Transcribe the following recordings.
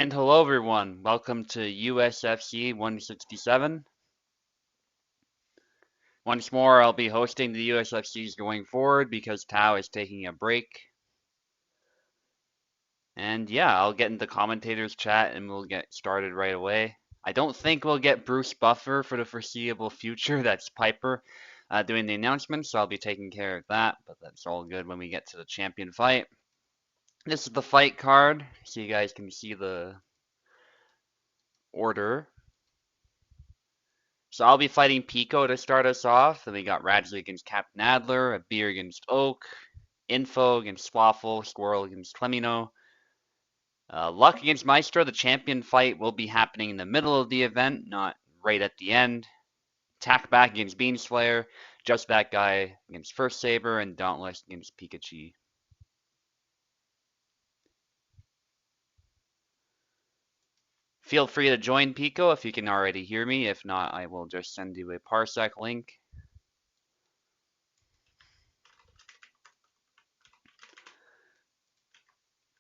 And hello everyone, welcome to USFC 167. Once more, I'll be hosting the USFCs going forward because Tao is taking a break. And yeah, I'll get into commentators chat and we'll get started right away. I don't think we'll get Bruce Buffer for the foreseeable future, that's Piper, doing the announcements, so I'll be taking care of that, but that's all good when we get to the champion fight. This is the fight card, so you guys can see the order. So I'll be fighting Pico to start us off. Then we got Radley against Captain Adler, a Beer against Oak, Info against Swaffle, Squirrel against Clemino. Luck against Maestro. The champion fight will be happening in the middle of the event, not right at the end. Tack back against Beanslayer, Just That Guy against First Saber, and Dauntless against Pikachu. Feel free to join Pico if you can already hear me. If not, I will just send you a Parsec link.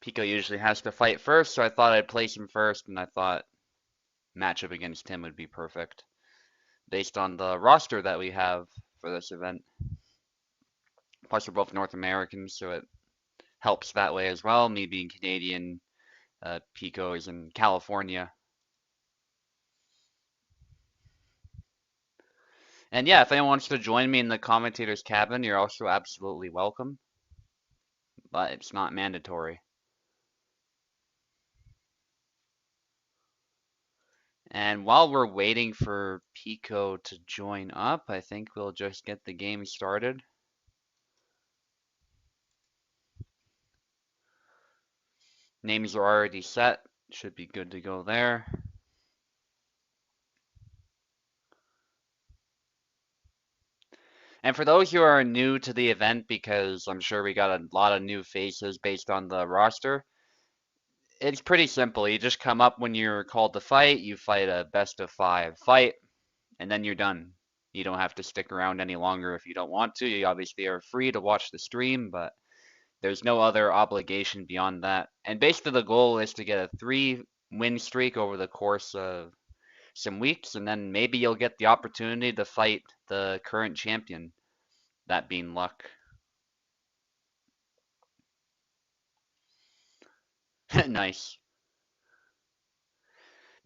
Pico usually has to fight first, so I thought I'd place him first, and I thought matchup against him would be perfect based on the roster that we have for this event. Plus, we're both North Americans, so it helps that way as well. Me being Canadian, Pico is in California. And yeah, if anyone wants to join me in the commentators cabin, you're also absolutely welcome, but it's not mandatory. And while we're waiting for Pico to join up, I think we'll just get the game started. Names are already set, should be good to go there. And for those who are new to the event, because I'm sure we got a lot of new faces based on the roster, it's pretty simple. You just come up when you're called to fight, you fight a best of 5 fight, and then you're done. You don't have to stick around any longer if you don't want to. You obviously are free to watch the stream, but there's no other obligation beyond that. And basically the goal is to get a 3-win streak over the course of some weeks, and then maybe you'll get the opportunity to fight the current champion, that being Luck. Nice.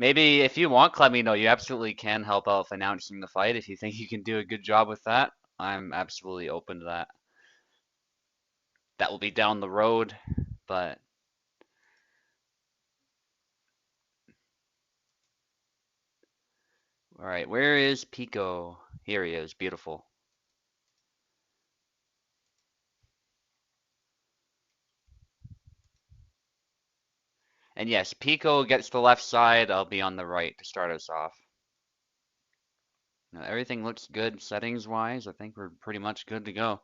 Maybe if you want, let me know. You absolutely can help out with announcing the fight if you think you can do a good job with that. I'm absolutely open to that. That will be down the road, but all right, where is Pico? Here he is, beautiful. And yes, Pico gets the left side, I'll be on the right to start us off. Now, everything looks good settings wise. I think we're pretty much good to go.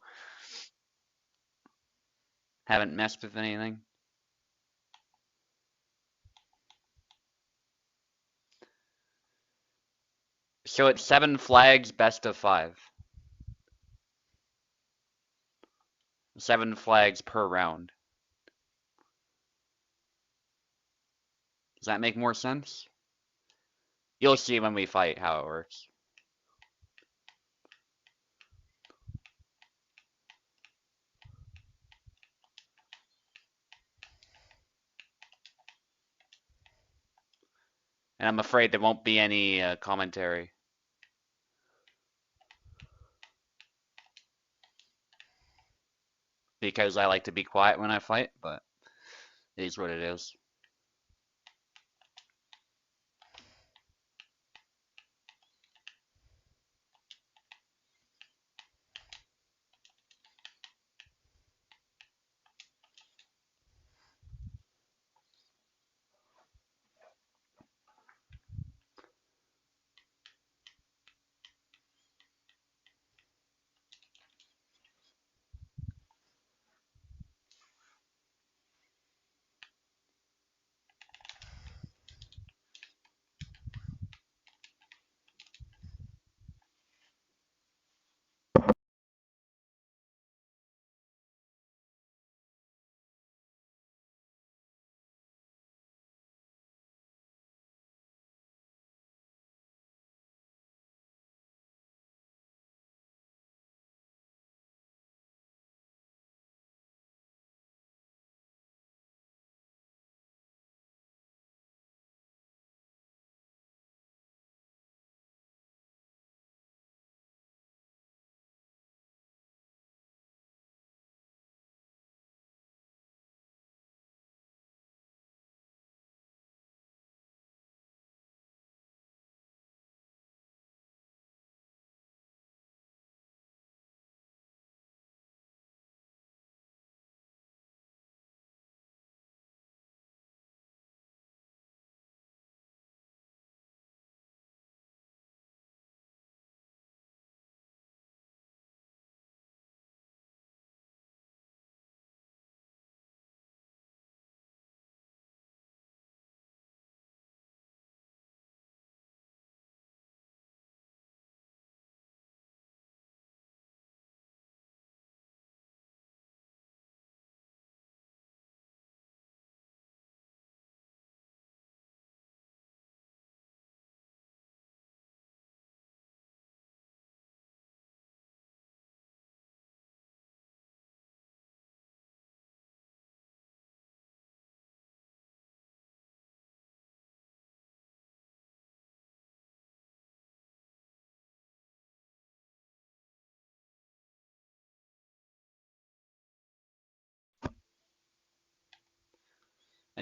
Haven't messed with anything. So it's 7 flags, best of 5. 7 flags per round. Does that make more sense? You'll see when we fight how it works. And I'm afraid there won't be any commentary. Because I like to be quiet when I fight, but it is what it is.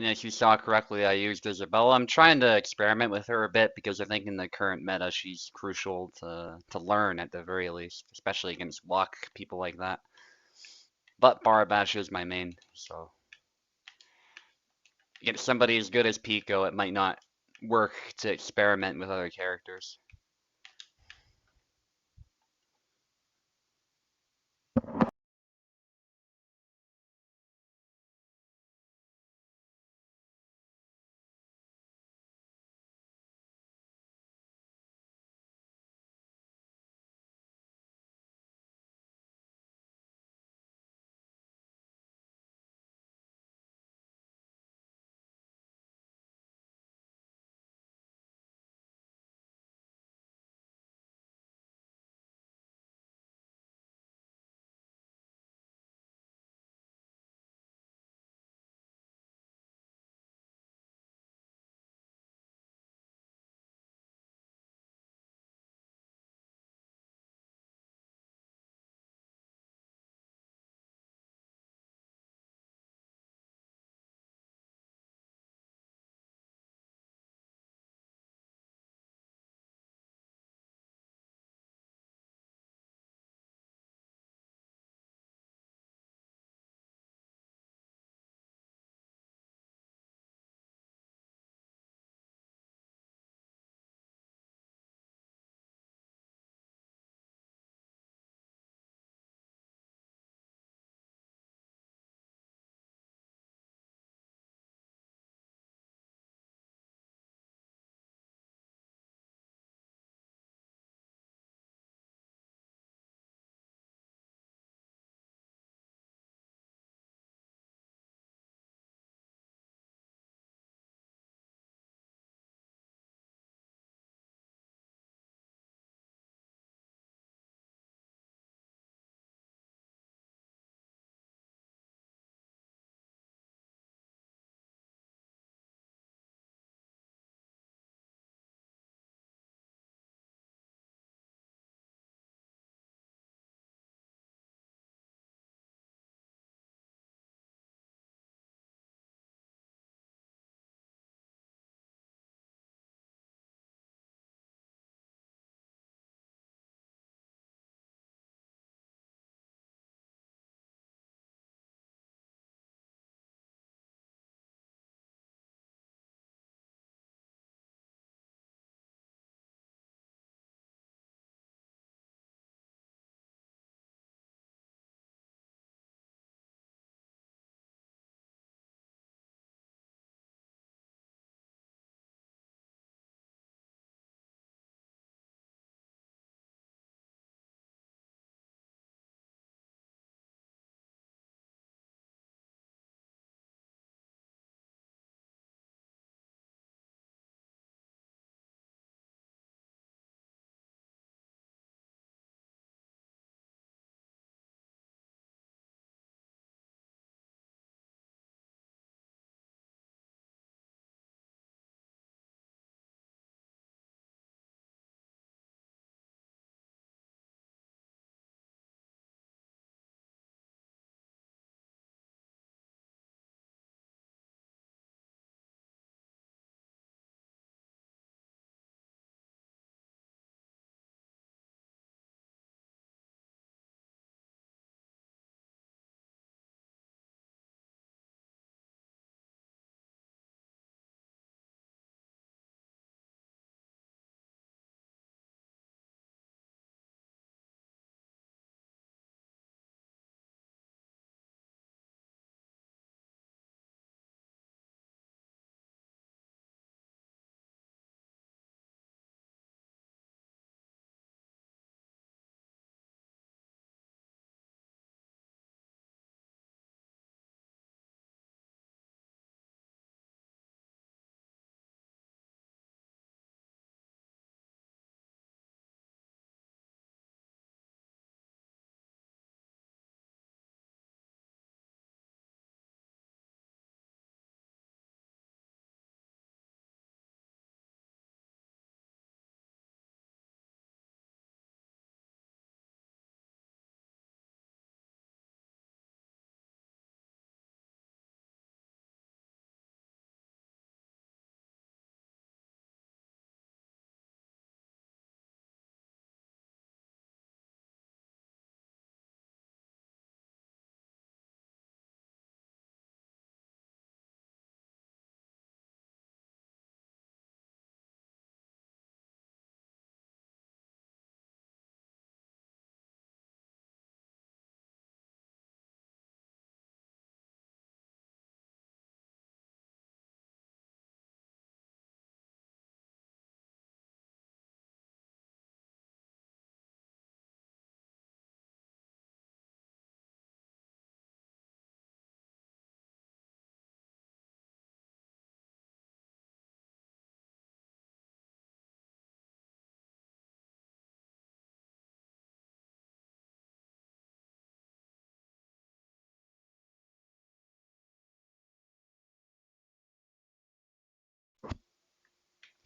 And as you saw correctly, I used Isabella. I'm trying to experiment with her a bit because I think in the current meta she's crucial to learn at the very least, especially against walk people like that. But Barabash is my main, so against somebody as good as Pico, it might not work to experiment with other characters.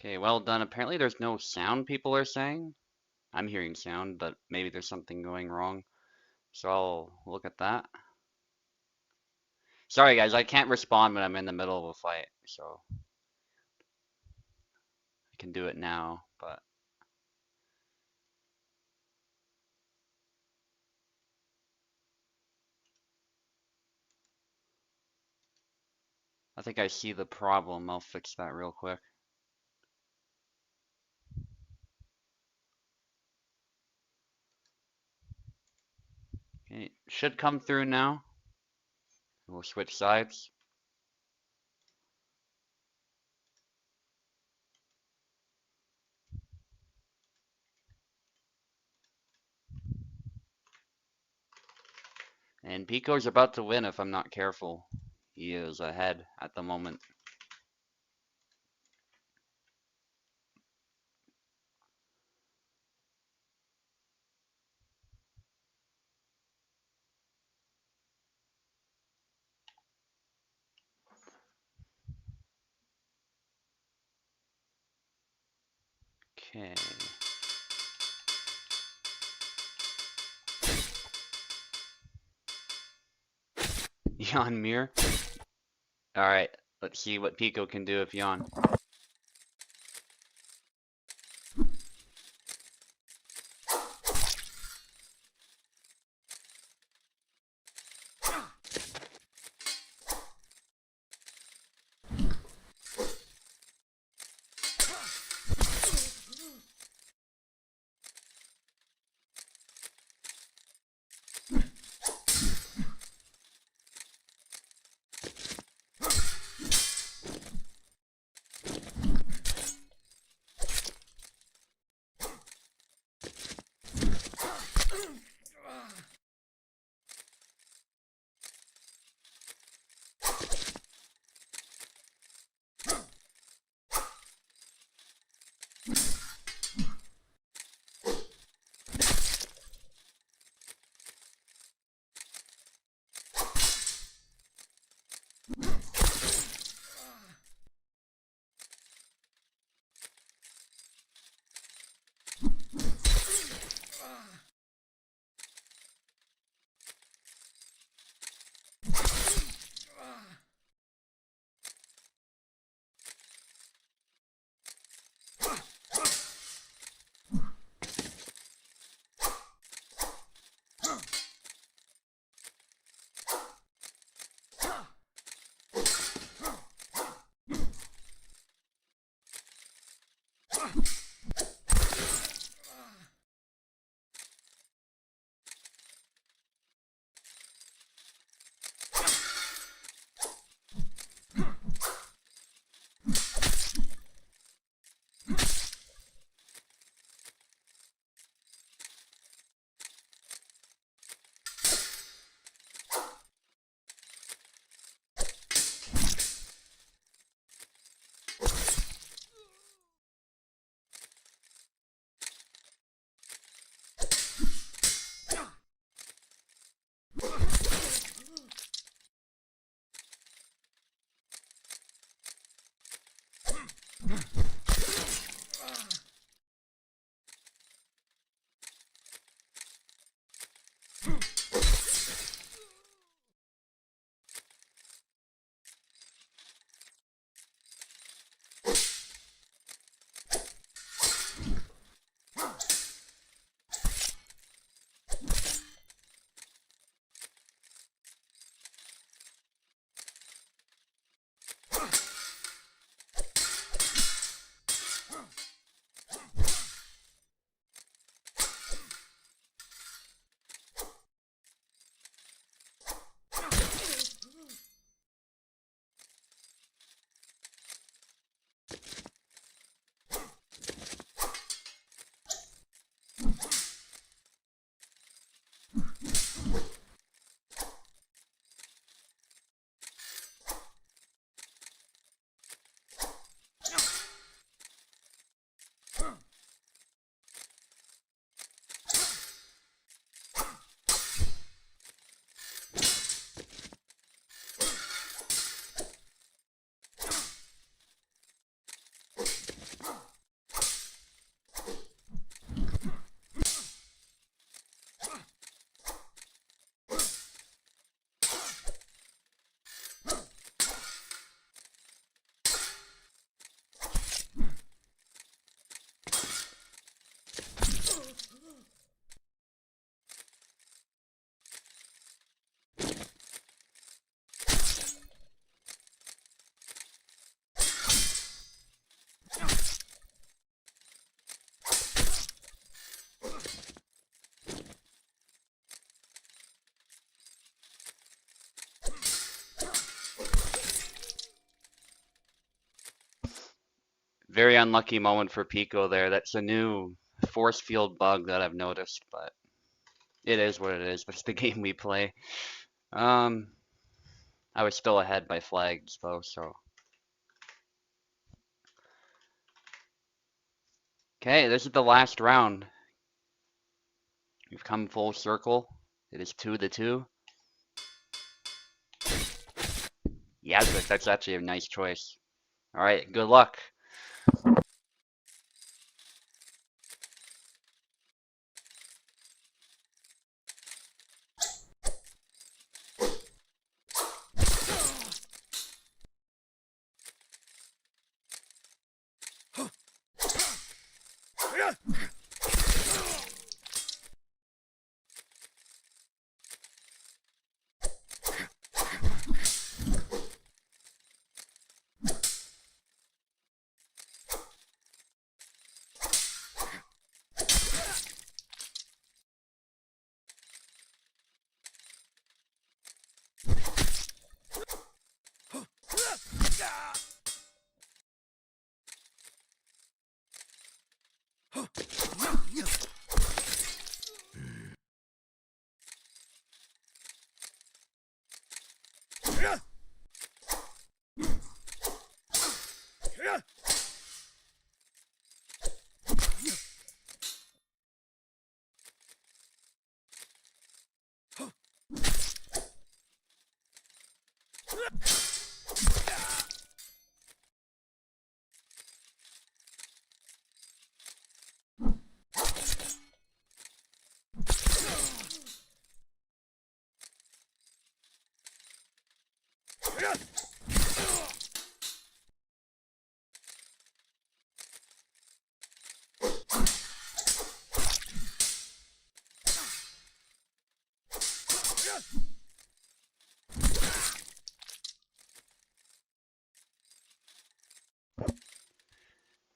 Okay, well done. Apparently there's no sound, people are saying. I'm hearing sound, but maybe there's something going wrong. So I'll look at that. Sorry guys, I can't respond when I'm in the middle of a fight, so I can do it now, but I think I see the problem. I'll fix that real quick. Okay, should come through now. We'll switch sides. And Pico's about to win if I'm not careful. He is ahead at the moment. Okay. Yawn mirror. Alright, let's see what Pico can do if yawn. Very unlucky moment for Pico there. That's a new force field bug that I've noticed, but it is what it is. That's the game we play. Um, I was still ahead by flags though, so. Okay, this is the last round. We've come full circle. It is 2-2. Yazvik, that's actually a nice choice. All right, good luck.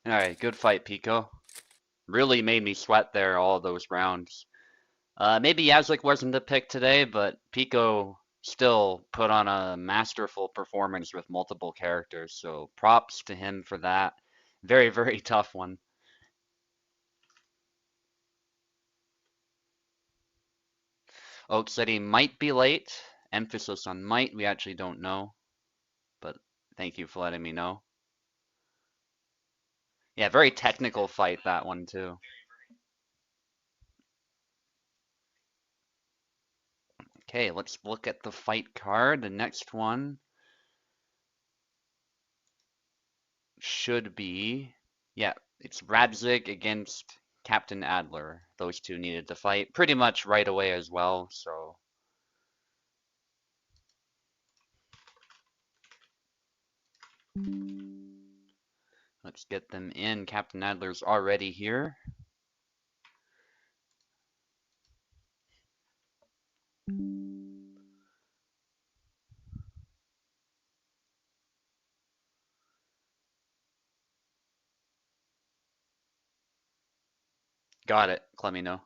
All right, good fight, Pico. Really made me sweat there all those rounds. Maybe Yazlik wasn't the pick today, but Pico still put on a masterful performance with multiple characters, so props to him for that. Very, very tough one. Oak said he might be late. Emphasis on might. We actually don't know, but thank you for letting me know. Yeah, very technical fight, that one too. Okay, let's look at the fight card. The next one should be, yeah, it's Radzig against Captain Adler. Those two needed to fight pretty much right away as well, so. Let's get them in. Captain Adler's already here. Got it. Let me know.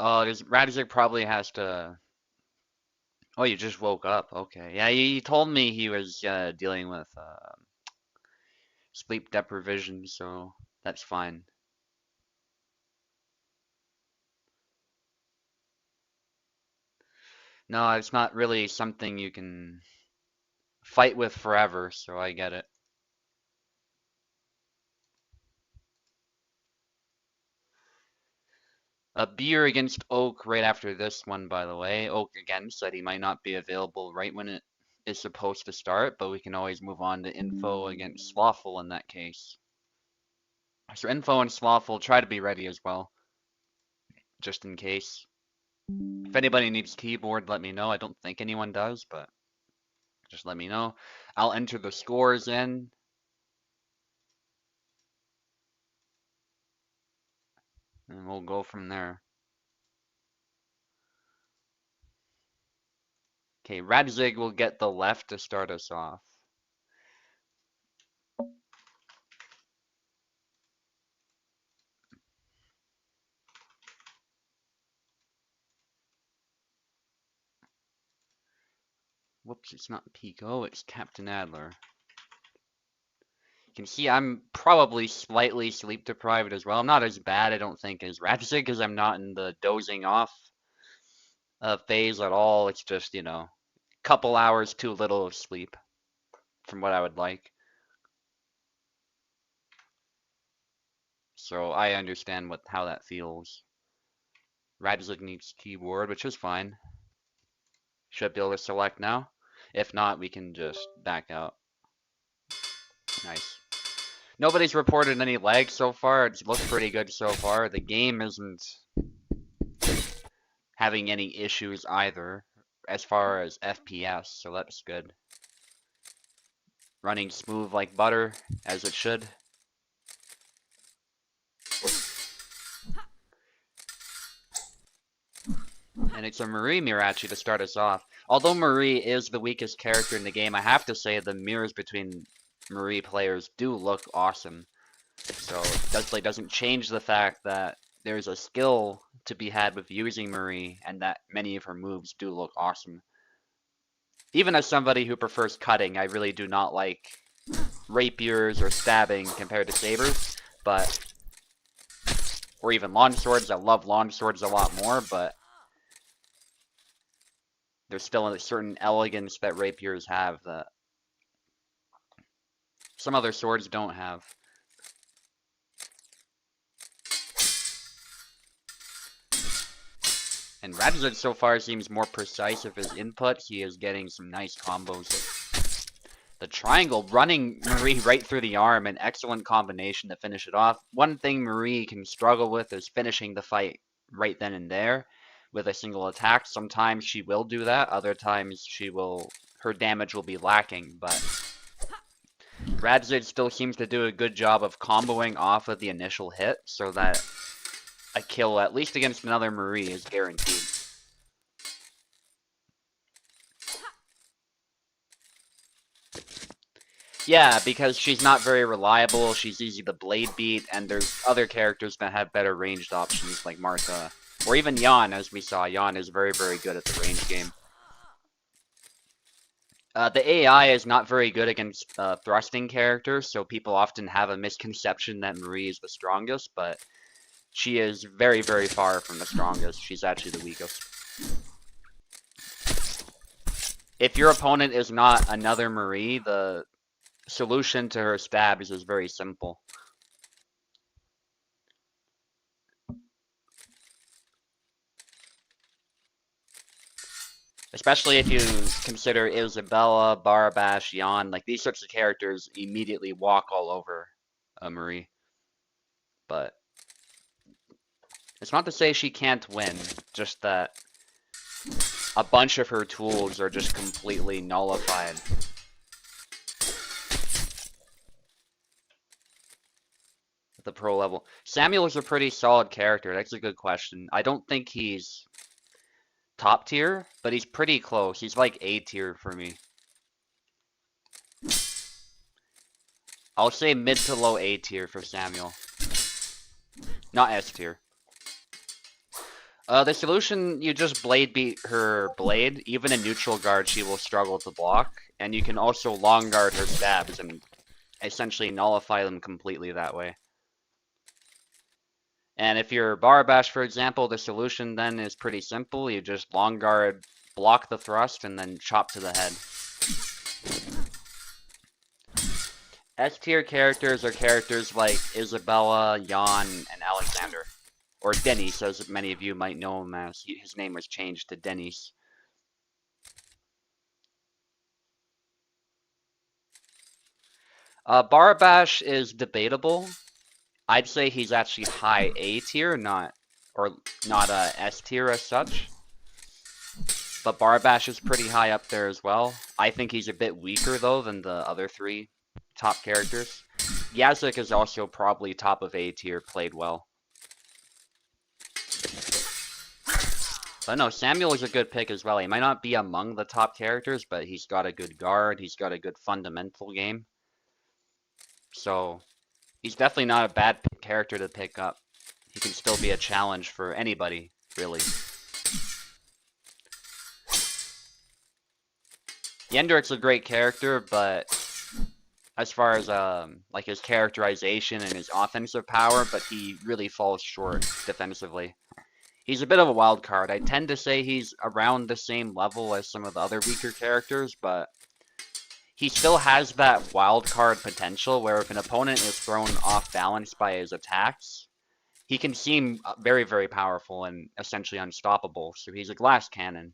Oh, Radzig probably has to. Oh, you just woke up. Okay. Yeah, he told me he was dealing with sleep deprivation, so that's fine. No, it's not really something you can fight with forever, so I get it. A beer against Oak right after this one, by the way. Oak again said he might not be available right when it is supposed to start, but we can always move on to Info against Slothful in that case. So Info and Slothful try to be ready as well, just in case. If anybody needs keyboard, let me know. I don't think anyone does, but just let me know. I'll enter the scores in. And we'll go from there. Okay, Radzig will get the left to start us off. Whoops, it's not Pico, it's Captain Adler. You can see I'm probably slightly sleep deprived as well. I'm not as bad, I don't think, as Radzig, because I'm not in the dozing off phase at all. It's just, you know, couple hours too little of sleep from what I would like. So I understand how that feels. Radzig needs keyboard, which is fine. Should be able to select now. If not, we can just back out. Nice. Nobody's reported any lag so far. It's looked pretty good so far. The game isn't having any issues either as far as FPS, so that's good. Running smooth like butter, as it should. And it's a Marie Mirachi to start us off. Although Marie is the weakest character in the game, I have to say the mirrors between Marie players do look awesome. So it definitely doesn't change the fact that there's a skill to be had with using Marie, and that many of her moves do look awesome. Even as somebody who prefers cutting, I really do not like rapiers or stabbing compared to sabers, but or even longswords. I love longswords a lot more, but there's still a certain elegance that rapiers have that some other swords don't have. And Radzig so far seems more precise with his input. He is getting some nice combos. The triangle running Marie right through the arm, an excellent combination to finish it off. One thing Marie can struggle with is finishing the fight right then and there with a single attack. Sometimes she will do that, other times her damage will be lacking, but Radzig still seems to do a good job of comboing off of the initial hit so that a kill, at least against another Marie, is guaranteed. Yeah, because she's not very reliable, she's easy to blade beat, and there's other characters that have better ranged options like Martha. Or even Jan, as we saw. Jan is very, very good at the range game. The AI is not very good against thrusting characters, so people often have a misconception that Marie is the strongest, but she is very, very far from the strongest. She's actually the weakest. If your opponent is not another Marie, the solution to her stabs is very simple. Especially if you consider Isabella, Barabash, Jan, like these sorts of characters immediately walk all over Marie. But it's not to say she can't win, just that a bunch of her tools are just completely nullified. At the pro level. Samuel is a pretty solid character. That's a good question. I don't think he's top tier, but he's pretty close. He's like A tier for me. I'll say mid to low A tier for Samuel. Not S tier. The solution, you just blade beat her blade. Even in neutral guard, she will struggle to block. And you can also long guard her stabs and essentially nullify them completely that way. And if you're Barabash, for example, the solution then is pretty simple. You just long guard, block the thrust, and then chop to the head. S tier characters are characters like Isabella, Jan, and Alexander. Or Denis, as many of you might know him as. His name was changed to Denis. Barabash is debatable. I'd say he's actually high A tier, not S tier as such. But Barabash is pretty high up there as well. I think he's a bit weaker though than the other three top characters. Yazik is also probably top of A tier, played well. But no, Samuel is a good pick as well. He might not be among the top characters, but he's got a good guard. He's got a good fundamental game. So he's definitely not a bad character to pick up. He can still be a challenge for anybody, really. Yendrik's a great character, but as far as like his characterization and his offensive power, but he really falls short defensively. He's a bit of a wild card. I tend to say he's around the same level as some of the other weaker characters, but he still has that wild card potential where if an opponent is thrown off balance by his attacks, he can seem very, very powerful and essentially unstoppable. So he's a glass cannon.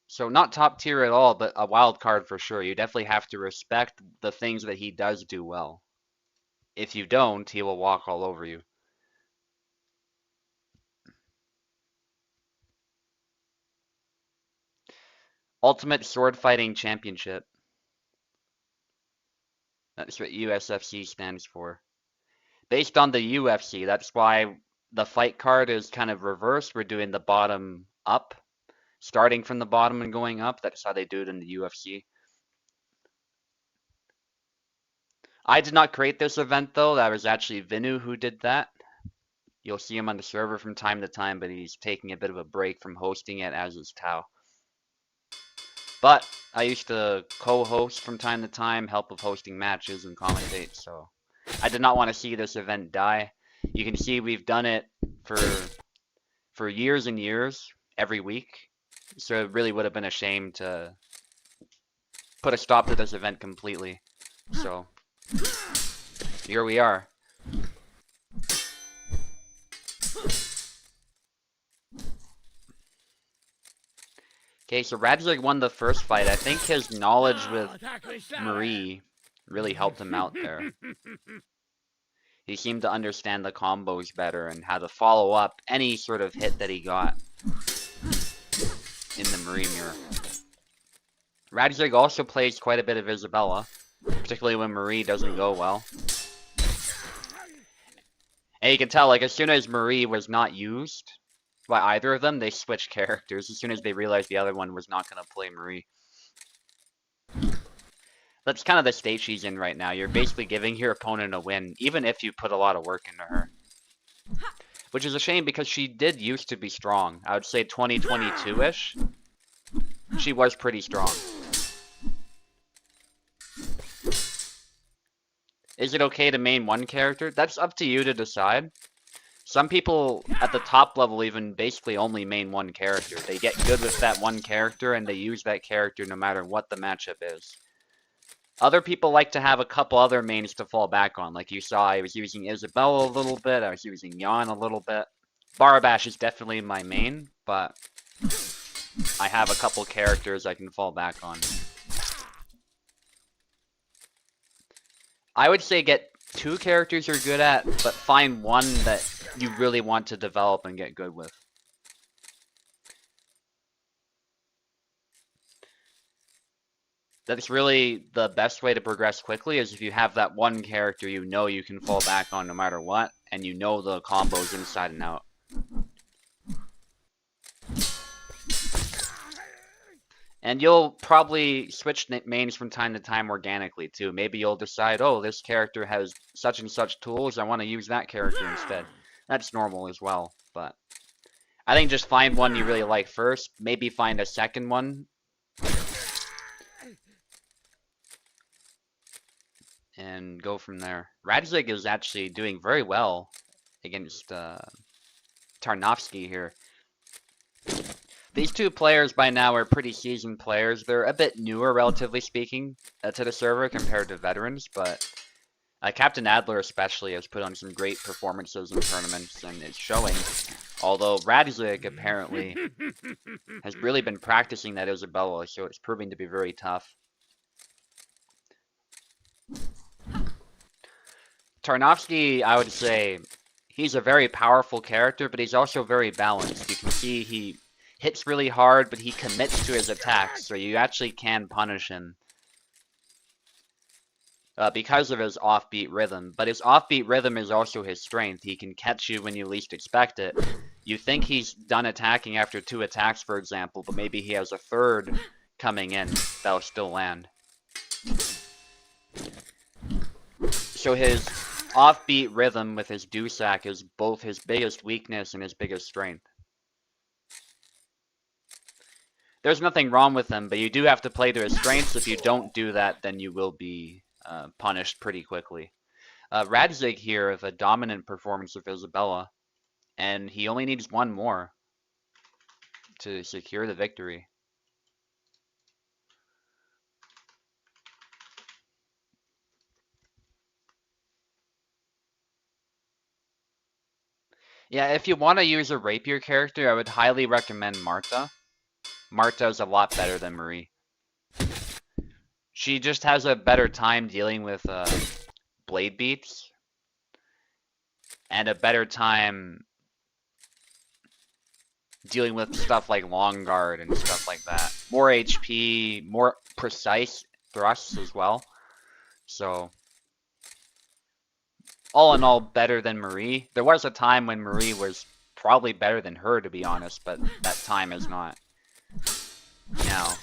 So not top tier at all, but a wild card for sure. You definitely have to respect the things that he does do well. If you don't, he will walk all over you. Ultimate Sword Fighting Championship. That's what USFC stands for. Based on the UFC, that's why the fight card is kind of reversed. We're doing the bottom up, starting from the bottom and going up. That's how they do it in the UFC. I did not create this event though. That was actually Vinu who did that. You'll see him on the server from time to time, but he's taking a bit of a break from hosting it, as is Tao. But I used to co-host from time to time, help with hosting matches and commentate, so I did not want to see this event die. You can see we've done it for years and years, every week. So it really would have been a shame to put a stop to this event completely. So here we are. Okay, so Radzik won the first fight. I think his knowledge with Marie really helped him out there. He seemed to understand the combos better and how to follow up any sort of hit that he got in the Marie mirror. Radzik also plays quite a bit of Isabella, particularly when Marie doesn't go well. And you can tell, like, as soon as Marie was not used by either of them, they switched characters as soon as they realized the other one was not going to play Marie. That's kind of the state she's in right now. You're basically giving your opponent a win, even if you put a lot of work into her. Which is a shame because she did used to be strong. I would say 2022-ish. She was pretty strong. Is it okay to main one character? That's up to you to decide. Some people at the top level even basically only main one character. They get good with that one character and they use that character no matter what the matchup is. Other people like to have a couple other mains to fall back on. Like you saw, I was using Isabella a little bit, I was using Jan a little bit. Barabash is definitely my main, but I have a couple characters I can fall back on. I would say get 2 characters you're good at, but find one that you really want to develop and get good with. That's really the best way to progress quickly, is if you have that one character you know you can fall back on no matter what, and you know the combos inside and out. And you'll probably switch mains from time to time organically too. Maybe you'll decide, oh, this character has such and such tools, I want to use that character instead. That's normal as well, but I think just find one you really like first, maybe find a second one. And go from there. Radzik is actually doing very well against Tarnowski here. These two players by now are pretty seasoned players. They're a bit newer, relatively speaking, to the server compared to veterans, but Captain Adler especially has put on some great performances in tournaments and is showing. Although Radzik apparently has really been practicing that Isabella, so it's proving to be very tough. Tarnowski, I would say, he's a very powerful character, but he's also very balanced. You can see he hits really hard, but he commits to his attacks, so you actually can punish him. because of his offbeat rhythm. But his offbeat rhythm is also his strength. He can catch you when you least expect it. You think he's done attacking after 2 attacks, for example, but maybe he has a third coming in that'll still land. So his offbeat rhythm with his Dussac is both his biggest weakness and his biggest strength. There's nothing wrong with him, but you do have to play to his strengths. If you don't do that, then you will be punished pretty quickly. Radzig here with a dominant performance of Isabella, and he only needs one more to secure the victory. Yeah, if you want to use a rapier character, I would highly recommend Marta. Marta is a lot better than Marie. She just has a better time dealing with blade beats, and a better time dealing with stuff like long guard and stuff like that. More HP, more precise thrusts as well. So, all in all, better than Marie. There was a time when Marie was probably better than her, to be honest, but that time is not now.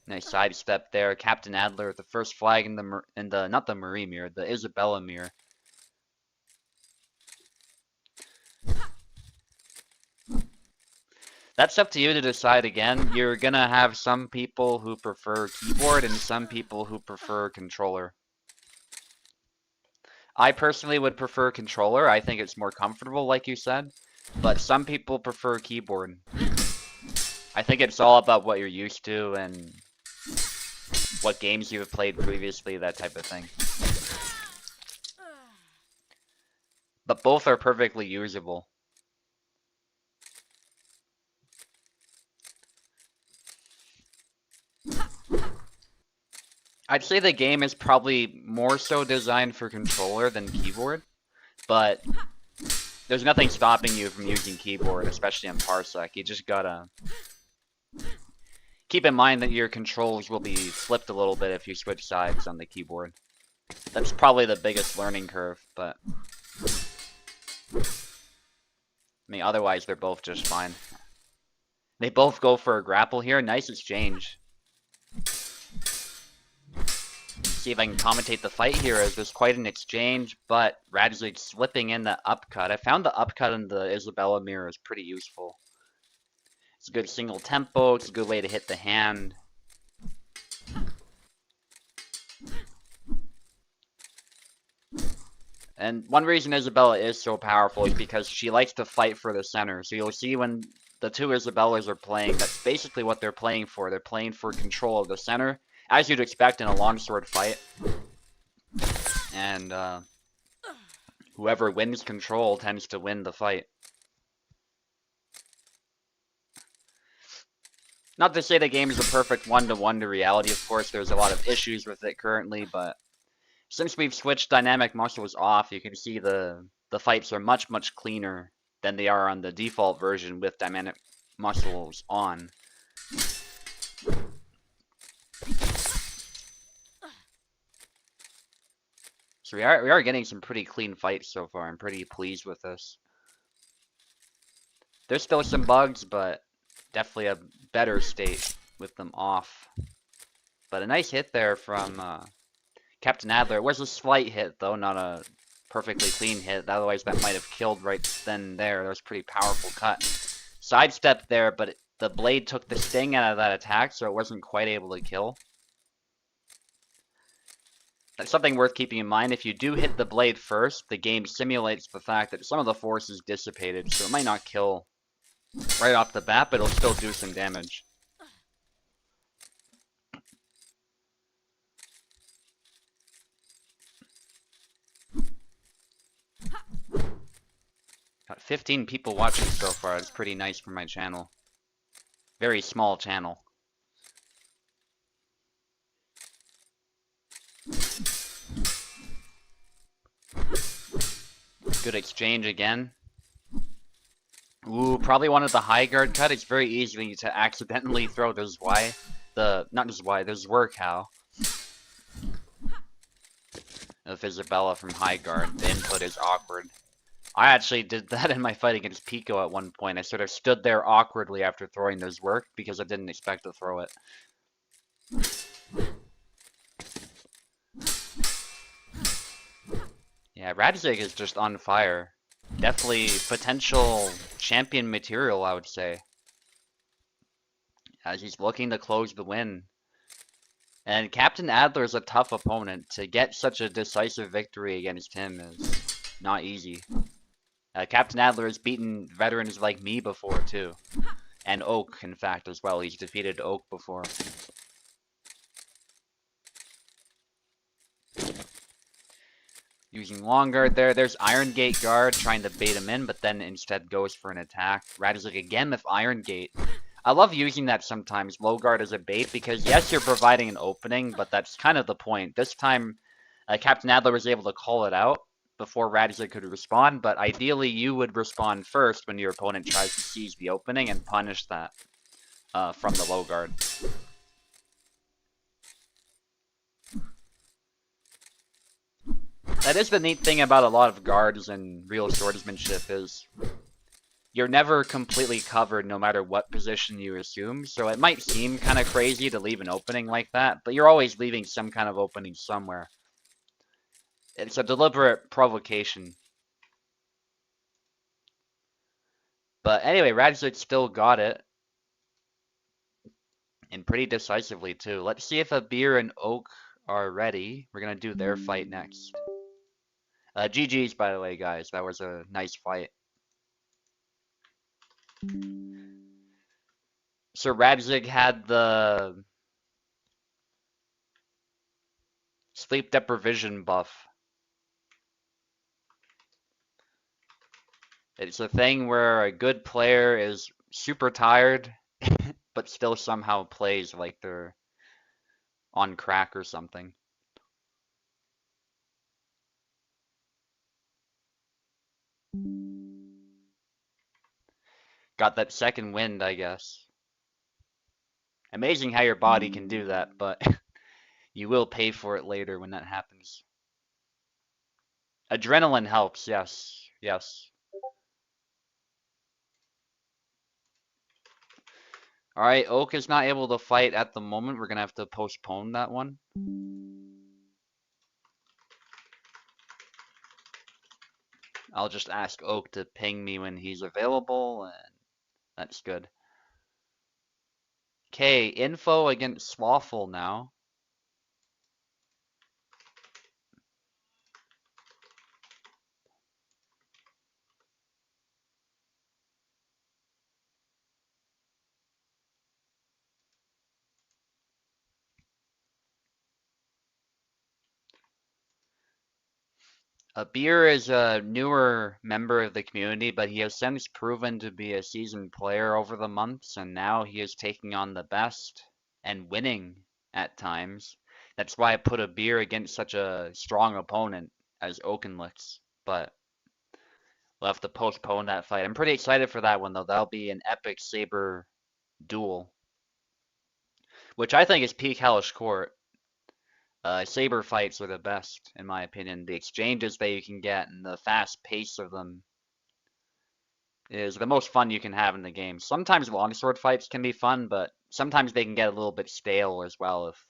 Nice sidestep there. Captain Adler with the first flag in the not the Marie mirror, the Isabella mirror. That's up to you to decide again. You're gonna have some people who prefer keyboard and some people who prefer controller. I personally would prefer controller. I think it's more comfortable, like you said. But some people prefer keyboard. I think it's all about what you're used to and what games you've played previously, that type of thing. But both are perfectly usable. I'd say the game is probably more so designed for controller than keyboard, but there's nothing stopping you from using keyboard, especially on Parsec. You just gotta keep in mind that your controls will be flipped a little bit if you switch sides on the keyboard. That's probably the biggest learning curve, but I mean, otherwise they're both just fine. They both go for a grapple here. Nice exchange. See if I can commentate the fight here, as there's quite an exchange, but Radzig slipping in the upcut. I found the upcut in the Isabella mirror is pretty useful. It's a good single tempo, it's a good way to hit the hand. And one reason Isabella is so powerful is because she likes to fight for the center. So you'll see when the two Isabellas are playing, that's basically what they're playing for. They're playing for control of the center, as you'd expect in a longsword fight. And whoever wins control tends to win the fight. Not to say the game is a perfect one-to-one to reality, of course. There's a lot of issues with it currently, but since we've switched dynamic muscles off, you can see the fights are much, much cleaner than they are on the default version with dynamic muscles on. So we are getting some pretty clean fights so far. I'm pretty pleased with this. There's still some bugs, but definitely a better state with them off. But a nice hit there from Captain Adler. It was a slight hit, though, not a perfectly clean hit. Otherwise, that might have killed right then and there. That was a pretty powerful cut. Sidestep there, but the blade took the sting out of that attack, so it wasn't quite able to kill. That's something worth keeping in mind. If you do hit the blade first, the game simulates the fact that some of the force is dissipated, so it might not kill right off the bat, but it'll still do some damage. Got 15 people watching so far. It's pretty nice for my channel. Very small channel. Good exchange again. Ooh, probably wanted the high guard cut. It's very easy to accidentally throw the Zwei. The Zwerg Cow. with Isabella from high guard. The input is awkward. I actually did that in my fight against Pico at one point. I sort of stood there awkwardly after throwing those work because I didn't expect to throw it. Yeah, Radzig is just on fire. Definitely potential champion material, I would say. As he's looking to close the win. And Captain Adler is a tough opponent. To get such a decisive victory against him is not easy. Captain Adler has beaten veterans like me before, too. And Oak, in fact, as well. He's defeated Oak before. Using long guard there. There's Iron Gate guard trying to bait him in, but then instead goes for an attack. Radzig again with Iron Gate. I love using that sometimes, low guard as a bait, because yes, you're providing an opening, but that's kind of the point. This time, Captain Adler was able to call it out before Radzig could respond, but ideally you would respond first when your opponent tries to seize the opening and punish that from the low guard. That is the neat thing about a lot of guards and real swordsmanship is you're never completely covered no matter what position you assume, so it might seem kind of crazy to leave an opening like that, but you're always leaving some kind of opening somewhere. It's a deliberate provocation. But anyway, Radzig still got it. And pretty decisively, too. Let's see if Abir and Oak are ready. We're going to do their fight next. GG's, by the way, guys. That was a nice fight. So Radzig had the sleep deprivation buff. It's a thing where a good player is super tired, but still somehow plays like they're on crack or something. Got that second wind, I guess. Amazing how your body can do that, but you will pay for it later when that happens. Adrenaline helps, yes. Yes. Alright, Oak is not able to fight at the moment. We're gonna have to postpone that one. I'll just ask Oak to ping me when he's available, and that's good. Okay, info against Slothful now. Beer is a newer member of the community, but he has since proven to be a seasoned player over the months, and now he is taking on the best and winning at times. That's why I put a beer against such a strong opponent as Oakenlix, but we'll have to postpone that fight. I'm pretty excited for that one, though. That'll be an epic saber duel, which I think is peak Hellish Court. Saber fights are the best, in my opinion. The exchanges that you can get and the fast pace of them is the most fun you can have in the game. Sometimes longsword fights can be fun, but sometimes they can get a little bit stale as well if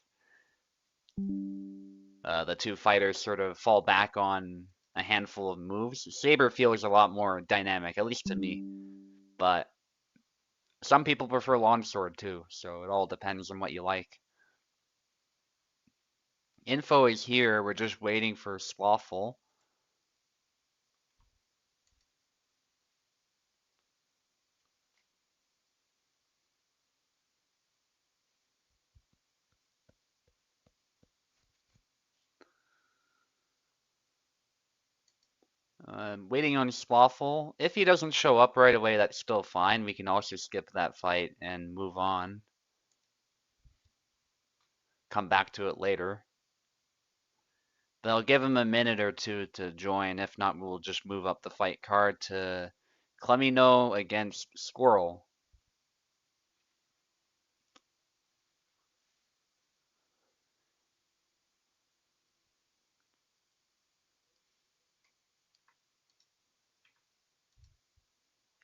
the two fighters sort of fall back on a handful of moves. Saber feels a lot more dynamic, at least to me. But some people prefer longsword too, so it all depends on what you like. Info is here, we're just waiting for Slothful. Waiting on Slothful. If he doesn't show up right away, that's still fine. We can also skip that fight and move on. Come back to it later. They'll give him a minute or two to join. If not, we'll just move up the fight card to Clemino against Squirrel.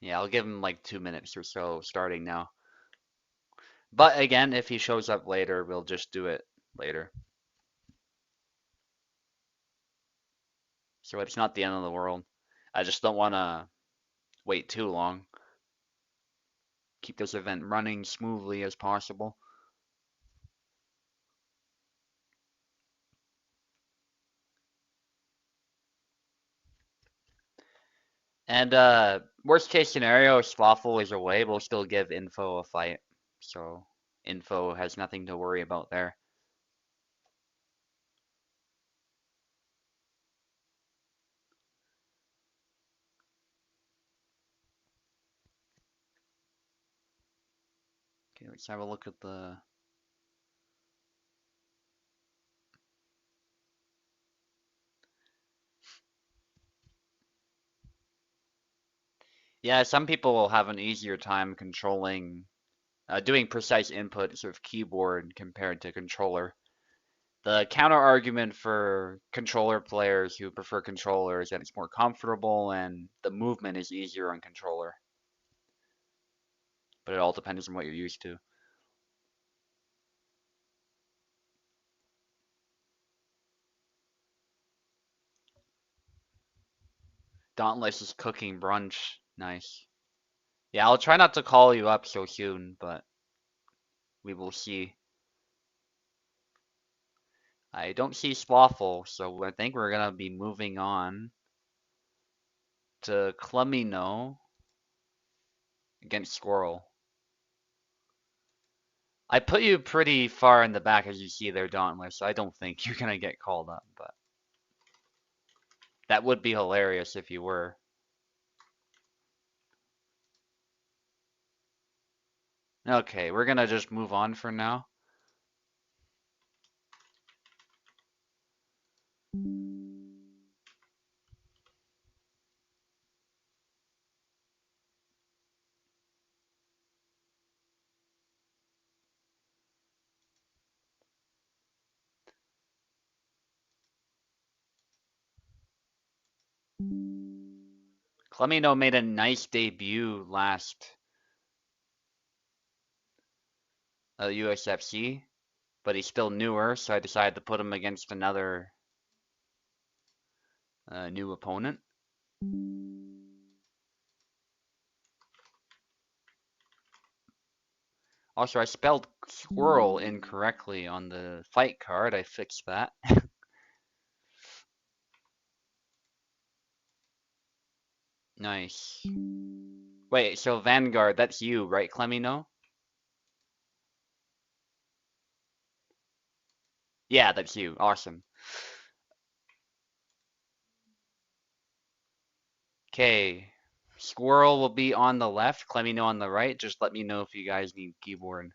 Yeah, I'll give him like 2 minutes or so starting now. But again, if he shows up later, we'll just do it later. So it's not the end of the world. I just don't want to wait too long. Keep this event running smoothly as possible. And worst case scenario, if Slothful is away, we'll still give Info a fight. So Info has nothing to worry about there. Okay, let's have a look at the... Yeah, some people will have an easier time controlling, doing precise inputs of keyboard compared to controller. The counter argument for controller players who prefer controller is that it's more comfortable and the movement is easier on controller. But it all depends on what you're used to. Dauntless is cooking brunch. Nice. Yeah, I'll try not to call you up so soon, but we will see. I don't see Slothful, so I think we're gonna be moving on to Clumino against Squirrel. I put you pretty far in the back as you see there, Dauntless, so I don't think you're gonna get called up, but that would be hilarious if you were. Okay, we're gonna just move on for now. Clumino made a nice debut last USFC, but he's still newer, so I decided to put him against another new opponent. Also, I spelled squirrel incorrectly on the fight card. I fixed that. Nice. Wait, so Vanguard, that's you, right, Clemino? Yeah, that's you. Awesome. Okay. Squirrel will be on the left, Clemino on the right. Just let me know if you guys need keyboard.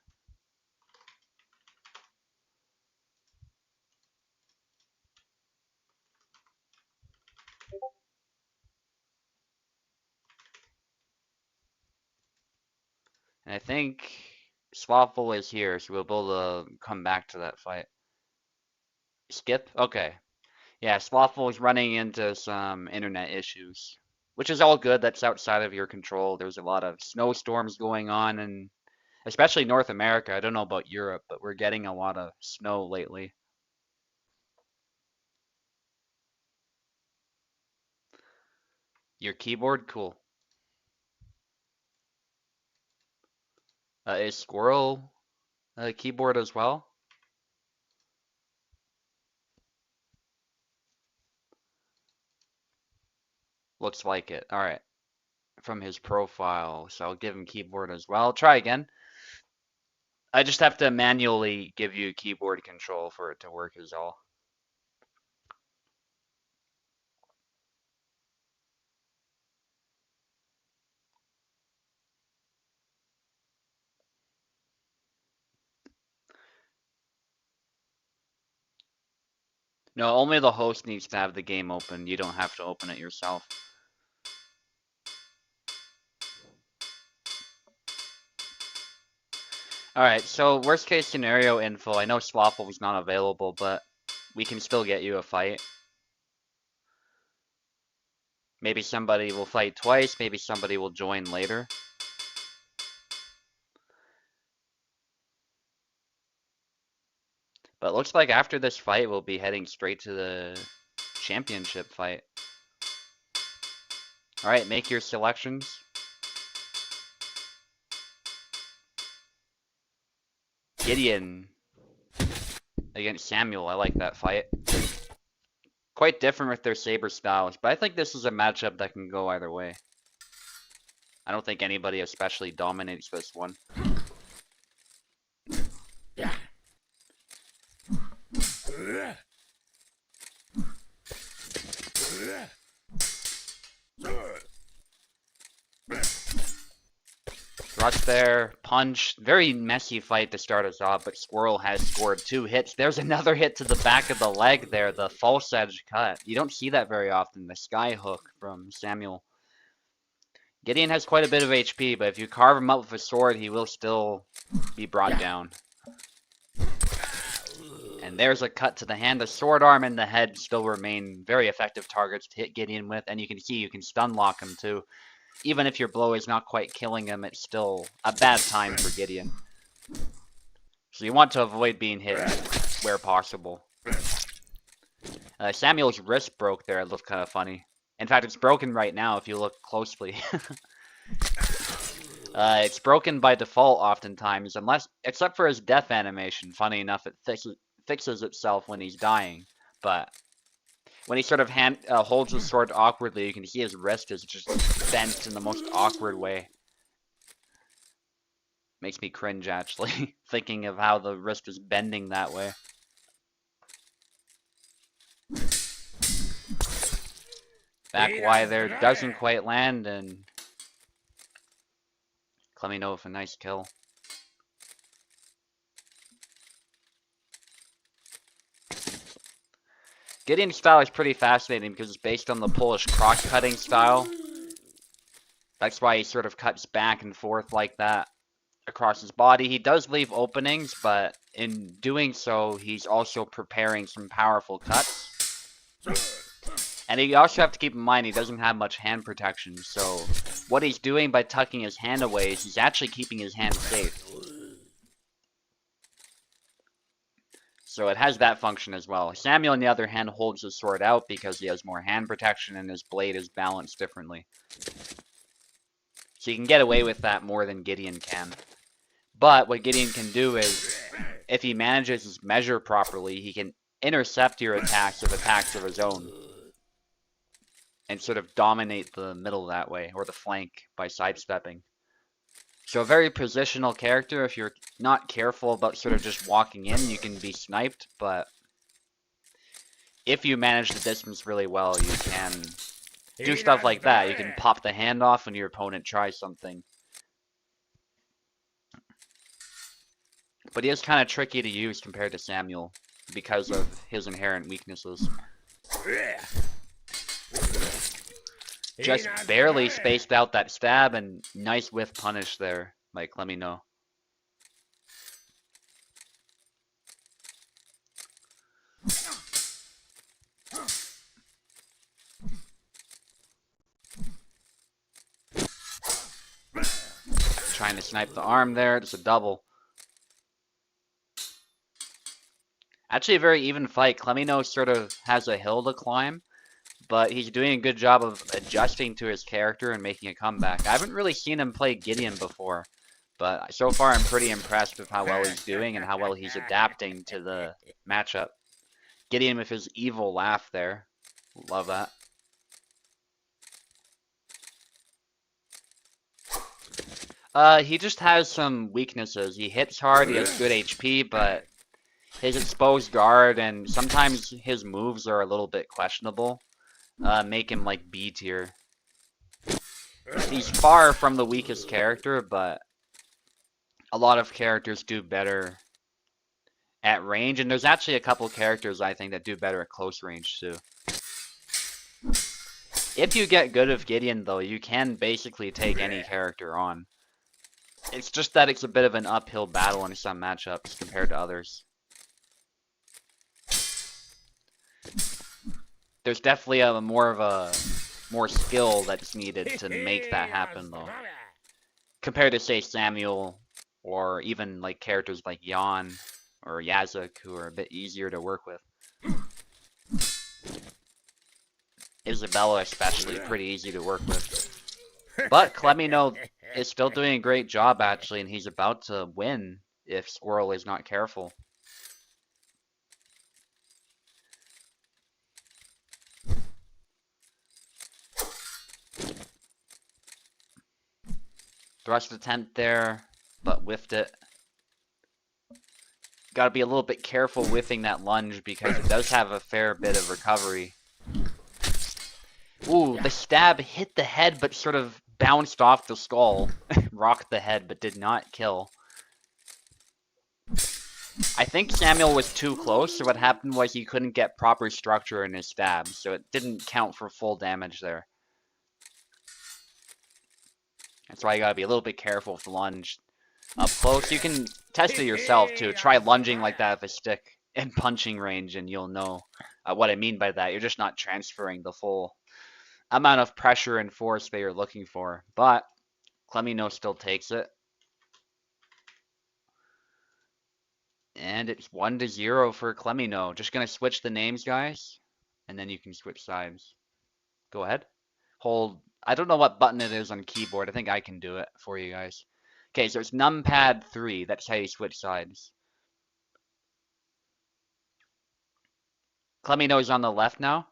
And I think Swaffle is here, so we'll be able to come back to that fight. Skip? Okay. Yeah, Swaffle is running into some internet issues, which is all good. That's outside of your control. There's a lot of snowstorms going on, and especially North America. I don't know about Europe, but we're getting a lot of snow lately. Your keyboard? Cool. Is Squirrel a keyboard as well? Looks like it. All right. From his profile, so I'll give him keyboard as well. Try again. I just have to manually give you keyboard control for it to work is all. No, only the host needs to have the game open. You don't have to open it yourself. Alright, so worst case scenario info. I know Swaffle was not available, but we can still get you a fight. Maybe somebody will fight twice, maybe somebody will join later. But it looks like after this fight, we'll be heading straight to the championship fight. Alright, make your selections. Gideon against Samuel. I like that fight. Quite different with their saber styles, but I think this is a matchup that can go either way. I don't think anybody especially dominates this one. Rush there, punch. Very messy fight to start us off, but Squirrel has scored 2 hits. There's another hit to the back of the leg there, the false edge cut. You don't see that very often, the sky hook from Samuel. Gideon has quite a bit of HP, but if you carve him up with a sword, he will still be brought down. And there's a cut to the hand. The sword arm and the head still remain very effective targets to hit Gideon with, and you can see you can stun lock him too. Even if your blow is not quite killing him, it's still a bad time for Gideon. So you want to avoid being hit where possible. Samuel's wrist broke there. It looked kind of funny. In fact, it's broken right now if you look closely. It's broken by default oftentimes, except for his death animation. Funny enough, it fixes itself when he's dying. But when he sort of holds the sword awkwardly, you can see his wrist is just bent in the most awkward way. Makes me cringe, actually, thinking of how the wrist is bending that way. Back Y there doesn't quite land, and Clemino with a nice kill. Gideon's style is pretty fascinating because it's based on the Polish cross-cutting style. That's why he sort of cuts back and forth like that across his body. He does leave openings, but in doing so, he's also preparing some powerful cuts. And you also have to keep in mind he doesn't have much hand protection, so what he's doing by tucking his hand away is he's actually keeping his hand safe. So it has that function as well. Samuel, on the other hand, holds his sword out because he has more hand protection and his blade is balanced differently. So you can get away with that more than Gideon can. But what Gideon can do is, if he manages his measure properly, he can intercept your attacks with attacks of his own. And sort of dominate the middle that way, or the flank, by sidestepping. So a very positional character. If you're not careful about sort of just walking in, you can be sniped, but if you manage the distance really well, you can do stuff like that. You can pop the hand off when your opponent tries something. But he is kind of tricky to use compared to Samuel because of his inherent weaknesses. Just barely spaced out that stab, and nice whiff punish there by Clemino. Trying to snipe the arm there, it's a double. Actually a very even fight. Clemino sort of has a hill to climb, but he's doing a good job of adjusting to his character and making a comeback. I haven't really seen him play Gideon before, but so far I'm pretty impressed with how well he's doing and how well he's adapting to the matchup. Gideon with his evil laugh there. Love that. He just has some weaknesses. He hits hard, he has good HP, but his exposed guard and sometimes his moves are a little bit questionable. Make him like B tier. He's far from the weakest character, but a lot of characters do better at range, and there's actually a couple characters I think that do better at close range too. If you get good with Gideon though, you can basically take any character on. It's just that it's a bit of an uphill battle in some matchups compared to others. There's definitely more more skill that's needed to make that happen, though. Compared to, say, Samuel, or even like characters like Jan or Yazuk, who are a bit easier to work with. Isabella especially, pretty easy to work with. But Clemino is still doing a great job, actually, and he's about to win if Squirrel is not careful. Thrust attempt there, but whiffed it. Gotta be a little bit careful whiffing that lunge because it does have a fair bit of recovery. Ooh, the stab hit the head but sort of bounced off the skull. Rocked the head but did not kill. I think Samuel was too close, so what happened was he couldn't get proper structure in his stab, so it didn't count for full damage there. That's why you gotta be a little bit careful with the lunge. Up close, you can test it yourself too. Try lunging like that with a stick in punching range and you'll know what I mean by that. You're just not transferring the full amount of pressure and force that you're looking for. But Clemino still takes it. And it's 1-0 for Clemino. Just gonna switch the names, guys, and then you can switch sides. Go ahead. Hold. I don't know what button it is on keyboard. I think I can do it for you guys. Okay, so it's numpad 3. That's how you switch sides. Clemino is on the left now,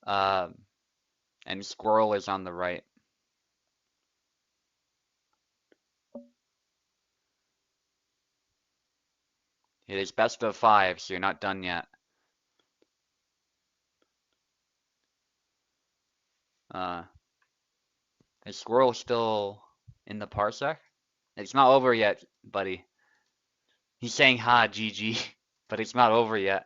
and Squirrel is on the right. It is best of 5, so you're not done yet. Is Squirrel still in the parsec? It's not over yet, buddy. He's saying ha, GG, but it's not over yet.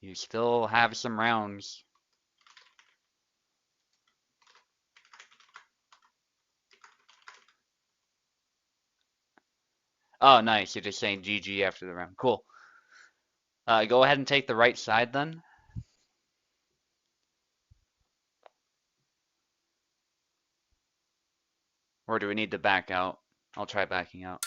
You still have some rounds. Oh, nice. You're just saying GG after the round. Cool. Go ahead and take the right side then. Or do we need to back out? I'll try backing out.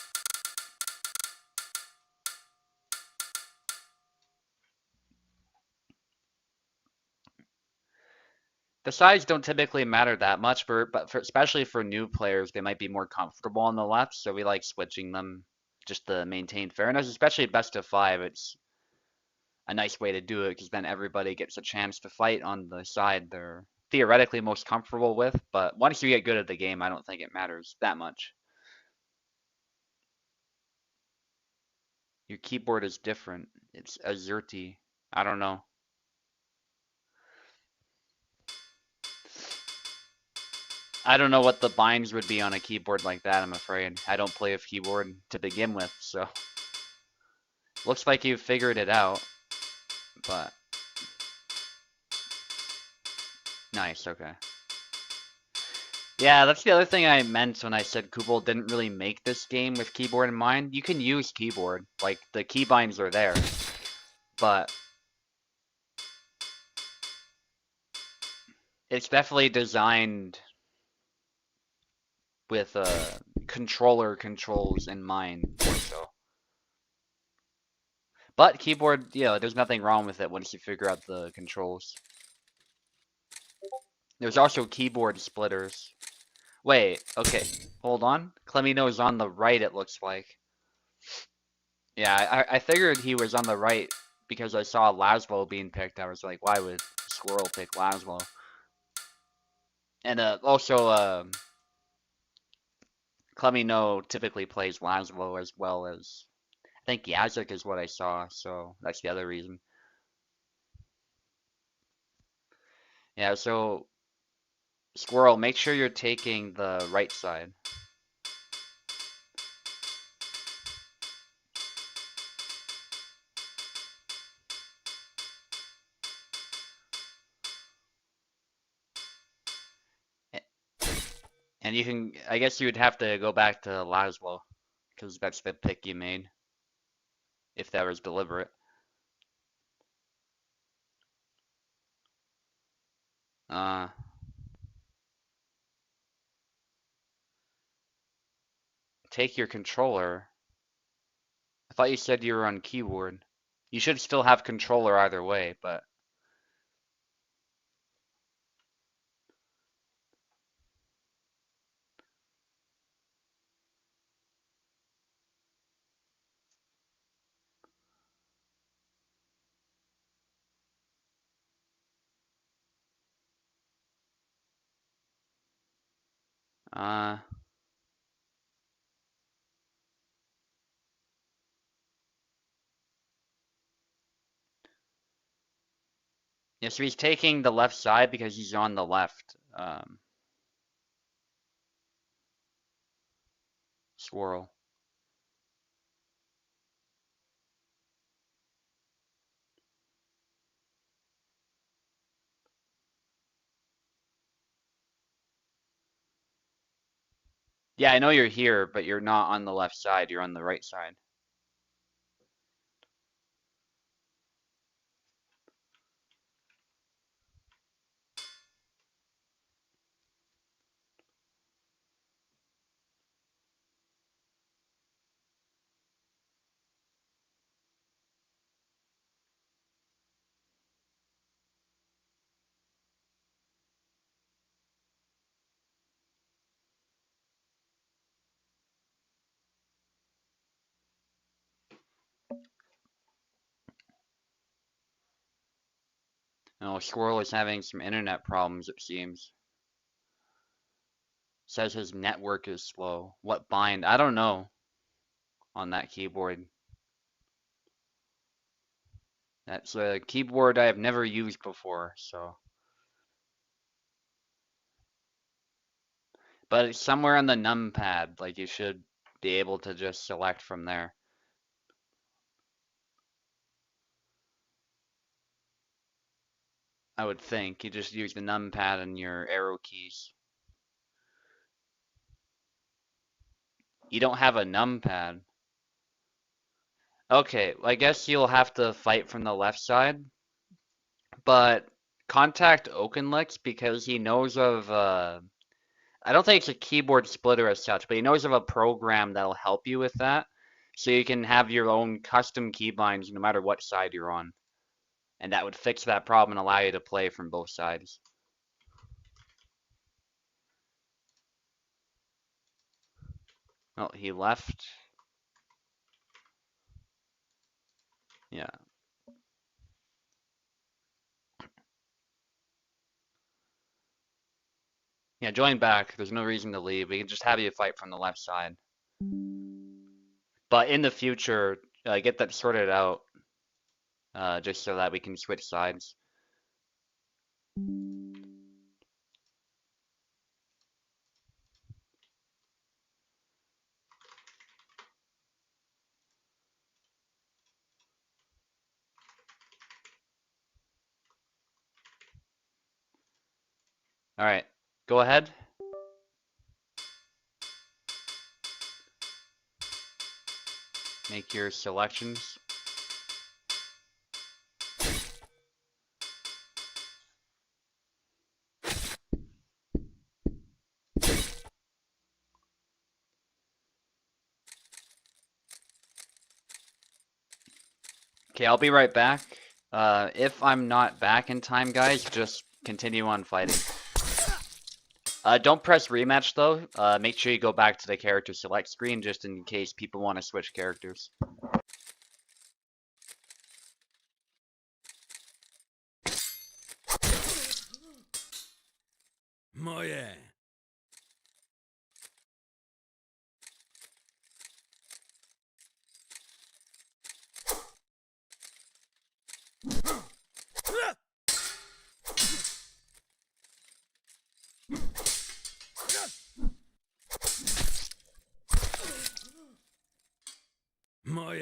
The sides don't typically matter that much, but especially for new players, they might be more comfortable on the left, so we like switching them just to maintain fairness, especially best of 5. It's a nice way to do it because then everybody gets a chance to fight on the side they're theoretically most comfortable with, but once you get good at the game, I don't think it matters that much. Your keyboard is different. It's Azerty. I don't know. I don't know what the binds would be on a keyboard like that, I'm afraid. I don't play with keyboard to begin with, so. Looks like you figured it out, but. Nice, okay. Yeah, that's the other thing I meant when I said Kubel didn't really make this game with keyboard in mind. You can use keyboard, like the keybinds are there, but it's definitely designed with controller controls in mind, so. But keyboard, yeah, there's nothing wrong with it once you figure out the controls. There's also keyboard splitters. Wait, okay, hold on. Clemino is on the right, it looks like. Yeah, I figured he was on the right because I saw Laszlo being picked. I was like, why would Squirrel pick Laszlo? And also, Clemino typically plays Laszlo as well as, I think Yazuk is what I saw, so that's the other reason. Yeah, so Squirrel, make sure you're taking the right side. And you can, I guess you would have to go back to Laszlo, because that's the pick you made, if that was deliberate. Uh, take your controller. I thought you said you were on keyboard. You should still have controller either way, but uh, yeah, so he's taking the left side because he's on the left. Swirl. Yeah, I know you're here, but you're not on the left side. You're on the right side. No, Squirrel is having some internet problems, it seems. Says his network is slow. What bind? I don't know on that keyboard. That's a keyboard I have never used before, so. But it's somewhere on the numpad, like you should be able to just select from there. I would think. You just use the numpad and your arrow keys. You don't have a numpad. Okay, I guess you'll have to fight from the left side, but contact Oakenlicks because he knows of I don't think it's a keyboard splitter as such, but he knows of a program that'll help you with that. So you can have your own custom keybinds no matter what side you're on. And that would fix that problem and allow you to play from both sides. Oh, he left. Yeah. Yeah, join back. There's no reason to leave. We can just have you fight from the left side. But in the future, get that sorted out, just so that we can switch sides. All right, go ahead. Make your selections. Okay, I'll be right back. If I'm not back in time, guys, just continue on fighting. Don't press rematch though. Make sure you go back to the character select screen just in case people want to switch characters. Moje. Moje.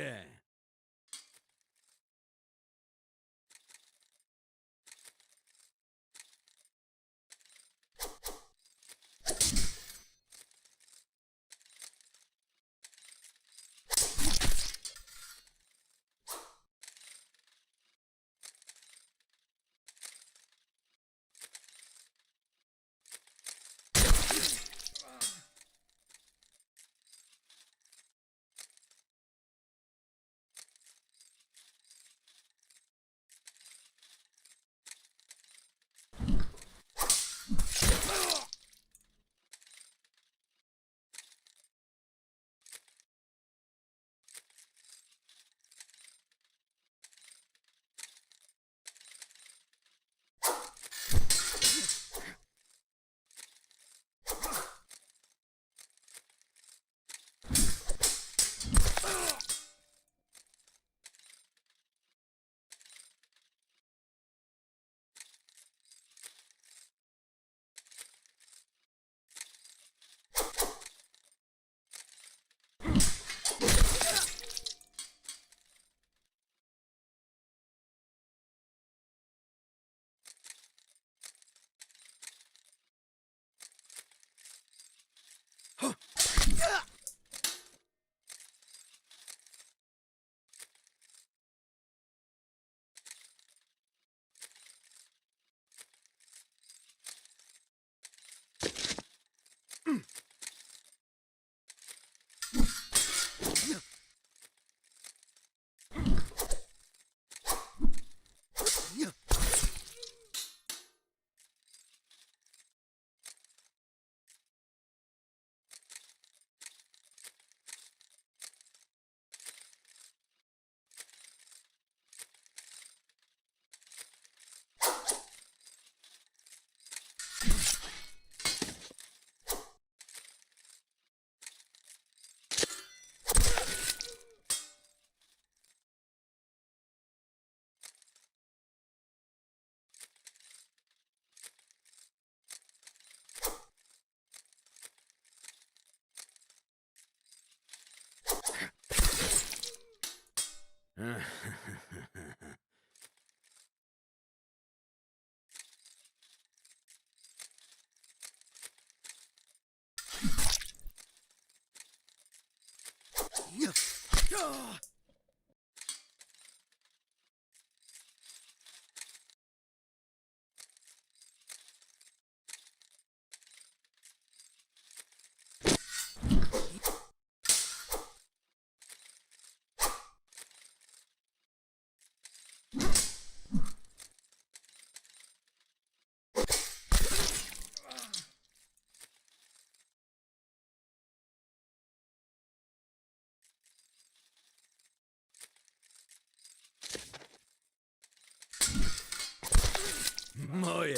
Moje.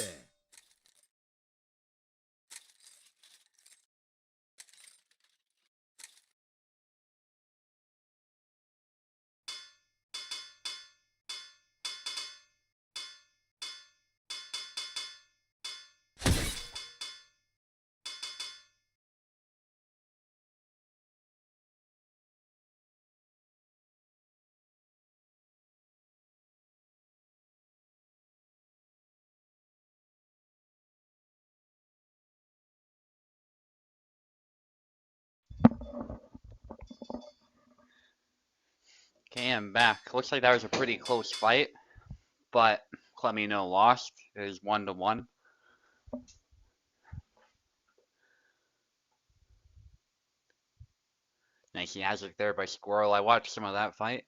Okay, I'm back. Looks like that was a pretty close fight, but Clemino lost. It is 1-1. Nice Yazik there by Squirrel. I watched some of that fight.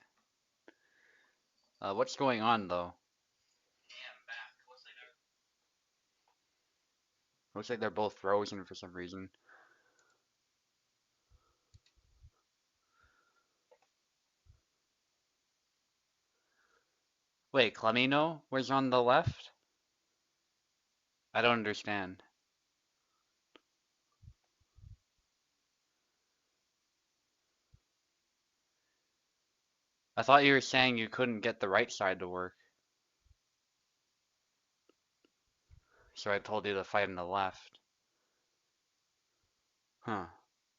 What's going on though? Looks like they're both frozen for some reason. Wait, Clemino was on the left? I don't understand. I thought you were saying you couldn't get the right side to work. So I told you to fight on the left. Huh.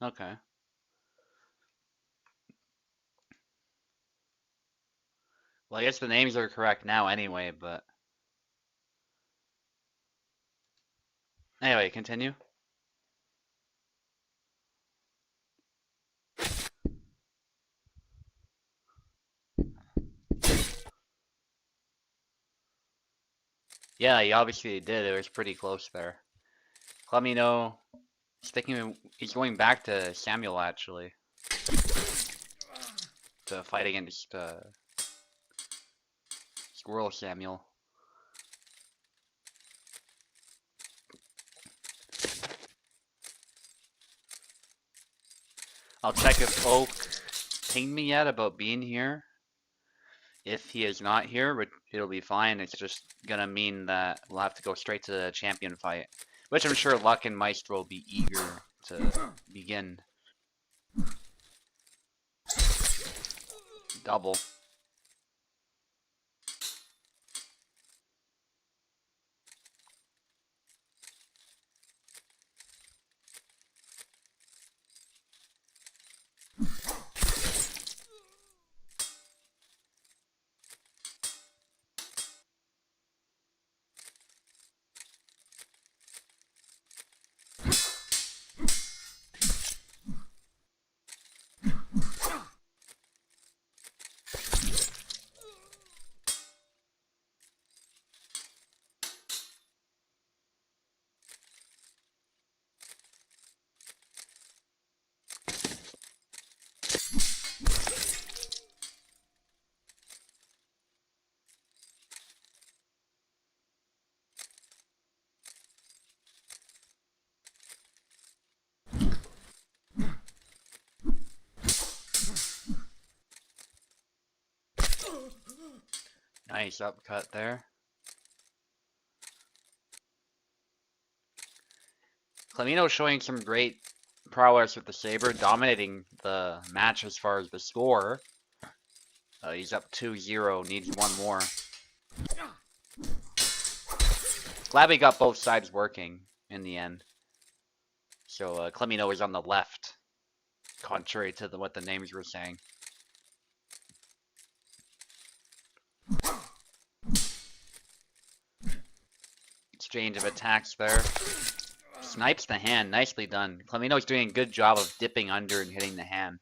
Okay. Well, I guess the names are correct now anyway, but... Anyway, continue. Yeah, he obviously did. It was pretty close there. Clemino he's going back to Samuel actually to fight against Squirrel Samuel. I'll check if Oak pinged me yet about being here. If he is not here, it'll be fine. It's just gonna mean that we'll have to go straight to the champion fight, which I'm sure Luck and Maestro will be eager to begin. Double. Nice upcut there. Clemino showing some great prowess with the saber, dominating the match as far as the score. He's up 2-0, needs one more. Glad we got both sides working in the end. So Clemino is on the left, contrary to what the names were saying. exchange of attacks there. Snipes the hand. Nicely done. Clemino's doing a good job of dipping under and hitting the hand.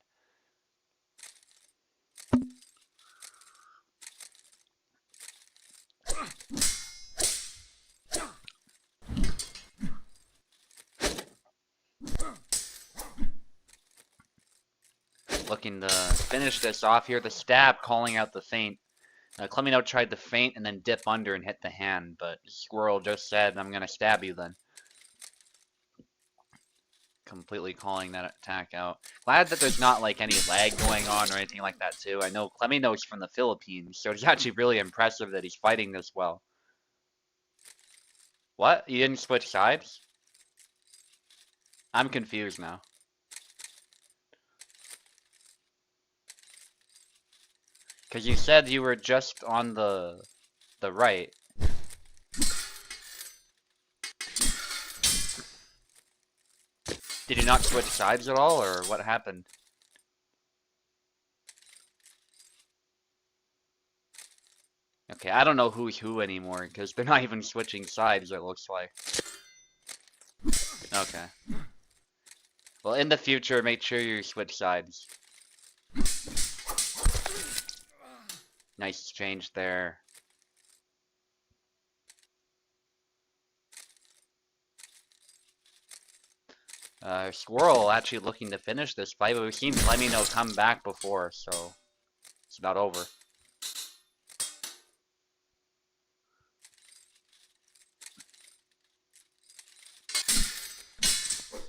Looking to finish this off here. The stab calling out the feint. Clemino tried to feint and then dip under and hit the hand, but Squirrel just said, I'm going to stab you then. Completely calling that attack out. Glad that there's not like any lag going on or anything like that too. I know Clemino's from the Philippines, so it's actually really impressive that he's fighting this well. What? You didn't switch sides? I'm confused now. Because you said you were just on the right. Did you not switch sides at all, or what happened? Okay, I don't know who's who anymore, because they're not even switching sides, it looks like. Okay. Well, in the future, make sure you switch sides. Nice exchange there. Squirrel actually looking to finish this fight, but we've seen Clemino come back before, so it's not over.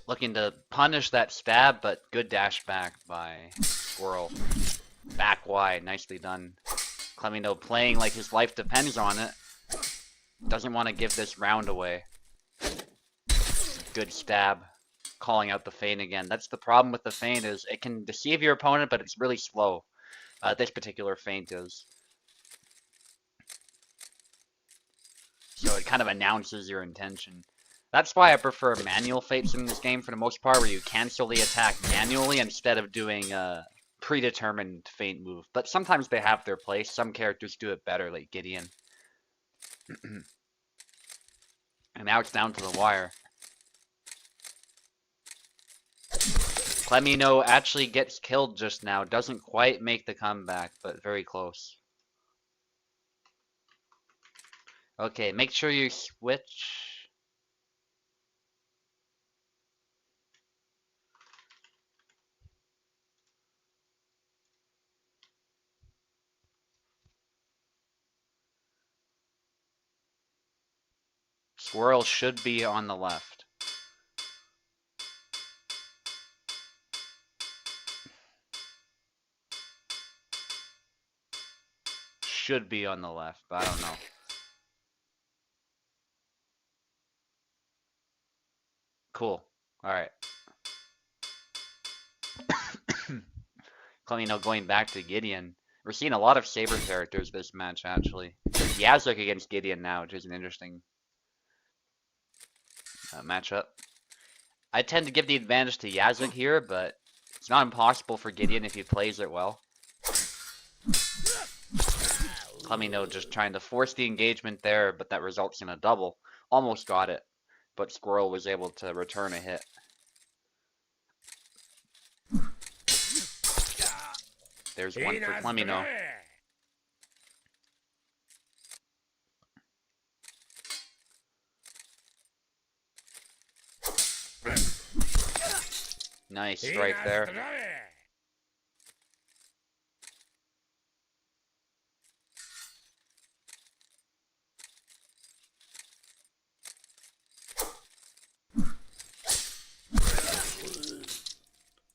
Looking to punish that stab, but good dash back by Squirrel. Back wide, nicely done. Clemino playing like his life depends on it. Doesn't want to give this round away. Good stab. Calling out the feint again. That's the problem with the feint, is it can deceive your opponent, but it's really slow. This particular feint is. So it kind of announces your intention. That's why I prefer manual feints in this game for the most part, where you cancel the attack manually instead of doing a predetermined feint move. But sometimes they have their place. Some characters do it better, like Gideon. And now it's down to the wire. Clemino actually gets killed just now. Doesn't quite make the comeback, but very close. Okay, make sure you switch. Squirrel should be on the left. Should be on the left, but I don't know. Cool. Alright. Clemino going back to Gideon. We're seeing a lot of Saber characters this match, actually. Yazuk against Gideon now, which is an interesting matchup. I tend to give the advantage to Yazuk here, but it's not impossible for Gideon if he plays it well. Clemino just trying to force the engagement there, but that results in a double. Almost got it, but Squirrel was able to return a hit. There's one for Clemino. Nice strike there.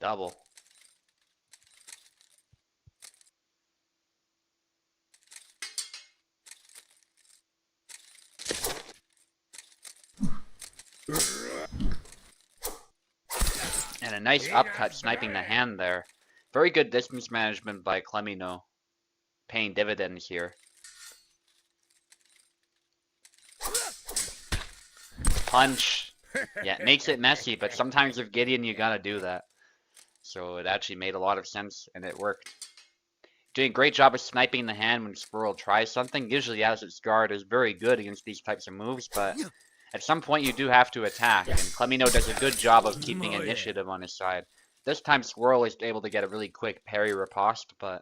Double. And a nice upcut sniping the hand there. Very good distance management by Clemino. Paying dividends here. Punch. Yeah, it makes it messy, but sometimes with Gideon you gotta do that. So it actually made a lot of sense, and it worked. Doing a great job of sniping the hand when Squirrel tries something. Usually Yazuk's guard is very good against these types of moves, but At some point, you do have to attack, and Clemino does a good job of keeping initiative on his side. This time, Squirrel is able to get a really quick parry riposte, but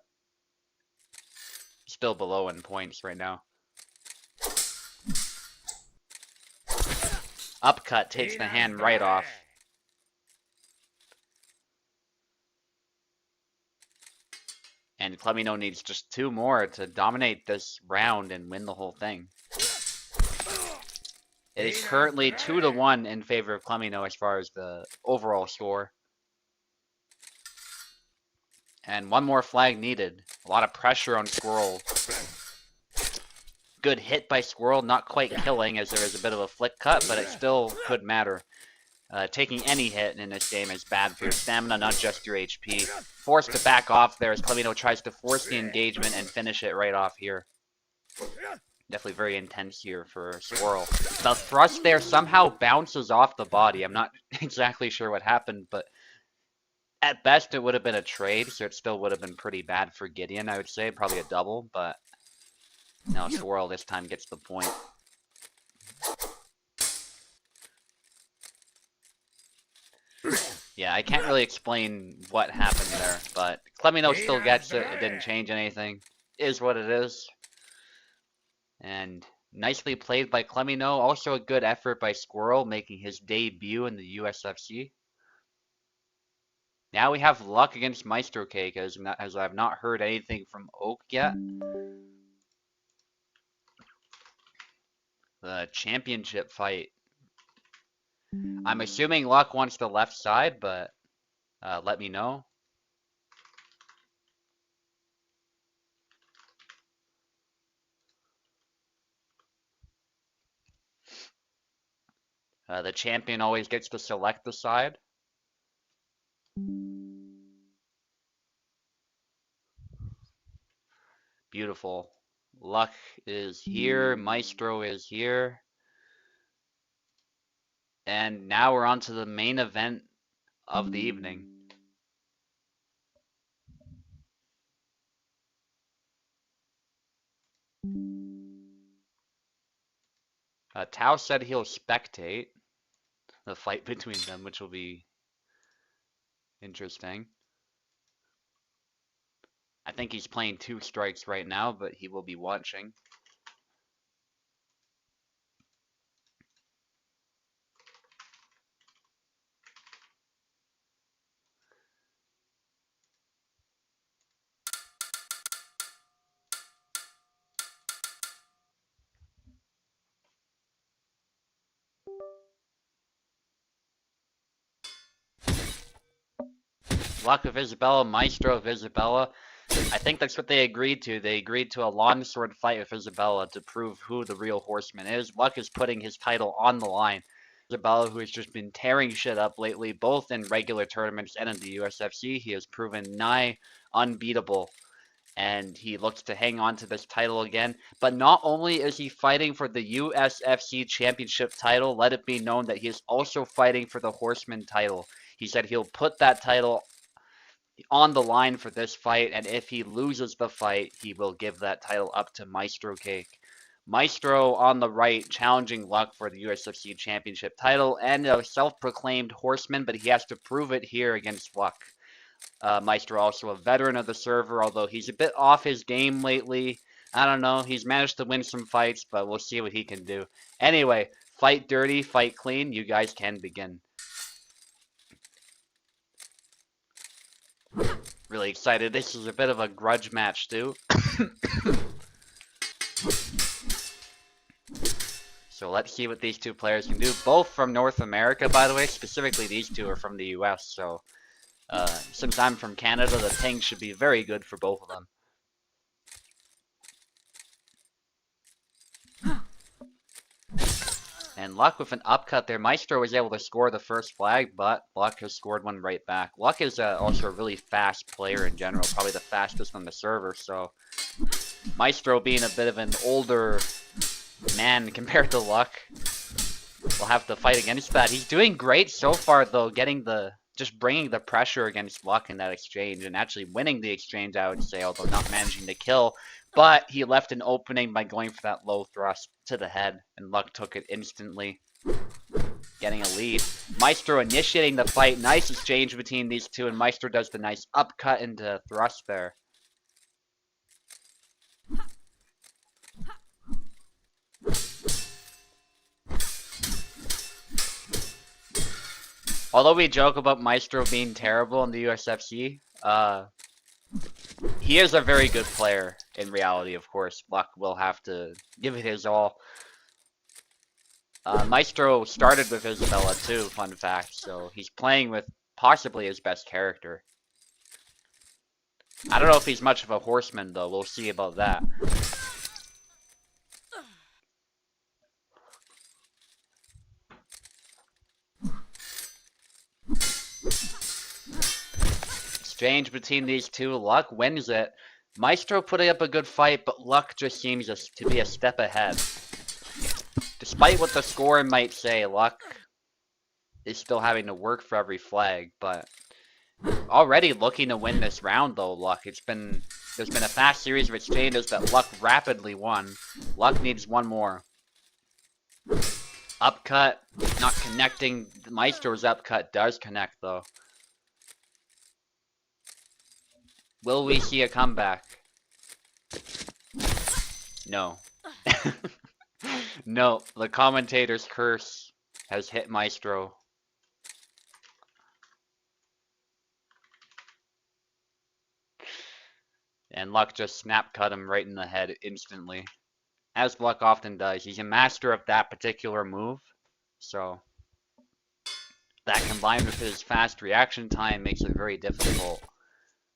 still below in points right now. Upcut takes the hand right off. And Clemino needs just 2 more to dominate this round and win the whole thing. It is currently 2-1 in favor of Clemino as far as the overall score. And 1 more flag needed. A lot of pressure on Squirrel. Good hit by Squirrel, not quite killing as there is a bit of a flick cut, but it still could matter. Taking any hit in this game is bad for your stamina, not just your HP. Forced to back off there as Clemino tries to force the engagement and finish it right off here. Definitely very intense here for Squirrel. The thrust there somehow bounces off the body. I'm not exactly sure what happened, but at best it would have been a trade, so it still would have been pretty bad for Gideon, I would say. Probably a double, but no, Squirrel this time gets the point. Yeah, I can't really explain what happened there, but Clemino still gets it. It didn't change anything. It is what it is. And nicely played by Clemino. Also a good effort by Squirrel, making his debut in the USFC. Now we have luck against Maestrocake, as I've not heard anything from Oak yet. The championship fight. I'm assuming Luck wants the left side, but let me know. The champion always gets to select the side. Beautiful. Luck is here. Maestro is here. And now we're on to the main event of the evening. Tao said he'll spectate the fight between them, which will be interesting. I think he's playing 2 strikes right now, but he will be watching. Luck of Isabella, Maestro of Isabella. I think that's what they agreed to. They agreed to a longsword fight with Isabella to prove who the real horseman is. Luck is putting his title on the line. Isabella, who has just been tearing shit up lately, both in regular tournaments and in the USFC, he has proven nigh unbeatable. And he looks to hang on to this title again. But not only is he fighting for the USFC championship title, let it be known that he is also fighting for the horseman title. He said he'll put that title on the line for this fight, and if he loses the fight, he will give that title up to Maestrocake. Maestro on the right, challenging Luck for the USFC Championship title, and a self-proclaimed horseman, but he has to prove it here against Luck. Maestro also a veteran of the server, although he's a bit off his game lately. I don't know, he's managed to win some fights, but we'll see what he can do. Anyway, fight dirty, fight clean, you guys can begin. Really excited. This is a bit of a grudge match, too. So let's see what these 2 players can do. Both from North America, by the way. Specifically, these 2 are from the US. So since I'm from Canada, the ping should be very good for both of them. And Luck with an upcut there. Maestro was able to score the first flag, but Luck has scored one right back. Luck is also a really fast player in general, probably the fastest on the server, so Maestro being a bit of an older man compared to Luck, we'll have to fight against that. He's doing great so far, though, just bringing the pressure against Luck in that exchange, and actually winning the exchange, I would say, although not managing to kill. But he left an opening by going for that low thrust to the head, and Luck took it instantly. getting a lead. Maestro initiating the fight. Nice exchange between these two, and Maestro does the nice upcut into thrust there. Although we joke about Maestro being terrible in the USFC, he is a very good player in reality, of course. Luck will have to give it his all. Maestro started with Isabella too, fun fact, so he's playing with possibly his best character. I don't know if he's much of a horseman though, we'll see about that. Exchange between these two, Luck wins it. Maestro putting up a good fight, but Luck just seems to be a step ahead. Despite what the score might say, Luck is still having to work for every flag, but already looking to win this round though, Luck. There's been a fast series of exchanges that Luck rapidly won. Luck needs one more. Upcut, not connecting. Maestro's upcut does connect though. Will we see a comeback? No. No, the commentator's curse has hit Maestro. And Luck just snap cut him right in the head instantly. As Luck often does. He's a master of that particular move. So that combined with his fast reaction time makes it very difficult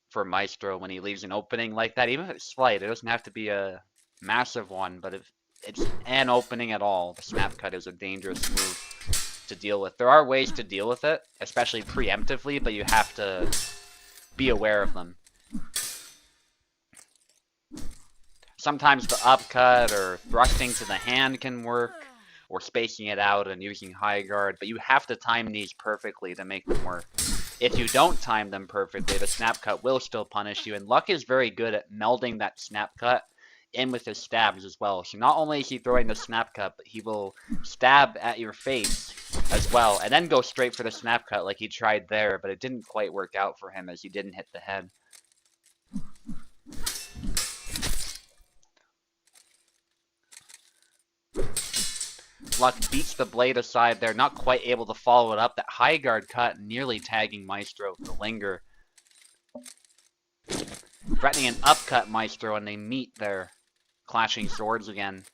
for Maestro when he leaves an opening like that. Even if it's slight, it doesn't have to be a massive one, but if it's an opening at all, the snap cut is a dangerous move to deal with. There are ways to deal with it, especially preemptively, but you have to be aware of them. Sometimes the upcut or thrusting to the hand can work, or spacing it out and using high guard, but you have to time these perfectly to make them work. If you don't time them perfectly, the snap cut will still punish you, and Luck is very good at melding that snap cut in with his stabs as well. So not only is he throwing the snap cut, but he will stab at your face as well, and then go straight for the snap cut like he tried there, but it didn't quite work out for him as he didn't hit the head. Luck beats the blade aside there, not quite able to follow it up. That high guard cut nearly tagging Maestro with the linger. Threatening an upcut Maestro, and they meet there, clashing swords again.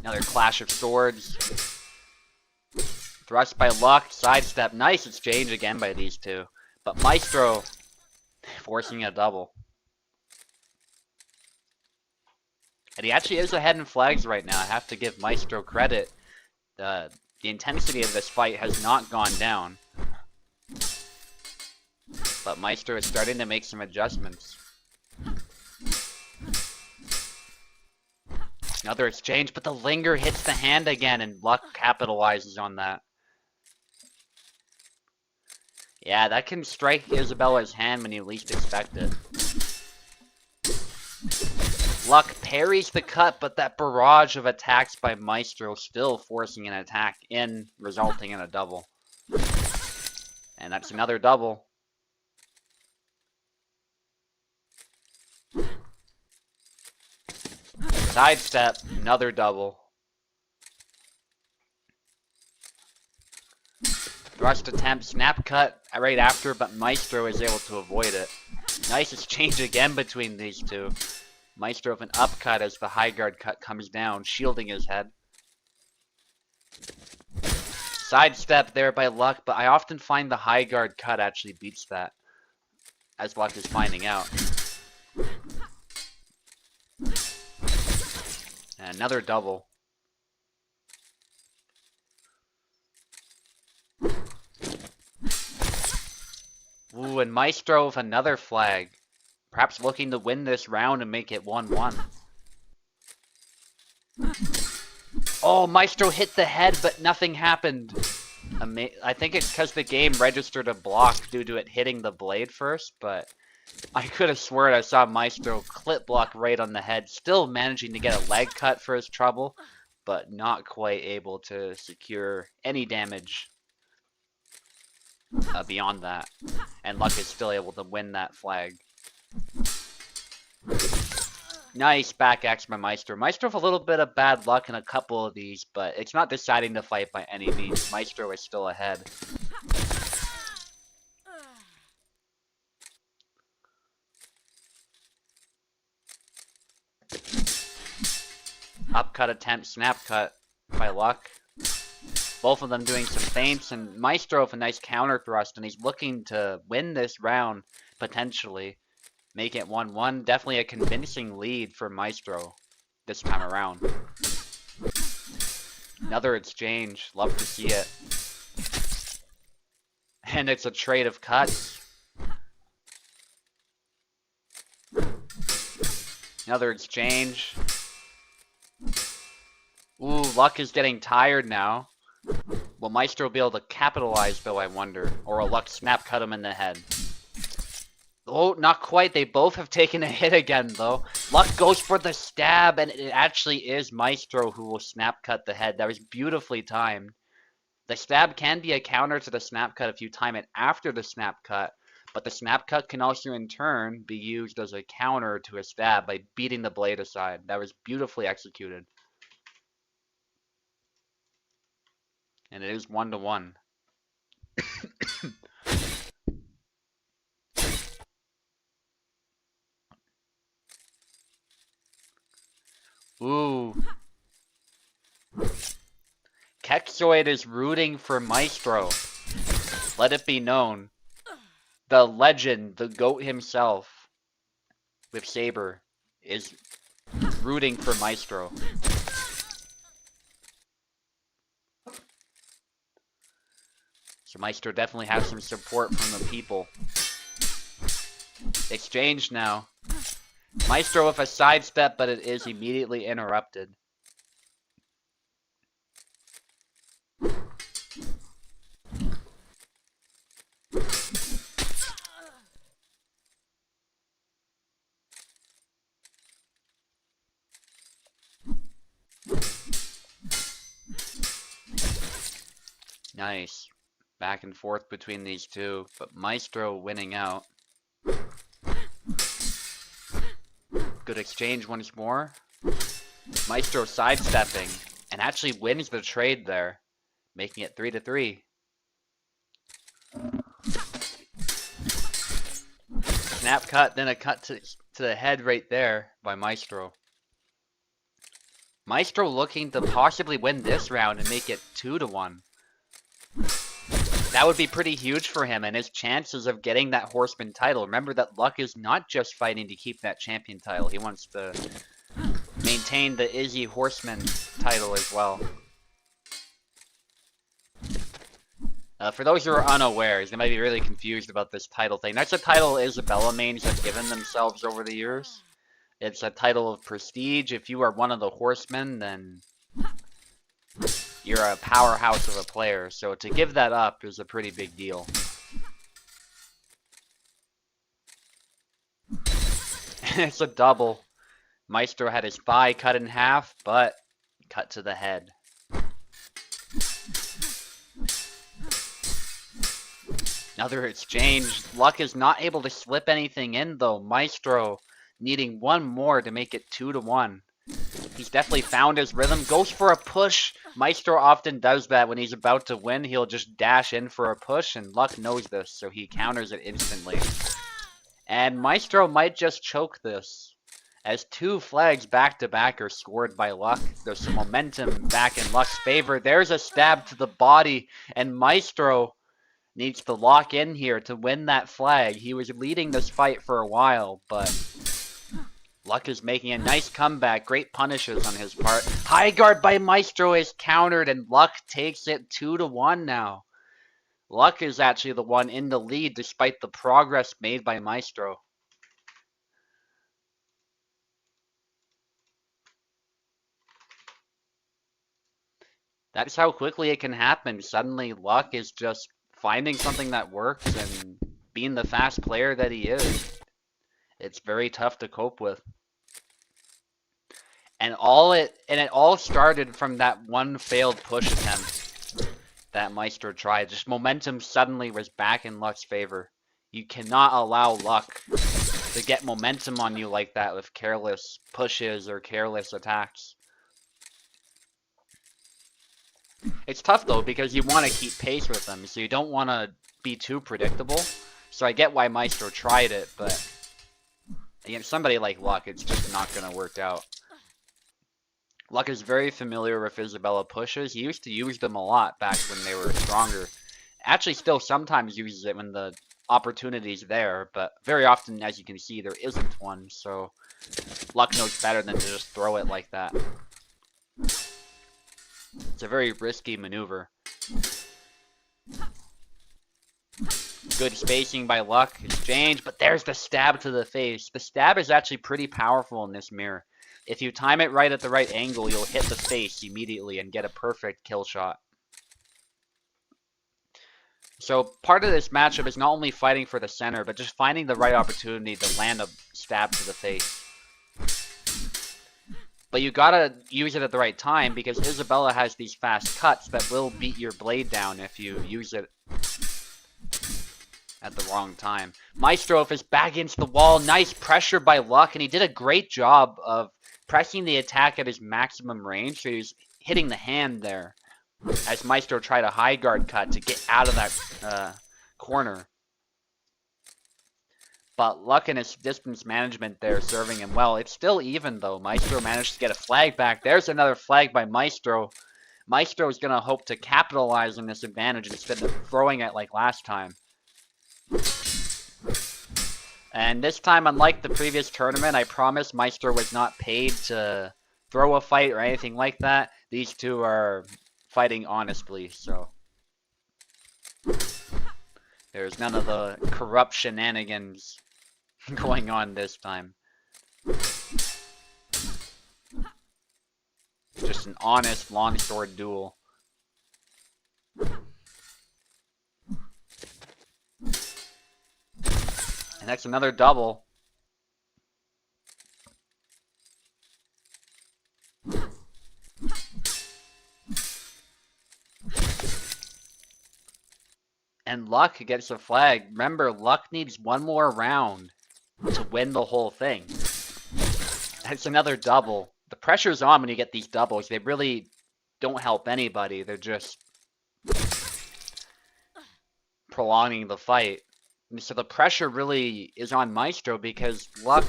Another clash of swords. Thrust by Luck, sidestep. Nice exchange again by these two. But Maestro forcing a double. And he actually is ahead in flags right now. I have to give Maestro credit. The intensity of this fight has not gone down. But Maestro is starting to make some adjustments. Another exchange, but the linger hits the hand again, and Luck capitalizes on that. Yeah, that can strike Isabella's hand when you least expect it. Luck parries the cut, but that barrage of attacks by Maestro still forcing an attack in, resulting in a double. And that's another double. Sidestep, another double. Thrust attempt, snap cut right after, but Maestro is able to avoid it. Nice exchange again between these two. Maestro with an upcut as the high guard cut comes down, shielding his head. Sidestep there by Luck, but I often find the high guard cut actually beats that, as Luck is finding out. And another double. Ooh, and Maestro with another flag. Perhaps looking to win this round and make it 1-1. Oh, Maestro hit the head, but nothing happened. I think it's because the game registered a block due to it hitting the blade first, but I could have sworn I saw Maestro clip block right on the head, still managing to get a leg cut for his trouble, but not quite able to secure any damage beyond that. And Luck is still able to win that flag. Nice back X by Maestro. Maestro with a little bit of bad luck in a couple of these, but it's not deciding the fight by any means. Maestro is still ahead. Upcut attempt, snap cut by Luck. Both of them doing some feints, and Maestro with a nice counter thrust, and he's looking to win this round, potentially. Make it 1-1. Definitely a convincing lead for Maestro this time around. Another exchange. Love to see it. And it's a trade of cuts. Another exchange. Ooh, Luck is getting tired now. Will Maestro be able to capitalize, though, I wonder? Or will Luck snap cut him in the head? Oh, not quite. They both have taken a hit again, though. Luck goes for the stab, and it actually is Maestro who will snap cut the head. That was beautifully timed. The stab can be a counter to the snap cut if you time it after the snap cut, but the snap cut can also in turn be used as a counter to a stab by beating the blade aside. That was beautifully executed. And it is 1-1. Ooh. Kexoid is rooting for Maestro. Let it be known. The legend, the GOAT himself, with Saber, is rooting for Maestro. So Maestro definitely has some support from the people. Exchange now. Maestro with a sidestep, but it is immediately interrupted. Nice. Back and forth between these two, but Maestro winning out. Good exchange once more. Maestro sidestepping, and actually wins the trade there, making it 3-3. Snap cut, then a cut to the head right there by Maestro. Maestro looking to possibly win this round and make it 2-1. That would be pretty huge for him and his chances of getting that Horseman title. Remember that Luck is not just fighting to keep that champion title. He wants to maintain the Izzy Horseman title as well. For those who are unaware, they might be really confused about this title thing. That's a title Isabella mains have given themselves over the years. It's a title of prestige. If you are one of the Horsemen, then you're a powerhouse of a player. So to give that up is a pretty big deal. It's a double. Maestro had his thigh cut in half, but cut to the head. Another exchange. Luck is not able to slip anything in, though. Maestro needing one more to make it 2-1. He's definitely found his rhythm. Goes for a push. Maestro often does that when he's about to win. He'll just dash in for a push, and Luck knows this, so he counters it instantly. And Maestro might just choke this, as two flags back-to-back are scored by Luck. There's some momentum back in Luck's favor. There's a stab to the body, and Maestro needs to lock in here to win that flag. He was leading this fight for a while, but Luck is making a nice comeback. Great punishes on his part. High guard by Maestro is countered, and Luck takes it 2-1 now. Luck is actually the one in the lead despite the progress made by Maestro. That's how quickly it can happen. Suddenly Luck is just finding something that works and being the fast player that he is. It's very tough to cope with. And it all started from that one failed push attempt that Maestro tried. Just momentum suddenly was back in Luck's favor. You cannot allow Luck to get momentum on you like that with careless pushes or careless attacks. It's tough though because you want to keep pace with them, so you don't want to be too predictable. So I get why Maestro tried it, but against somebody like Luck, it's just not going to work out. Luck is very familiar with Isabella pushes. He used to use them a lot back when they were stronger. Actually, still sometimes uses it when the opportunity's there, but very often, as you can see, there isn't one, so Luck knows better than to just throw it like that. It's a very risky maneuver. Good spacing by Luck. Exchange, but there's the stab to the face. The stab is actually pretty powerful in this mirror. If you time it right at the right angle, you'll hit the face immediately and get a perfect kill shot. So part of this matchup is not only fighting for the center, but just finding the right opportunity to land a stab to the face. But you gotta use it at the right time because Isabella has these fast cuts that will beat your blade down if you use it at the wrong time. Maestro is back against the wall. Nice pressure by Luck, and he did a great job of pressing the attack at his maximum range, so he's hitting the hand there as Maestro tried a high guard cut to get out of that corner. But Luck and his distance management there serving him well. It's still even though. Maestro managed to get a flag back. There's another flag by Maestro. Maestro is going to hope to capitalize on this advantage instead of throwing it like last time. And this time, unlike the previous tournament, I promise Maestro was not paid to throw a fight or anything like that. These two are fighting honestly, so there's none of the corrupt shenanigans going on this time. Just an honest longsword duel. And that's another double. And Luck gets a flag. Remember, Luck needs one more round to win the whole thing. That's another double. The pressure's on when you get these doubles. They really don't help anybody. They're just prolonging the fight. And so the pressure really is on Maestro because Luck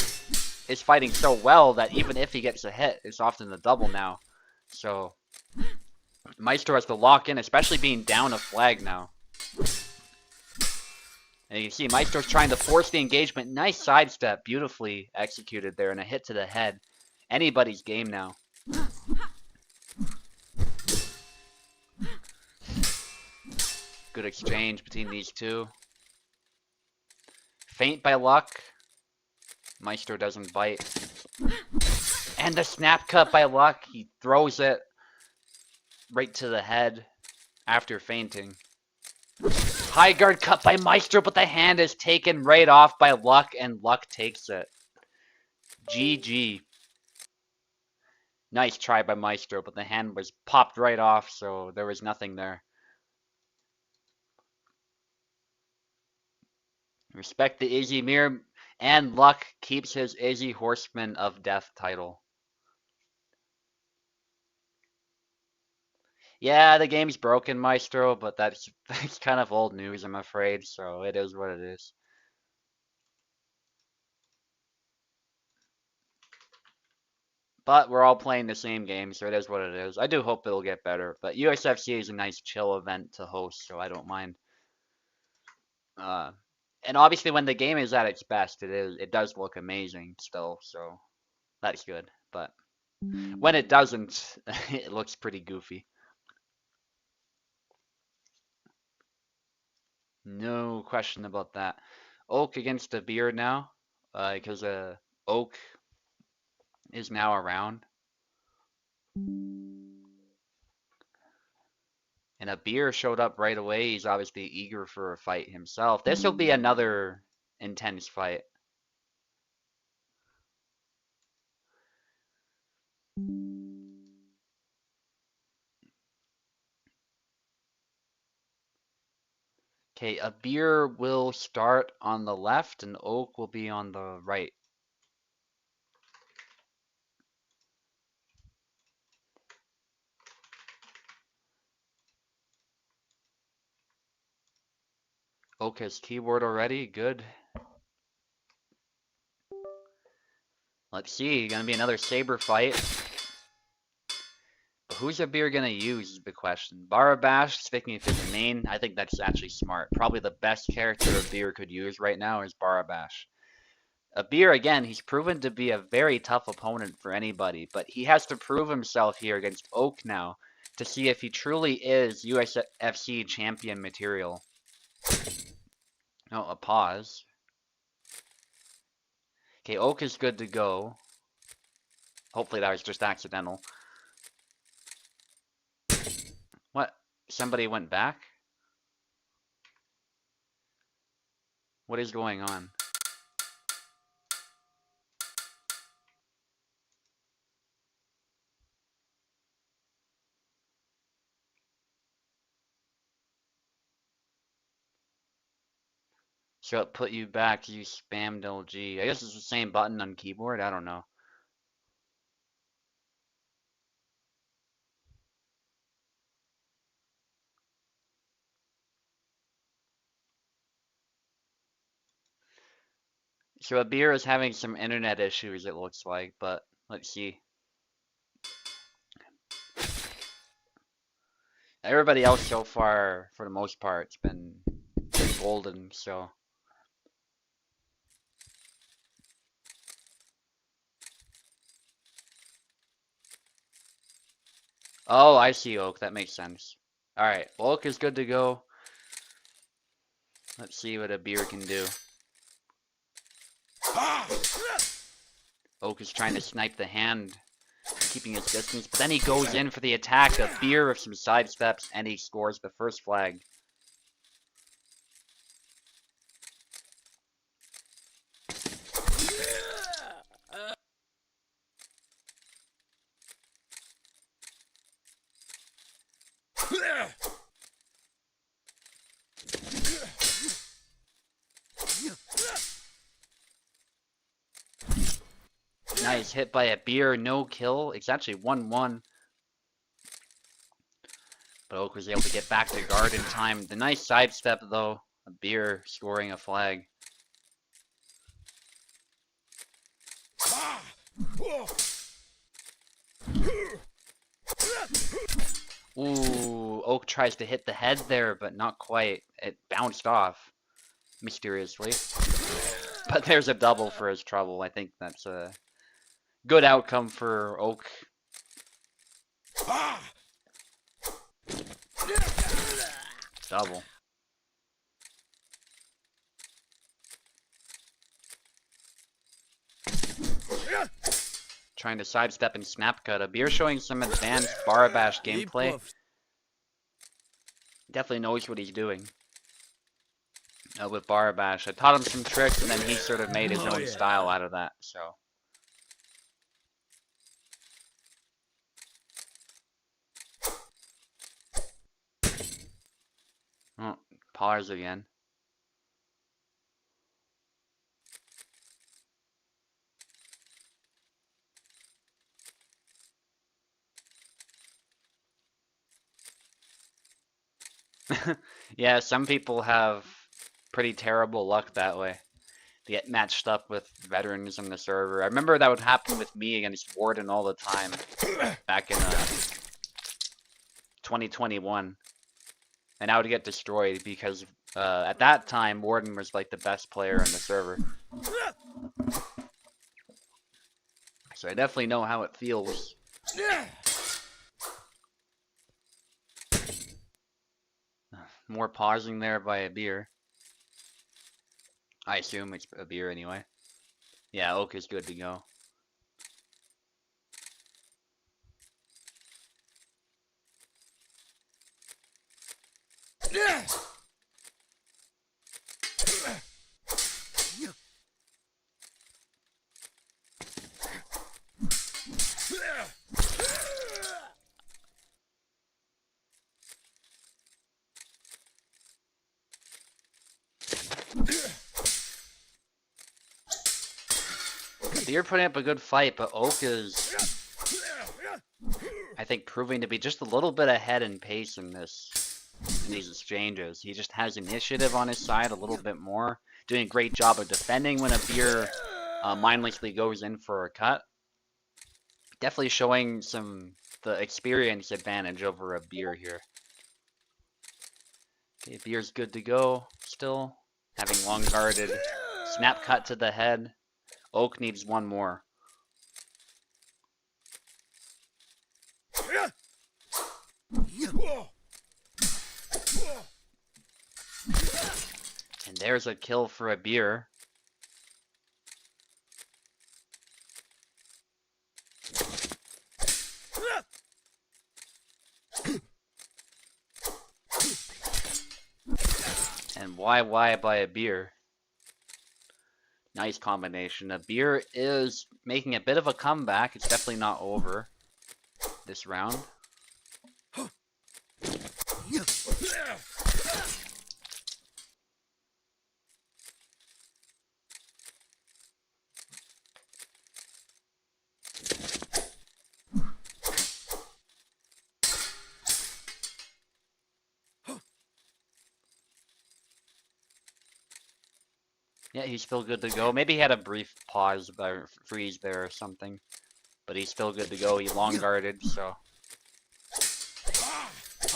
is fighting so well that even if he gets a hit, it's often a double now. So Maestro has to lock in, especially being down a flag now. And you can see Maestro's trying to force the engagement. Nice sidestep, beautifully executed there, and a hit to the head. Anybody's game now. Good exchange between these two. Feint by Luck. Maestro doesn't bite. And the snap cut by Luck. He throws it right to the head after feinting. High guard cut by Maestro, but the hand is taken right off by Luck, and Luck takes it. GG. Nice try by Maestro, but the hand was popped right off, so there was nothing there. Respect the Izzy Mirror, and Luck keeps his Izzy Horseman of Death title. Yeah, the game's broken, Maestro, but that's kind of old news, I'm afraid, so it is what it is. But we're all playing the same game, so it is what it is. I do hope it'll get better, but USFC is a nice chill event to host, so I don't mind. And obviously when the game is at its best, it does look amazing still, so that's good. But when it doesn't, it looks pretty goofy. No question about that. Oak against the Beard now, because Oak is now around. And a Beer showed up right away. He's obviously eager for a fight himself. This will be another intense fight. Okay, a beer will start on the left and oak will be on the right. Oak has keyboard already. Good. Let's see. Gonna be another saber fight. But who's a beer gonna use is the question. Barabash, sticking with his main. I think that's actually smart. Probably the best character a beer could use right now is Barabash. A beer, again, he's proven to be a very tough opponent for anybody, but he has to prove himself here against Oak now to see if he truly is USFC champion material. Oh, a pause. Okay, Oak is good to go. Hopefully that was just accidental. What? Somebody went back? What is going on? So it put you back, you spammed LG. I guess it's the same button on keyboard, I don't know. So Abir is having some internet issues, it looks like, but let's see. Everybody else so far, for the most part, it's been golden, so. Oh, I see Oak, that makes sense. Alright, well, Oak is good to go. Let's see what Abir can do. Oak is trying to snipe the hand, keeping his distance, but then he goes in for the attack. Abir with some sidesteps, and he scores the first flag. Nice hit by a beer, no kill. It's actually 1-1. But Oak was able to get back to guard in time. The nice sidestep though, a beer scoring a flag. Ooh, Oak tries to hit the head there, but not quite. It bounced off, mysteriously. But there's a double for his trouble. I think that's a good outcome for Oak. Double. Trying to sidestep and snap cut. Abir showing some advanced Barabash gameplay. Definitely knows what he's doing. With Barabash. I taught him some tricks and then he sort of made his own style out of that, so. Oh, pause again. Yeah, some people have pretty terrible luck that way. They get matched up with veterans on the server. I remember that would happen with me against Warden all the time back in 2021. And I would get destroyed because at that time, Warden was like the best player in the server. So I definitely know how it feels. More pausing there by a beer. I assume it's a beer anyway. Yeah, Oak is good to go. Beer putting up a good fight, but Oak is, I think, proving to be just a little bit ahead in pace in these exchanges. He just has initiative on his side a little bit more, doing a great job of defending when a Beer mindlessly goes in for a cut. Definitely showing the experience advantage over a Beer here. Okay, Beer's good to go still, having long guarded. Snap cut to the head. Oak needs one more. And there's a kill for a Beer. And why by a Beer? Nice combination. A Beer is making a bit of a comeback. It's definitely not over this round. Yeah, he's still good to go. Maybe he had a brief pause or freeze there or something. But he's still good to go. He long guarded, so.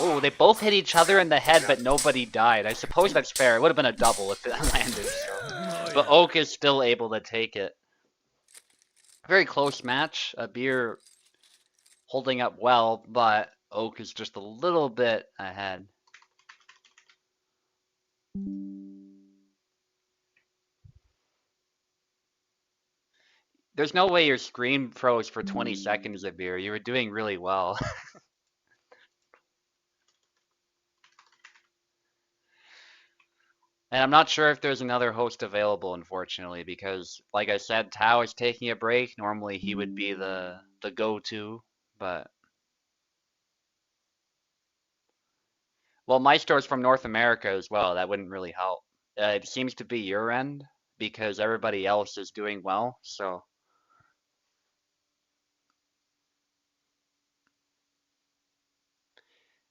Oh, they both hit each other in the head, but nobody died. I suppose that's fair. It would have been a double if it landed, so. But Oak is still able to take it. Very close match. A Beer holding up well, but Oak is just a little bit ahead. There's no way your screen froze for 20 seconds, a Beer. You were doing really well. And I'm not sure if there's another host available, unfortunately, because, like I said, Tao is taking a break. Normally he would be the go-to, but... Well, Maestro's from North America as well. That wouldn't really help. It seems to be your end, because everybody else is doing well, so...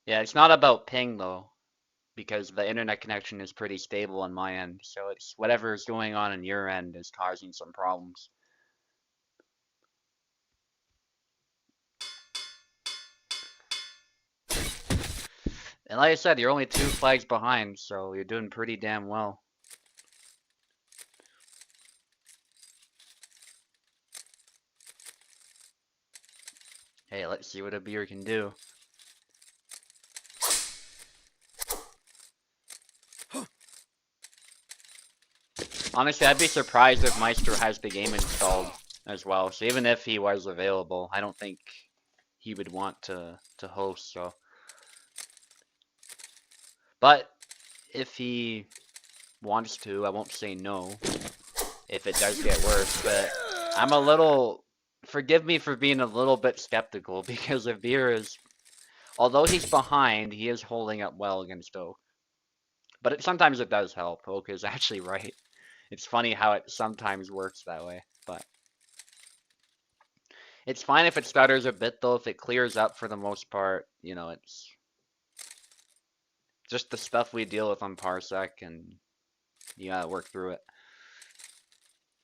Yeah, it's not about ping, though, because the internet connection is pretty stable on my end, so it's whatever is going on your end is causing some problems. And like I said, you're only 2 flags behind, so you're doing pretty damn well. Hey, let's see what a Beer can do. Honestly, I'd be surprised if Maestro has the game installed as well. So even if he was available, I don't think he would want to host, so. But if he wants to, I won't say no if it does get worse, but I'm a little, forgive me for being a little bit skeptical, because if Beer is, although he's behind, he is holding up well against Oak. But sometimes it does help. Oak is actually right. It's funny how it sometimes works that way, but it's fine if it stutters a bit, though. If it clears up for the most part, you know, it's just the stuff we deal with on Parsec, and you gotta work through it.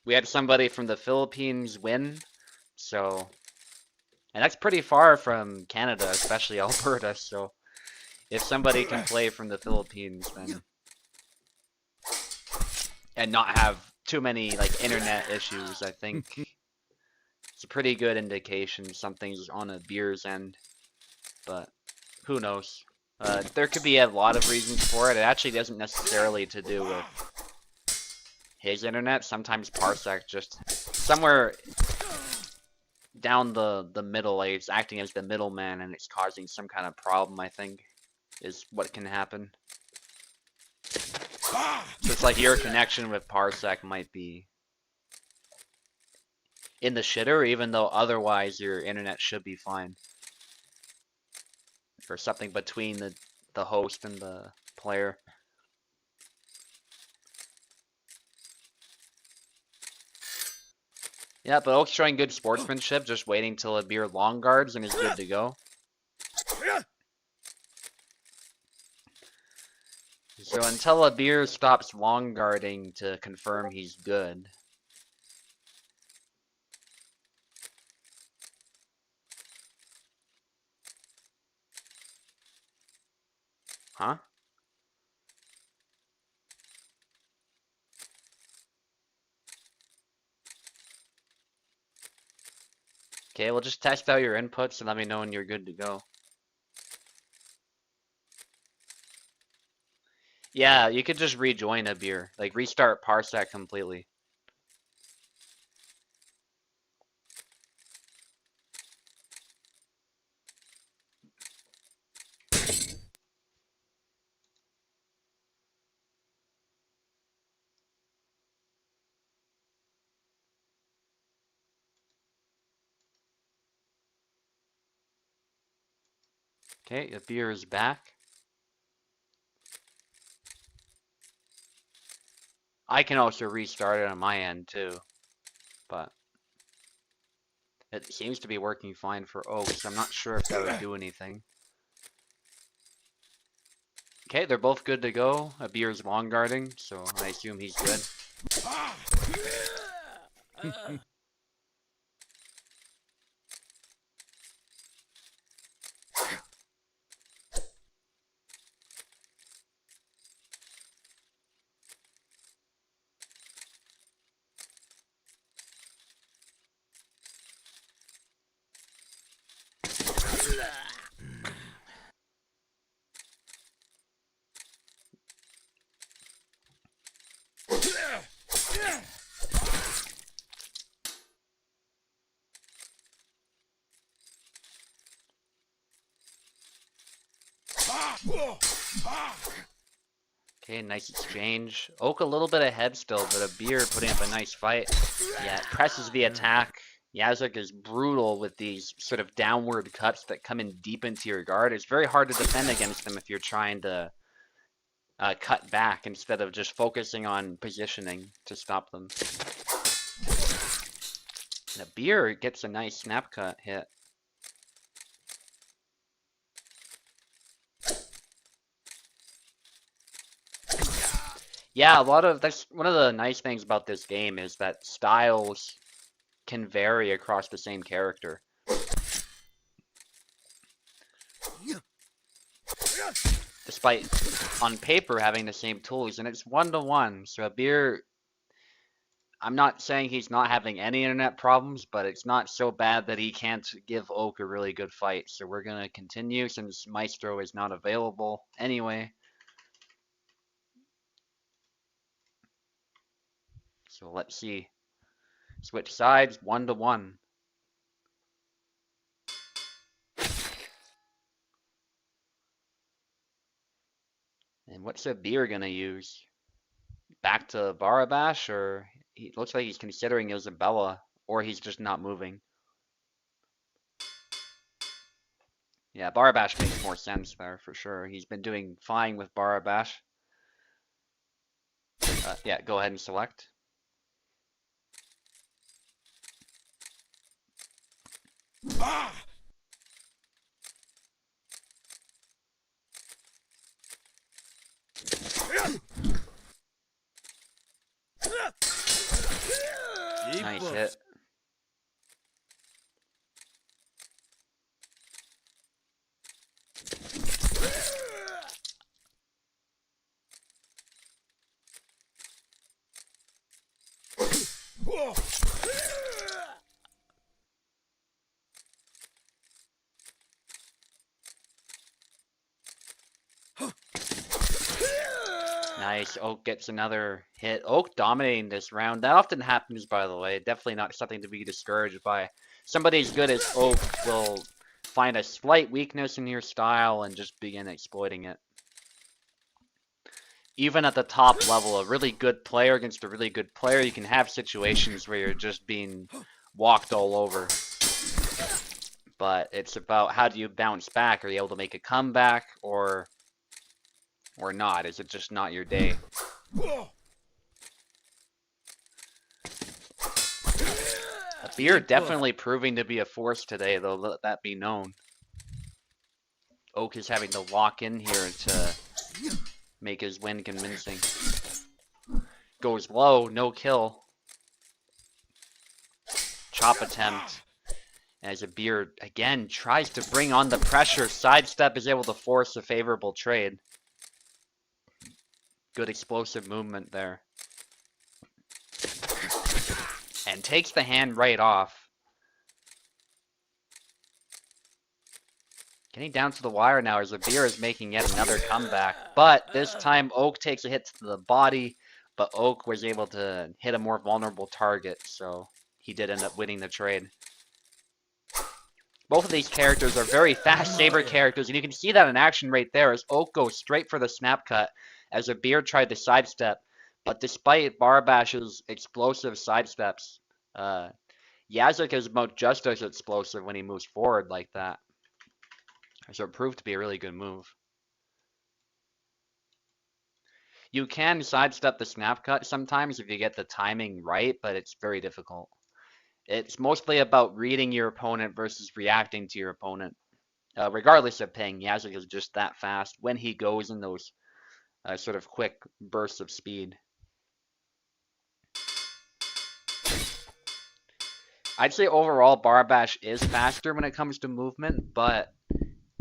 We had somebody from the Philippines win, so, and that's pretty far from Canada, especially Alberta, so if somebody can play from the Philippines, then, and not have too many, like, internet issues, I think it's a pretty good indication something's on a Beer's end, but who knows? There could be a lot of reasons for it. It actually doesn't necessarily to do with his internet. Sometimes Parsec just somewhere down the middle, like it's acting as the middleman and it's causing some kind of problem, I think, is what can happen. So it's like your connection with Parsec might be in the shitter, even though otherwise your internet should be fine. Or something between the host and the player. Yeah, but Oak's showing good sportsmanship, just waiting till a beer long guards and is good to go. So until a beer stops long guarding to confirm he's good. Huh? Okay, well just test out your inputs and let me know when you're good to go. Yeah, you could just rejoin a beer. Like restart Parsec completely. Okay, the beer is back. I can also restart it on my end too, but it seems to be working fine for Oak, so I'm not sure if that would do anything. Okay, they're both good to go. A beer's long guarding, so I assume he's good. Okay, nice exchange. Oak a little bit ahead still, but a beer putting up a nice fight. Yeah, it presses the attack. Yazuk is brutal with these sort of downward cuts that come in deep into your guard. It's very hard to defend against them if you're trying to cut back instead of just focusing on positioning to stop them. The beer gets a nice snap cut hit. Yeah, that's one of the nice things about this game is that styles can vary across the same character. Despite on paper having the same tools, and it's 1-to-1. So a beer, I'm not saying he's not having any internet problems, but it's not so bad that he can't give Oak a really good fight. So we're gonna continue since Maestro is not available anyway. So let's see. Switch sides, 1-to-1. And what's a beer gonna use? Back to Barabash, or he looks like he's considering Isabella, or he's just not moving. Yeah, Barabash makes more sense there for sure. He's been doing fine with Barabash. Yeah, go ahead and select. Nice hit. Nice. Oak gets another hit. Oak dominating this round. That often happens, by the way. Definitely not something to be discouraged by. Somebody as good as Oak will find a slight weakness in your style and just begin exploiting it. Even at the top level, a really good player against a really good player, you can have situations where you're just being walked all over. But it's about how do you bounce back? Are you able to make a comeback or not? Is it just not your day? A beer definitely proving to be a force today, though, let that be known. Oak is having to lock in here to make his win convincing. Goes low, no kill. Chop attempt. As a beer, again, tries to bring on the pressure. Sidestep is able to force a favorable trade. Good explosive movement there. And takes the hand right off. Getting down to the wire now as Abir is making yet another comeback. But this time Oak takes a hit to the body, but Oak was able to hit a more vulnerable target, so he did end up winning the trade. Both of these characters are very fast saber characters, and you can see that in action right there as Oak goes straight for the snap cut as Abir tried to sidestep. But despite Barabash's explosive sidesteps, Yazik is about just as explosive when he moves forward like that. So it proved to be a really good move. You can sidestep the snap cut sometimes if you get the timing right, but it's very difficult. It's mostly about reading your opponent versus reacting to your opponent. Regardless of ping, Yazik is just that fast when he goes in those sort of quick bursts of speed. I'd say overall Barbash is faster when it comes to movement, but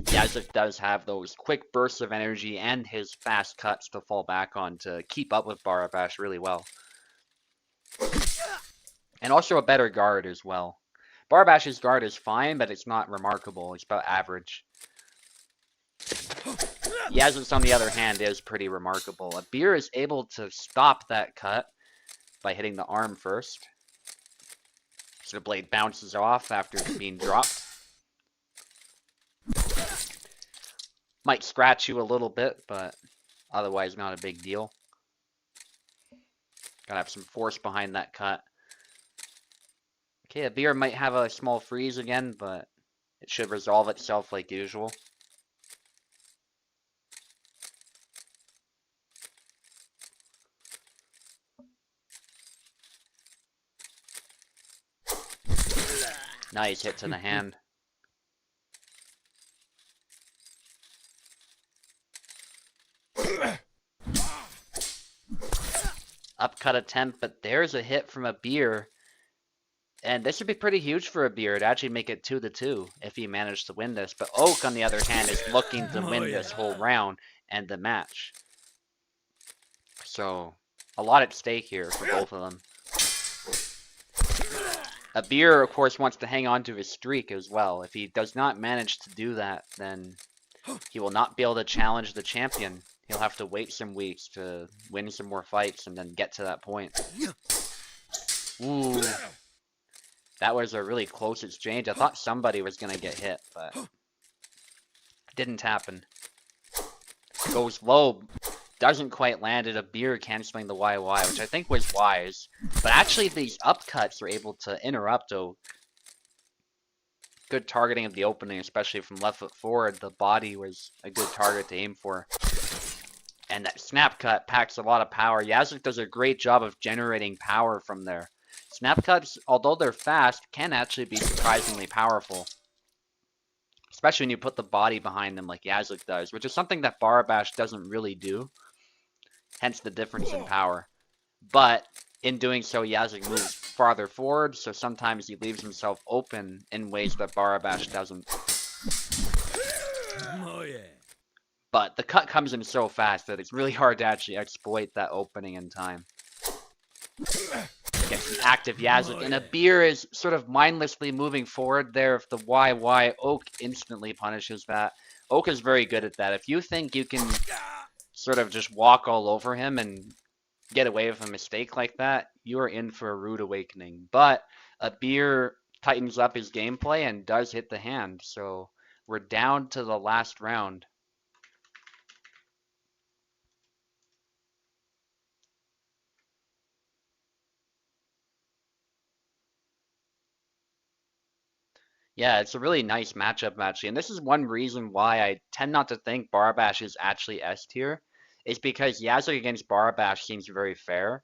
Yazik does have those quick bursts of energy and his fast cuts to fall back on to keep up with Barbash really well. And also a better guard as well. Barbash's guard is fine, but it's not remarkable. It's about average. Yazik's, on the other hand, is pretty remarkable. Abir is able to stop that cut by hitting the arm first. So the blade bounces off after being dropped. Might scratch you a little bit, but otherwise not a big deal. Gotta have some force behind that cut. Okay, Abir might have a small freeze again, but it should resolve itself like usual. Nice hit to the hand. Upcut attempt, but there's a hit from Abir. And this would be pretty huge for Abir to actually make it 2-2 if he managed to win this. But Oak, on the other hand, is looking to win this whole round and the match. So, a lot at stake here for both of them. Abir, of course, wants to hang on to his streak as well. If he does not manage to do that, then he will not be able to challenge the champion. He'll have to wait some weeks to win some more fights and then get to that point. Ooh. That was a really close exchange. I thought somebody was going to get hit, but didn't happen. Goes low. Doesn't quite land it. Abir canceling the YY, which I think was wise. But actually, these upcuts are able to interrupt Oak. Good targeting of the opening, especially from left foot forward. The body was a good target to aim for. And that snap cut packs a lot of power. Yazik does a great job of generating power from there. Snap cuts, although they're fast, can actually be surprisingly powerful. Especially when you put the body behind them like Yazik does, which is something that Barabash doesn't really do. Hence the difference in power. But in doing so, Yazik moves farther forward, so sometimes he leaves himself open in ways that Barabash doesn't. Oh, yeah. But the cut comes in so fast that it's really hard to actually exploit that opening in time. Gets an active Yazik, and Abir is sort of mindlessly moving forward there. If the YY, Oak instantly punishes that. Oak is very good at that. If you think you can sort of just walk all over him and get away with a mistake like that, you are in for a rude awakening. But Abir tightens up his gameplay and does hit the hand, so we're down to the last round. Yeah, it's a really nice matchup, actually. And this is one reason why I tend not to think Barabash is actually S tier, is because Yazik against Barabash seems very fair.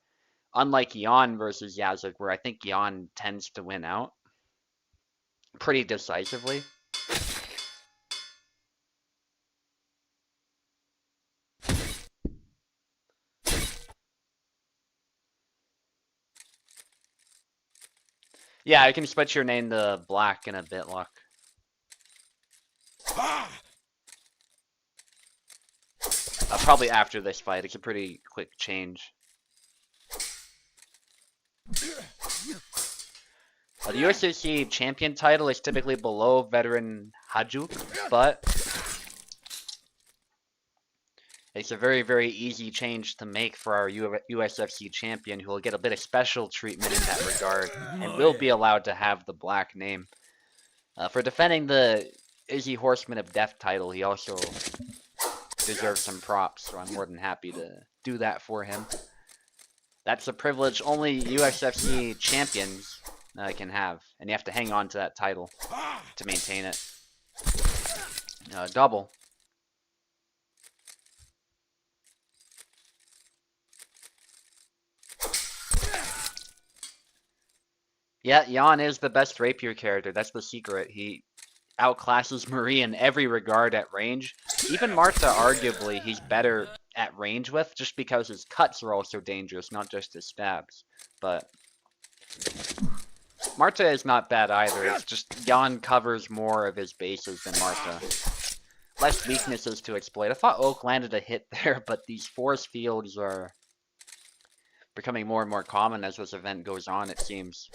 Unlike Yon versus Yazuk, where I think Yon tends to win out pretty decisively. Yeah, I can switch your name to Black in a bit, Luck. Probably after this fight. It's a pretty quick change. The USFC champion title is typically below veteran Hajuk, but it's a very, very easy change to make for our USFC champion, who will get a bit of special treatment in that regard, and will be allowed to have the Black name. For defending the Izzy Horseman of Death title, he also deserves some props, so I'm more than happy to do that for him. That's a privilege only USFC champions can have, and you have to hang on to that title to maintain it. Double. Yeah, Jan is the best rapier character. That's the secret. He outclasses Marie in every regard at range. Even Marta, arguably, he's better at range with, just because his cuts are also dangerous, not just his stabs. But Marta is not bad either. It's just Jan covers more of his bases than Marta. Less weaknesses to exploit. I thought Oak landed a hit there, but these force fields are becoming more and more common as this event goes on, it seems.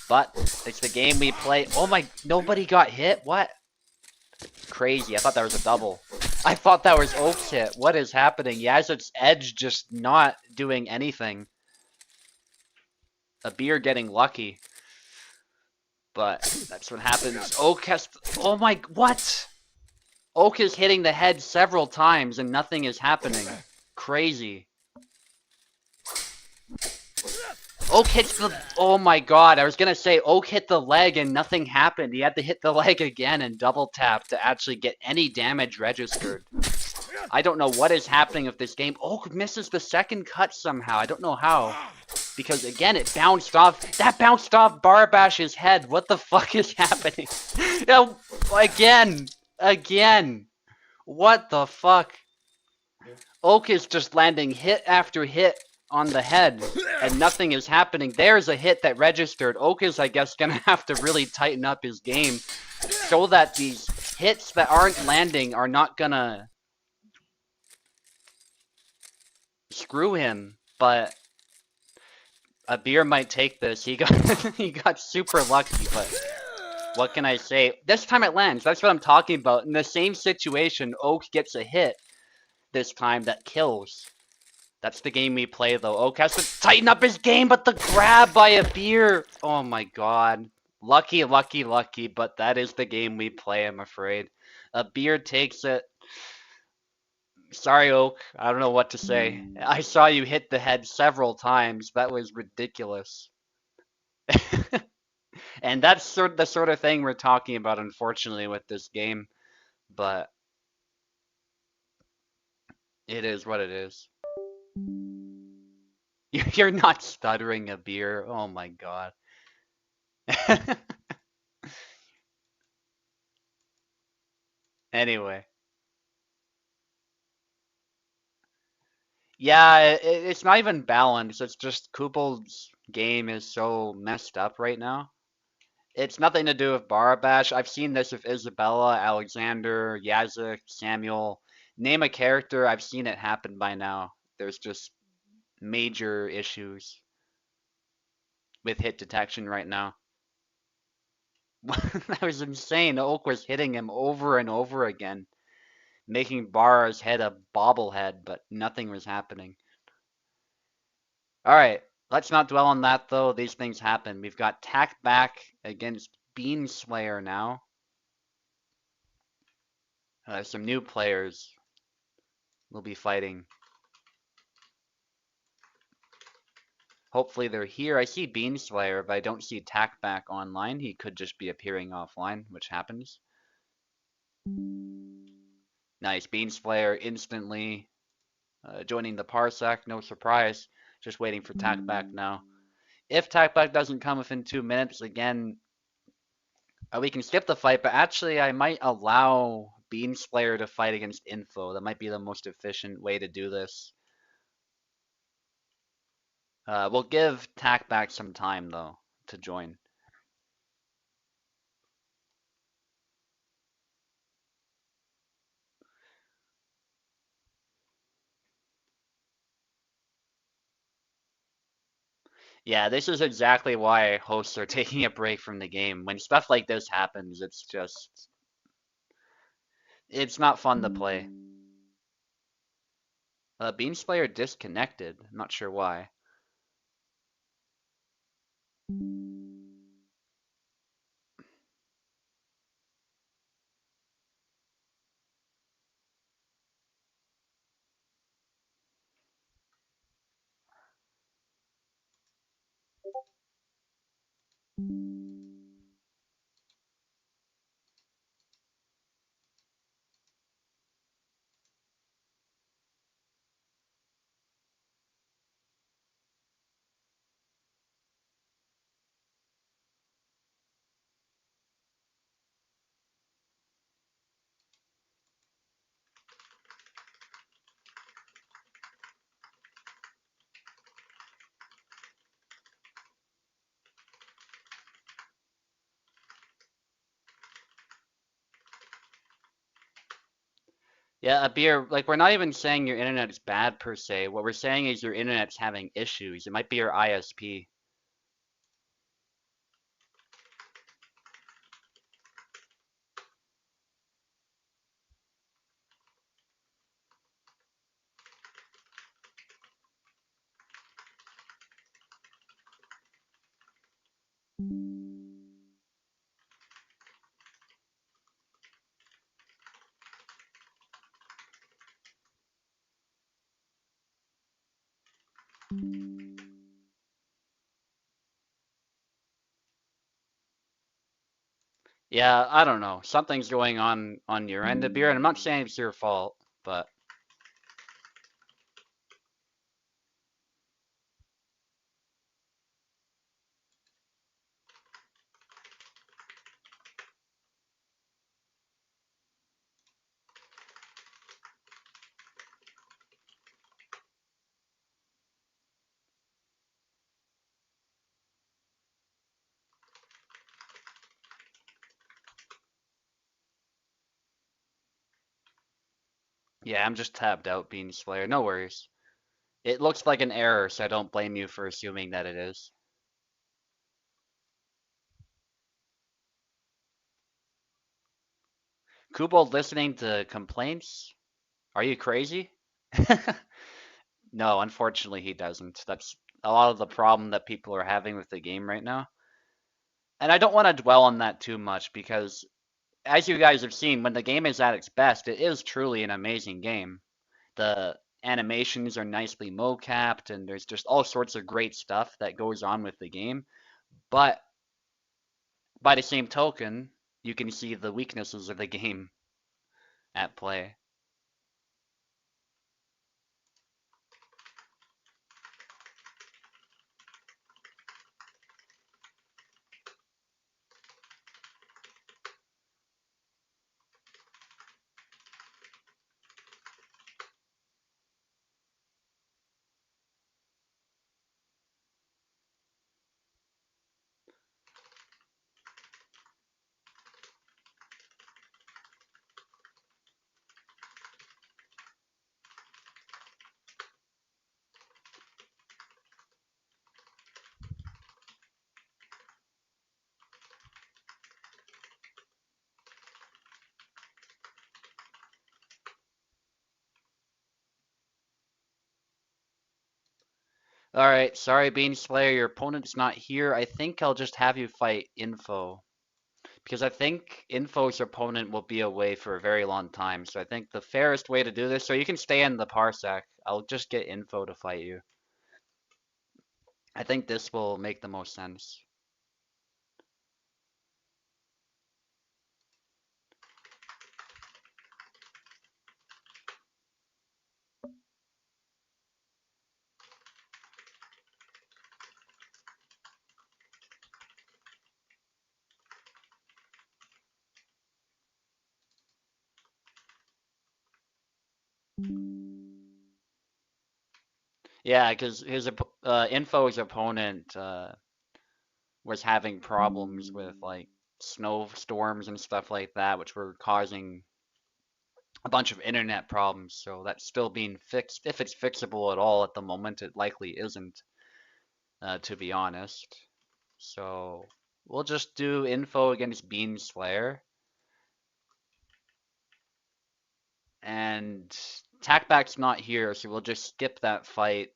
But it's the game we play. Oh my, nobody got hit? What? Crazy. I thought that was a double. I thought that was Oak's hit. What is happening? Yazut's edge just not doing anything. A beer getting lucky. But that's what happens. Oak has to, oh my, what? Oak is hitting the head several times and nothing is happening. Crazy. Oak hits the, oh my god, I was gonna say Oak hit the leg and nothing happened. He had to hit the leg again and double tap to actually get any damage registered. I don't know what is happening with this game. Oak misses the second cut somehow. I don't know how. Because again, it bounced off. That bounced off Barbash's head. What the fuck is happening? Again. What the fuck? Oak is just landing hit after hit on the head, and nothing is happening. There's a hit that registered. Oak is, I guess, gonna have to really tighten up his game so that these hits that aren't landing are not gonna screw him. But a beer might take this. He got he got super lucky, but what can I say? This time it lands. That's what I'm talking about. In the same situation, Oak gets a hit this time that kills. That's the game we play, though. Oak has to tighten up his game, but the grab by a beer. Oh my god. Lucky, but that is the game we play, I'm afraid. A beer takes it. Sorry, Oak. I don't know what to say. I saw you hit the head several times. That was ridiculous. And that's the sort of thing we're talking about, unfortunately, with this game. But it is what it is. You're not stuttering a beer. Oh my god. Anyway. Yeah, it's not even balanced. It's just Kupal's game is so messed up right now. It's nothing to do with Barabash. I've seen this with Isabella, Alexander, Yazuk, Samuel. Name a character, I've seen it happen by now. There's just major issues with hit detection right now. That was insane. Oak was hitting him over and over again, making Barra's head a bobblehead, but nothing was happening. Alright, let's not dwell on that though. These things happen. We've got Tack back against Beanslayer now. Some new players will be fighting. Hopefully they're here. I see Beanslayer, but I don't see Tack back online. He could just be appearing offline, which happens. Nice. Beanslayer instantly joining the Parsec. No surprise. Just waiting for tack back now. If tack back doesn't come within 2 minutes, again, we can skip the fight, but actually I might allow Beanslayer to fight against Info. That might be the most efficient way to do this. We'll give tack back some time, though, to join. Yeah, this is exactly why hosts are taking a break from the game. When stuff like this happens, it's not fun to play. Beanslayer disconnected. I'm not sure why. Yeah, a beer, like, we're not even saying your internet is bad per se. What we're saying is your internet's having issues. It might be your ISP. Yeah, I don't know. Something's going on your end of beer, and I'm not saying it's your fault, but yeah, I'm just tabbed out, Bean Slayer. No worries. It looks like an error, so I don't blame you for assuming that it is. Kubo listening to complaints? Are you crazy? No, unfortunately he doesn't. That's a lot of the problem that people are having with the game right now. And I don't want to dwell on that too much because, as you guys have seen, when the game is at its best, it is truly an amazing game. The animations are nicely mocapped, and there's just all sorts of great stuff that goes on with the game. But by the same token, you can see the weaknesses of the game at play. Alright, sorry Bean Slayer, your opponent's not here. I think I'll just have you fight Info. Because I think Info's opponent will be away for a very long time. So I think the fairest way to do this, so you can stay in the Parsec. I'll just get Info to fight you. I think this will make the most sense. Yeah, because Info's opponent was having problems with like snowstorms and stuff like that, which were causing a bunch of internet problems. So that's still being fixed. If it's fixable at all at the moment, it likely isn't, to be honest. So we'll just do Info against Bean Slayer. And Tackback's not here, so we'll just skip that fight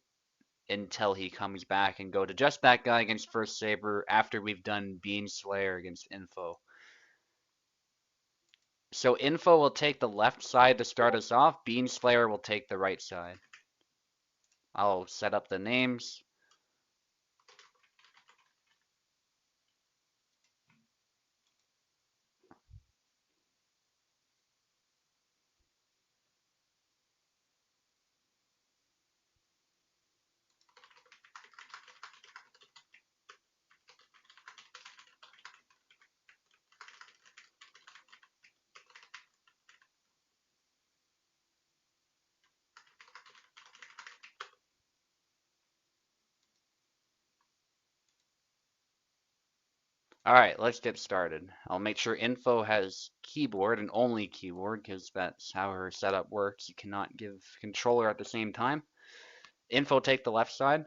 until he comes back and go to just that guy against First Saber after we've done Bean Slayer against Info. So Info will take the left side to start us off. Bean Slayer will take the right side. I'll set up the names. All right, let's get started. I'll make sure Info has keyboard and only keyboard because that's how her setup works. You cannot give controller at the same time. Info take the left side.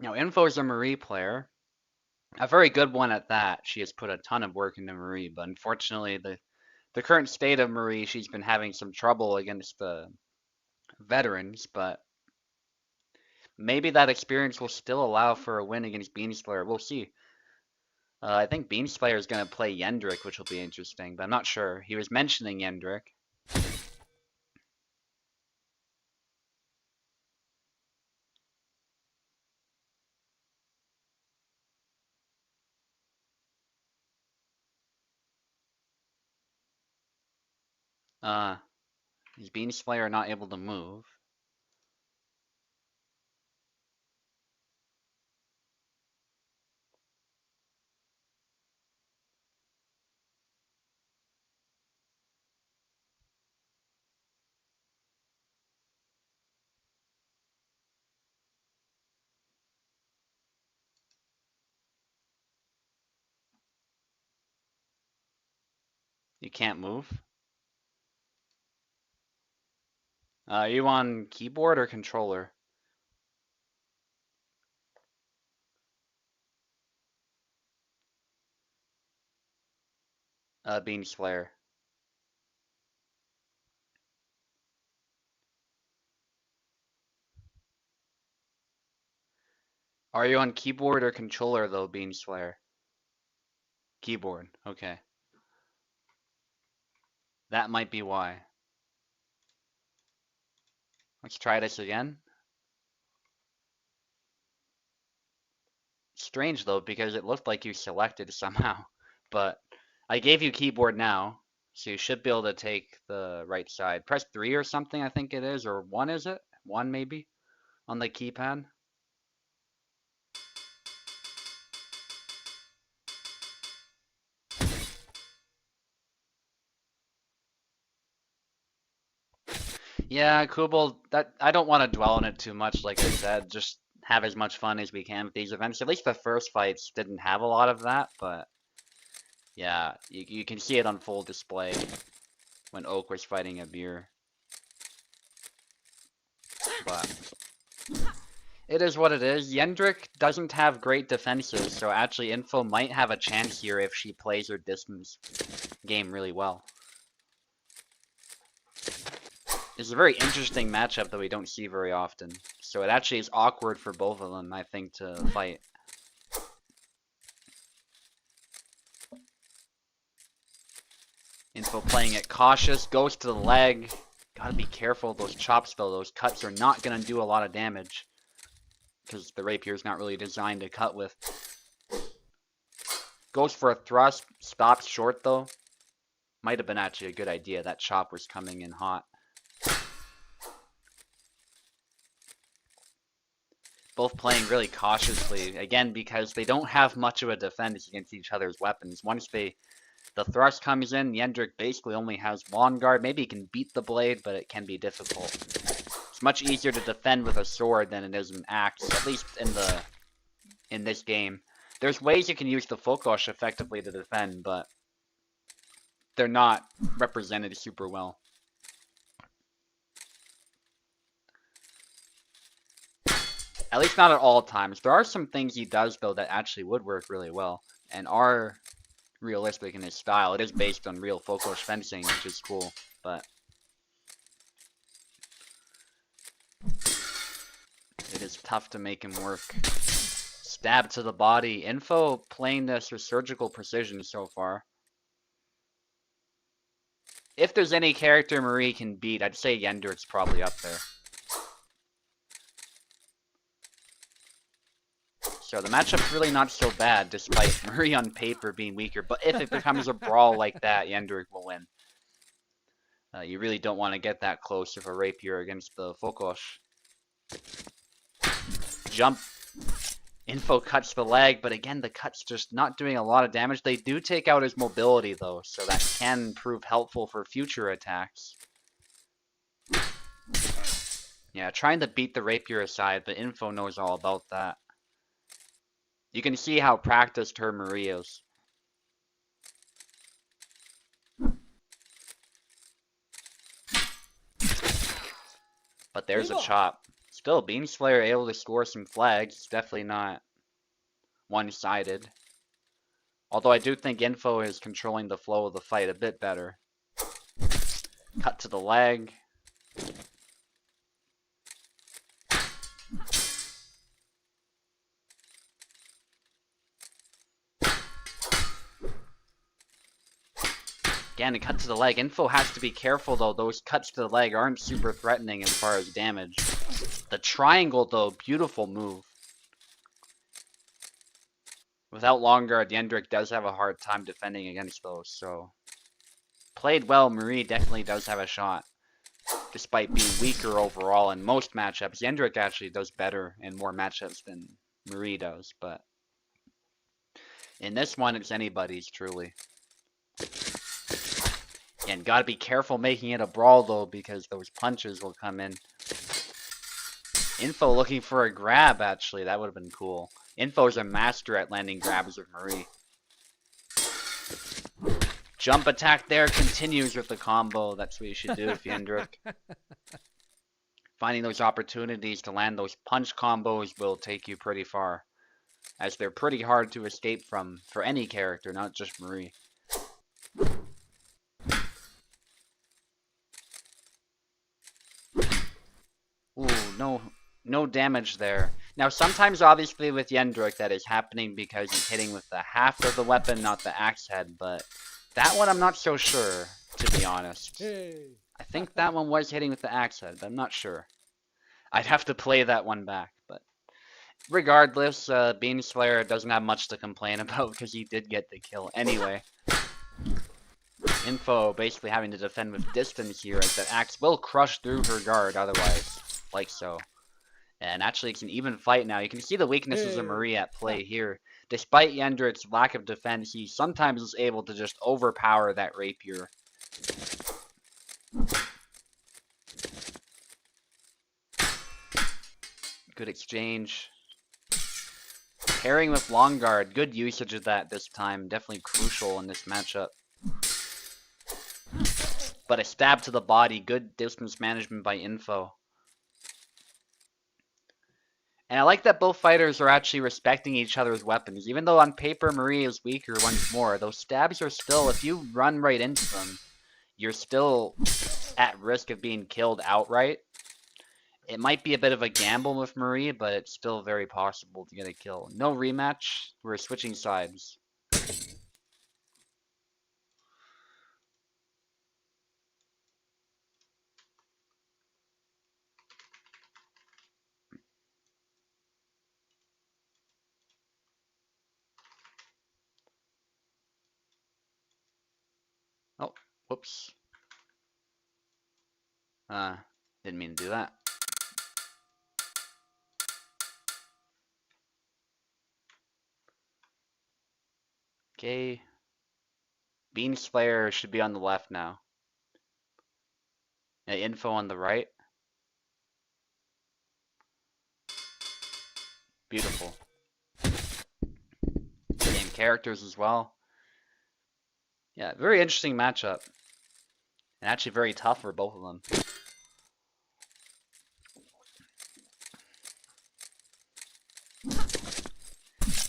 Now Info is a Marie player, a very good one at that. She has put a ton of work into Marie, but unfortunately the current state of Marie, she's been having some trouble against the veterans, but maybe that experience will still allow for a win against Beanslayer. We'll see. I think Beanslayer is going to play Yendrick, which will be interesting, but I'm not sure. He was mentioning Yendrick. Uh, is Beanslayer not able to move? You can't move? Are you on keyboard or controller? Beanslayer. Are you on keyboard or controller though, Beanslayer? Keyboard. Okay. That might be why. Let's try this again. Strange though, because it looked like you selected somehow. But I gave you keyboard now, so you should be able to take the right side. Press 3 or something, I think it is, or 1 is it? 1 maybe? On the keypad? Yeah, Kubel, that I don't want to dwell on it too much, like I said, just have as much fun as we can with these events. At least the first fights didn't have a lot of that, but yeah, you can see it on full display when Oak was fighting a beer. But it is what it is. Yendrick doesn't have great defenses, so actually Info might have a chance here if she plays her distance game really well. It's a very interesting matchup that we don't see very often. So it actually is awkward for both of them, I think, to fight. Info playing it cautious, goes to the leg. Gotta be careful of those chops though. Those cuts are not gonna do a lot of damage, because the rapier is not really designed to cut with. Goes for a thrust, stops short though. Might have been actually a good idea. That chop was coming in hot. Both playing really cautiously, again, because they don't have much of a defense against each other's weapons. Once they The thrust comes in, Yendrik basically only has long guard. Maybe he can beat the blade, but it can be difficult. It's much easier to defend with a sword than it is an axe, at least in this game. There's ways you can use the Fokosh effectively to defend, but they're not represented super well. At least not at all times. There are some things he does, though, that actually would work really well, and are realistic in his style. It is based on real Fokosh fencing, which is cool, but it is tough to make him work. Stab to the body. Info playing this with surgical precision so far. If there's any character Marie can beat, I'd say Yendrik's probably up there. So the matchup's really not so bad, despite Marie on paper being weaker. But if it becomes a brawl like that, Yendrik will win. You really don't want to get that close with a rapier against the Fokosh. Jump. Info cuts the leg, but again, the cut's just not doing a lot of damage. They do take out his mobility, though, so that can prove helpful for future attacks. Yeah, trying to beat the rapier aside, but Info knows all about that. You can see how practiced her Marie is. But there's a chop. Still, Beamslayer able to score some flags. It's definitely not one-sided. Although I do think Info is controlling the flow of the fight a bit better. Cut to the leg. Again, a cut to the leg. Info has to be careful, though. Those cuts to the leg aren't super threatening as far as damage. The triangle, though, beautiful move. Without long guard, Yendrik does have a hard time defending against those, so... Played well, Marie definitely does have a shot. Despite being weaker overall in most matchups. Yendrik actually does better in more matchups than Marie does, but... In this one, it's anybody's, truly. And gotta be careful making it a brawl, though, because those punches will come in. Info looking for a grab, actually. That would have been cool. Info's a master at landing grabs with Marie. Jump attack there continues with the combo. That's what you should do if Yendrik. Finding those opportunities to land those punch combos will take you pretty far. As they're pretty hard to escape from for any character, not just Marie. Ooh, no damage there. Now, sometimes, obviously, with Yendrik, that is happening because he's hitting with the half of the weapon, not the axe head, but that one I'm not so sure, to be honest. I think that one was hitting with the axe head, but I'm not sure. I'd have to play that one back, but regardless, Beamslayer doesn't have much to complain about because he did get the kill anyway. Info basically having to defend with distance here, as that axe will crush through her guard otherwise, like so. And actually, it's an even fight now. You can see the weaknesses of Marie at play here. Despite Yendrik's lack of defense, he sometimes is able to just overpower that rapier. Good exchange. Pairing with long guard. Good usage of that this time. Definitely crucial in this matchup. But a stab to the body. Good distance management by Info. And I like that both fighters are actually respecting each other's weapons. Even though on paper Marie is weaker once more, those stabs are still, if you run right into them, you're still at risk of being killed outright. It might be a bit of a gamble with Marie, but it's still very possible to get a kill. No rematch. We're switching sides. Oh, whoops. Didn't mean to do that. Okay. Bean Slayer should be on the left now. Info on the right. Beautiful. Same characters as well. Yeah, very interesting matchup. And actually very tough for both of them.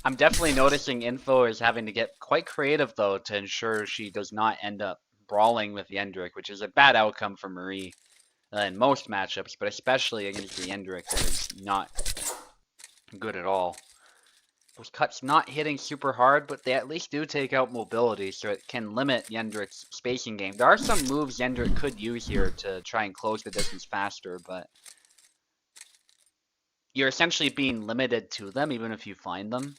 I'm definitely noticing Info is having to get quite creative, though, to ensure she does not end up brawling with Yendrick, which is a bad outcome for Marie in most matchups, but especially against the Yendrick, that is not good at all. Those cuts not hitting super hard, but they at least do take out mobility, so it can limit Yendrick's spacing game. There are some moves Yendrick could use here to try and close the distance faster, but you're essentially being limited to them, even if you find them.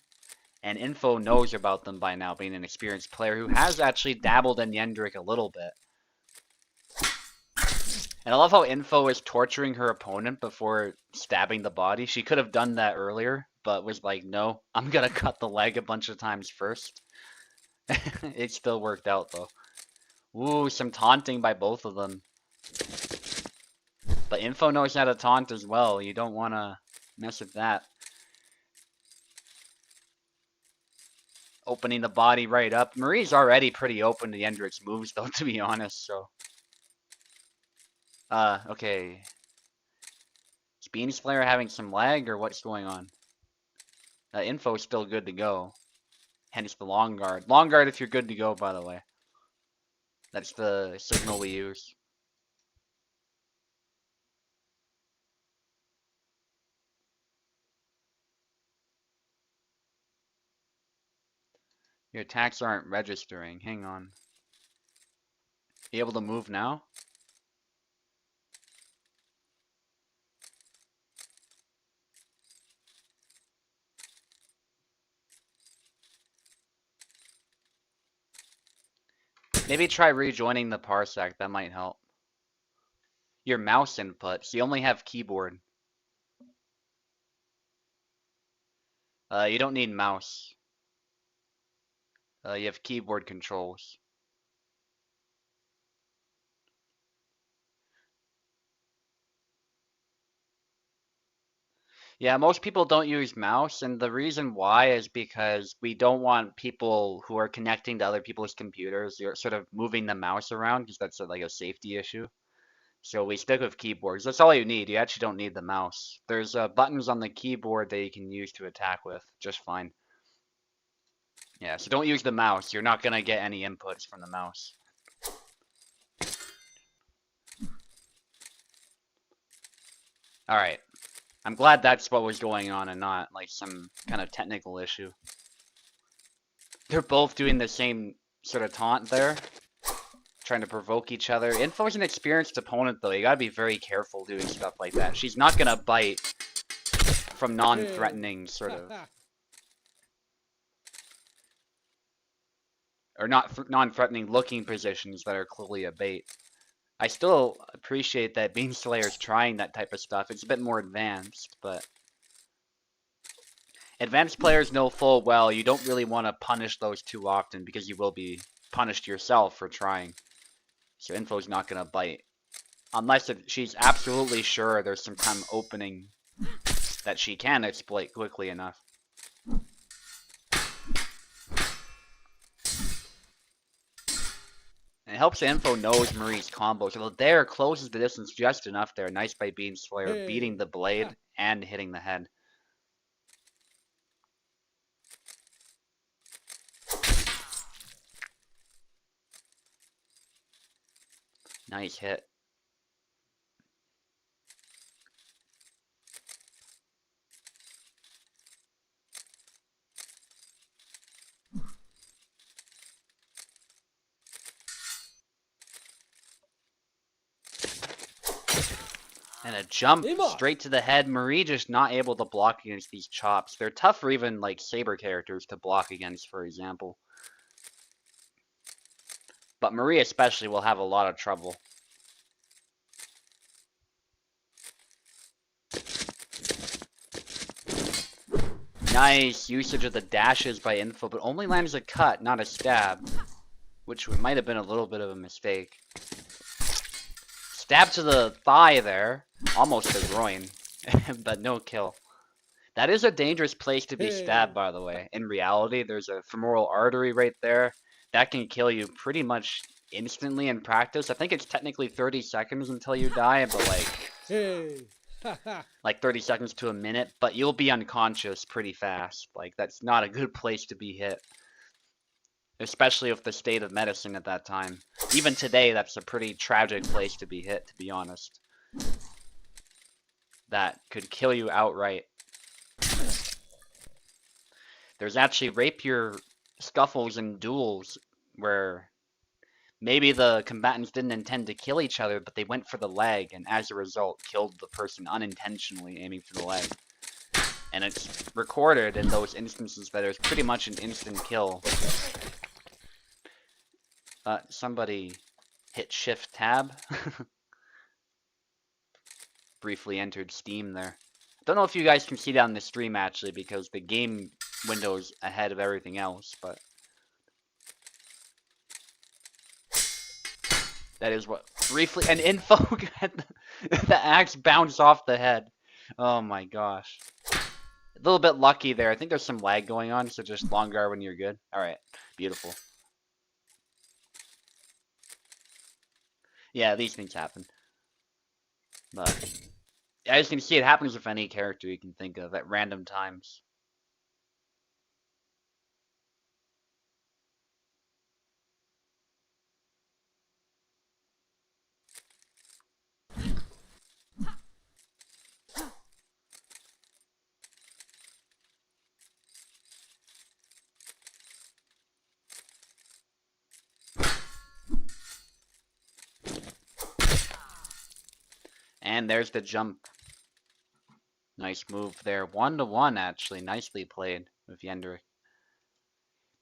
And Info knows about them by now, being an experienced player who has actually dabbled in Yendrick a little bit. And I love how Info is torturing her opponent before stabbing the body. She could have done that earlier, but was like, no, I'm gonna cut the leg a bunch of times first. It still worked out, though. Ooh, some taunting by both of them. But Info knows how to taunt as well. You don't want to mess with that. Opening the body right up. Marie's already pretty open to Yendrick's moves, though, to be honest, so. Okay. Is Bean Slayer having some lag, or what's going on? Info's still good to go. Hence the long guard. Long guard if you're good to go, by the way. That's the signal we use. Your attacks aren't registering. Hang on. You able to move now? Maybe try rejoining the parsec. That might help. Your mouse inputs. You only have keyboard. You don't need mouse. You have keyboard controls. Yeah, most people don't use mouse, and the reason why is because we don't want people who are connecting to other people's computers, you're sort of moving the mouse around, because that's like a safety issue. So we stick with keyboards. That's all you need. You actually don't need the mouse. There's buttons on the keyboard that you can use to attack with just fine. Yeah, so don't use the mouse. You're not going to get any inputs from the mouse. Alright. I'm glad that's what was going on and not like some kind of technical issue. They're both doing the same sort of taunt there. Trying to provoke each other. Info's an experienced opponent though. You gotta be very careful doing stuff like that. She's not gonna bite from non-threatening sort of... or not non-threatening looking positions that are clearly a bait. I still appreciate that Bean Slayer's trying that type of stuff. It's a bit more advanced, but advanced players know full well you don't really want to punish those too often because you will be punished yourself for trying. So Info's not going to bite. Unless she's absolutely sure there's some kind of opening that she can exploit quickly enough. And it helps Info knows Marie's combos. So there closes the distance just enough there. Nice by Bean Slayer, beating the blade and hitting the head. Nice hit. And a jump straight to the head. Marie just not able to block against these chops. They're tough for even like Saber characters to block against, for example. But Marie especially will have a lot of trouble. Nice usage of the dashes by Info, but only lands a cut, not a stab. which might have been a little bit of a mistake. Stab to the thigh there, almost the groin, but no kill. That is a dangerous place to be stabbed, by the way. In reality, there's a femoral artery right there. That can kill you pretty much instantly in practice. I think it's technically 30 seconds until you die, but like 30 seconds to a minute, but you'll be unconscious pretty fast. Like, that's not a good place to be hit. Especially with the state of medicine at that time. Even today, that's a pretty tragic place to be hit, to be honest. That could kill you outright. There's actually rapier scuffles and duels where maybe the combatants didn't intend to kill each other, but they went for the leg, and as a result, killed the person unintentionally aiming for the leg. And it's recorded in those instances that there's pretty much an instant kill. Somebody hit Shift Tab. Briefly entered Steam there. Don't know if you guys can see that on the stream actually, because the game window's ahead of everything else, but that is what briefly an info the axe bounced off the head. Oh my gosh. A little bit lucky there. I think there's some lag going on, so just long guard when you're good. Alright, beautiful. Yeah, these things happen. But as you can see, it happens with any character you can think of at random times. And there's the jump. Nice move there. 1-1 actually. Nicely played with Yendrick.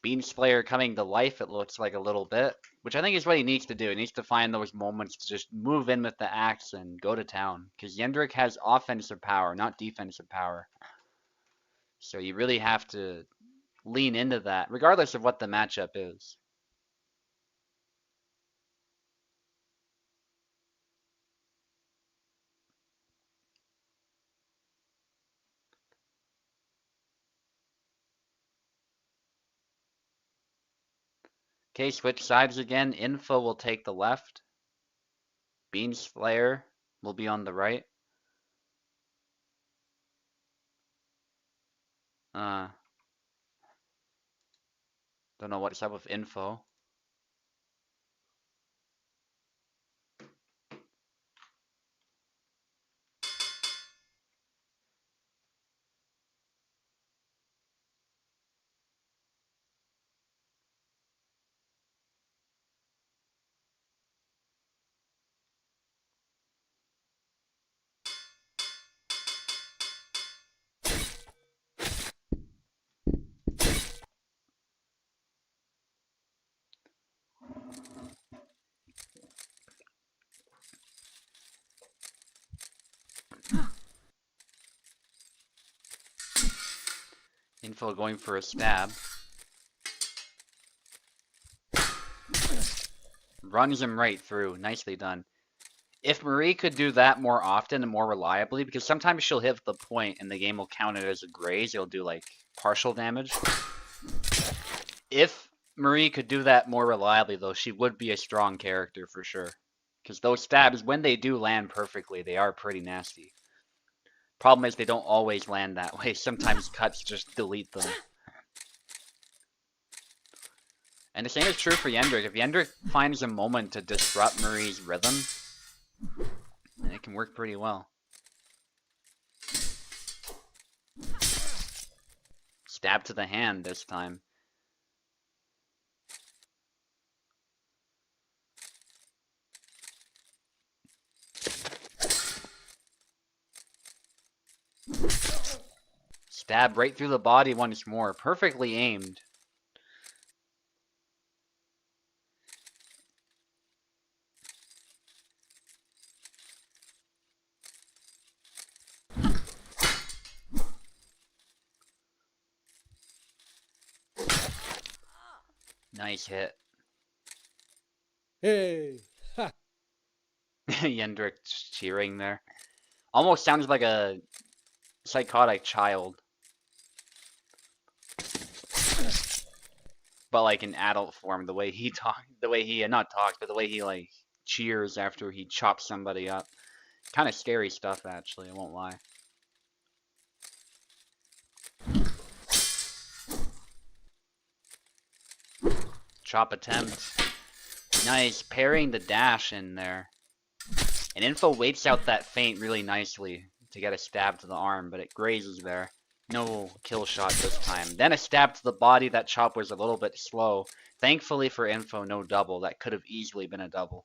Beamslayer coming to life, it looks like a little bit. Which I think is what he needs to do. He needs to find those moments to just move in with the axe and go to town. Because Yendrick has offensive power, not defensive power. So you really have to lean into that, regardless of what the matchup is. Okay, switch sides again. Info will take the left. Beamslayer will be on the right. Don't know what's up with info. Info going for a stab. Runs him right through. Nicely done. If Marie could do that more often and more reliably, because sometimes she'll hit the point and the game will count it as a graze, it'll do like partial damage. If Marie could do that more reliably though, she would be a strong character for sure. Because those stabs, when they do land perfectly, they are pretty nasty. Problem is they don't always land that way. Sometimes cuts just delete them. And the same is true for Yendrick. If Yendrick finds a moment to disrupt Marie's rhythm, it can work pretty well. Stab to the hand this time. Stab right through the body once more. Perfectly aimed. Nice hit. Hey! Ha! Yendrick cheering there. Almost sounds like a psychotic child, but like in adult form. The way he the way he not talks, but the way he like cheers after he chops somebody up. Kind of scary stuff, actually. I won't lie. Chop attempt. Nice, parrying the dash in there. And Info waits out that feint really nicely to get a stab to the arm, but it grazes there. No kill shot this time. Then a stab to the body. That chop was a little bit slow. Thankfully for Info, no double. That could have easily been a double.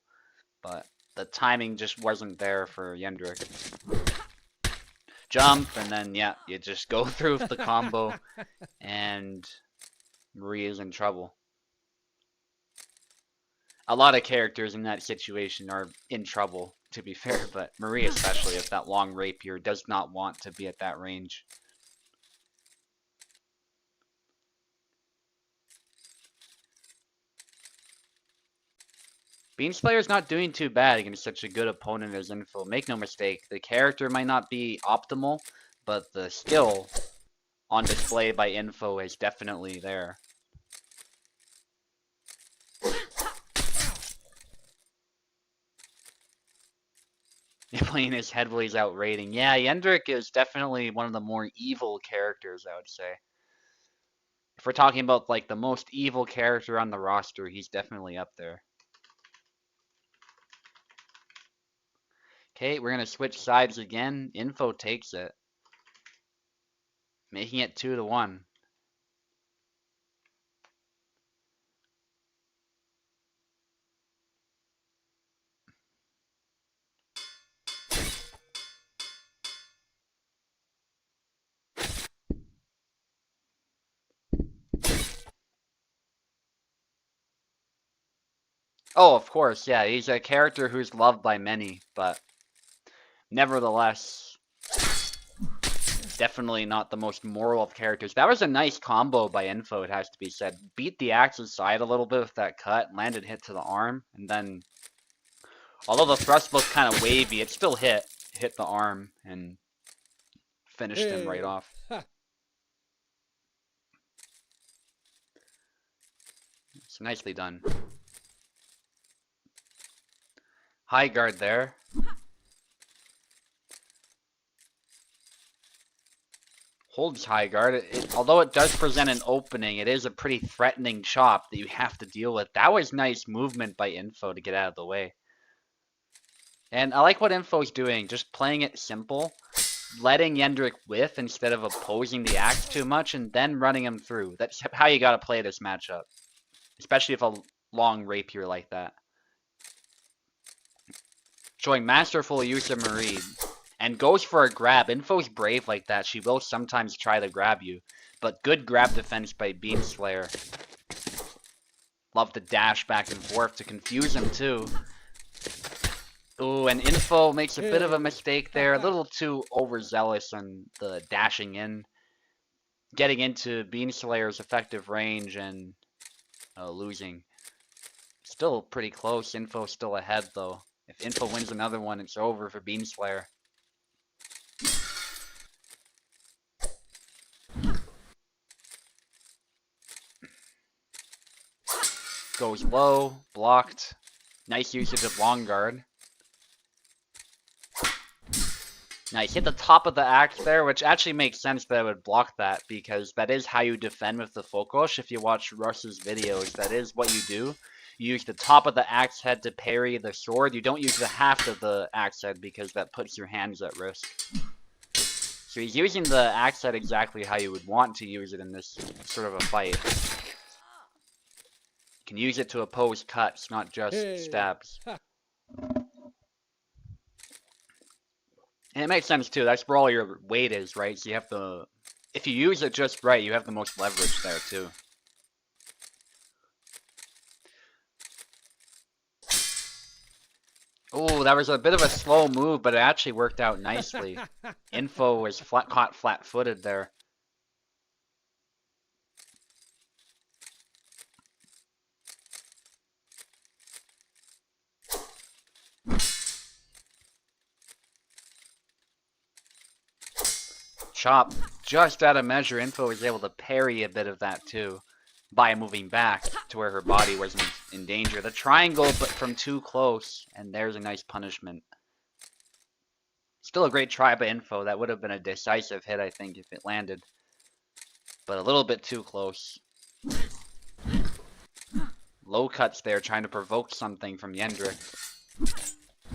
But the timing just wasn't there for Yendrick. Jump, and then, yeah, you just go through with the combo, and Maria's in trouble. A lot of characters in that situation are in trouble, to be fair, but Marie especially, if that long rapier does not want to be at that range. Beanslayer's not doing too bad against such a good opponent as Info. Make no mistake, the character might not be optimal, but the skill on display by Info is definitely there. Playing his heavily is outrating. Yeah, Yendrick is definitely one of the more evil characters, I would say. If we're talking about like the most evil character on the roster, he's definitely up there. Okay, we're gonna switch sides again. Info takes it, making it 2-1. Oh, of course, yeah, he's a character who's loved by many, but nevertheless, definitely not the most moral of characters. That was a nice combo by Info, it has to be said. Beat the Axe's side a little bit with that cut, landed hit to the arm, and then, although the thrust looked kind of wavy, it still hit the arm, and finished him right Hey! off. Ha! It's nicely done. High guard there. Holds high guard. Although it does present an opening, it is a pretty threatening chop that you have to deal with. That was nice movement by Info to get out of the way. And I like what Info's doing, just playing it simple, letting Yendrick whiff instead of opposing the axe too much, and then running him through. That's how you gotta play this matchup. Especially if a long rapier like that. Showing masterful use of Marie. And goes for a grab. Info's brave like that. She will sometimes try to grab you. But good grab defense by Beamslayer. Love the dash back and forth to confuse him too. Ooh, and Info makes a bit of a Hey! mistake Ha there. A ha! little too overzealous on the dashing in. Getting into Beamslayer's effective range and losing. Still pretty close. Info still ahead though. If Info wins another one, it's over for Beamslayer. Goes low, blocked. Nice usage of long guard. Nice, hit the top of the axe there, which actually makes sense that I would block that, because that is how you defend with the Fokosh. If you watch Russ's videos, that is what you do. You use the top of the axe head to parry the sword. You don't use the half of the axe head, because that puts your hands at risk. So he's using the axe head exactly how you would want to use it in this sort of a fight. You can use it to oppose cuts, not just Hey! stabs. Ha! And it makes sense too, that's where all your weight is, right? So you have to, if you use it just right, you have the most leverage there too. Oh, that was a bit of a slow move, but it actually worked out nicely. Info was caught flat-footed there. chop just out of measure. Info was able to parry a bit of that too by moving back to where her body wasn't in danger. The triangle, but from too close, and there's a nice punishment. Still a great try by Info. That would have been a decisive hit, I think, if it landed. But a little bit too close. Low cuts there, trying to provoke something from Yendrik.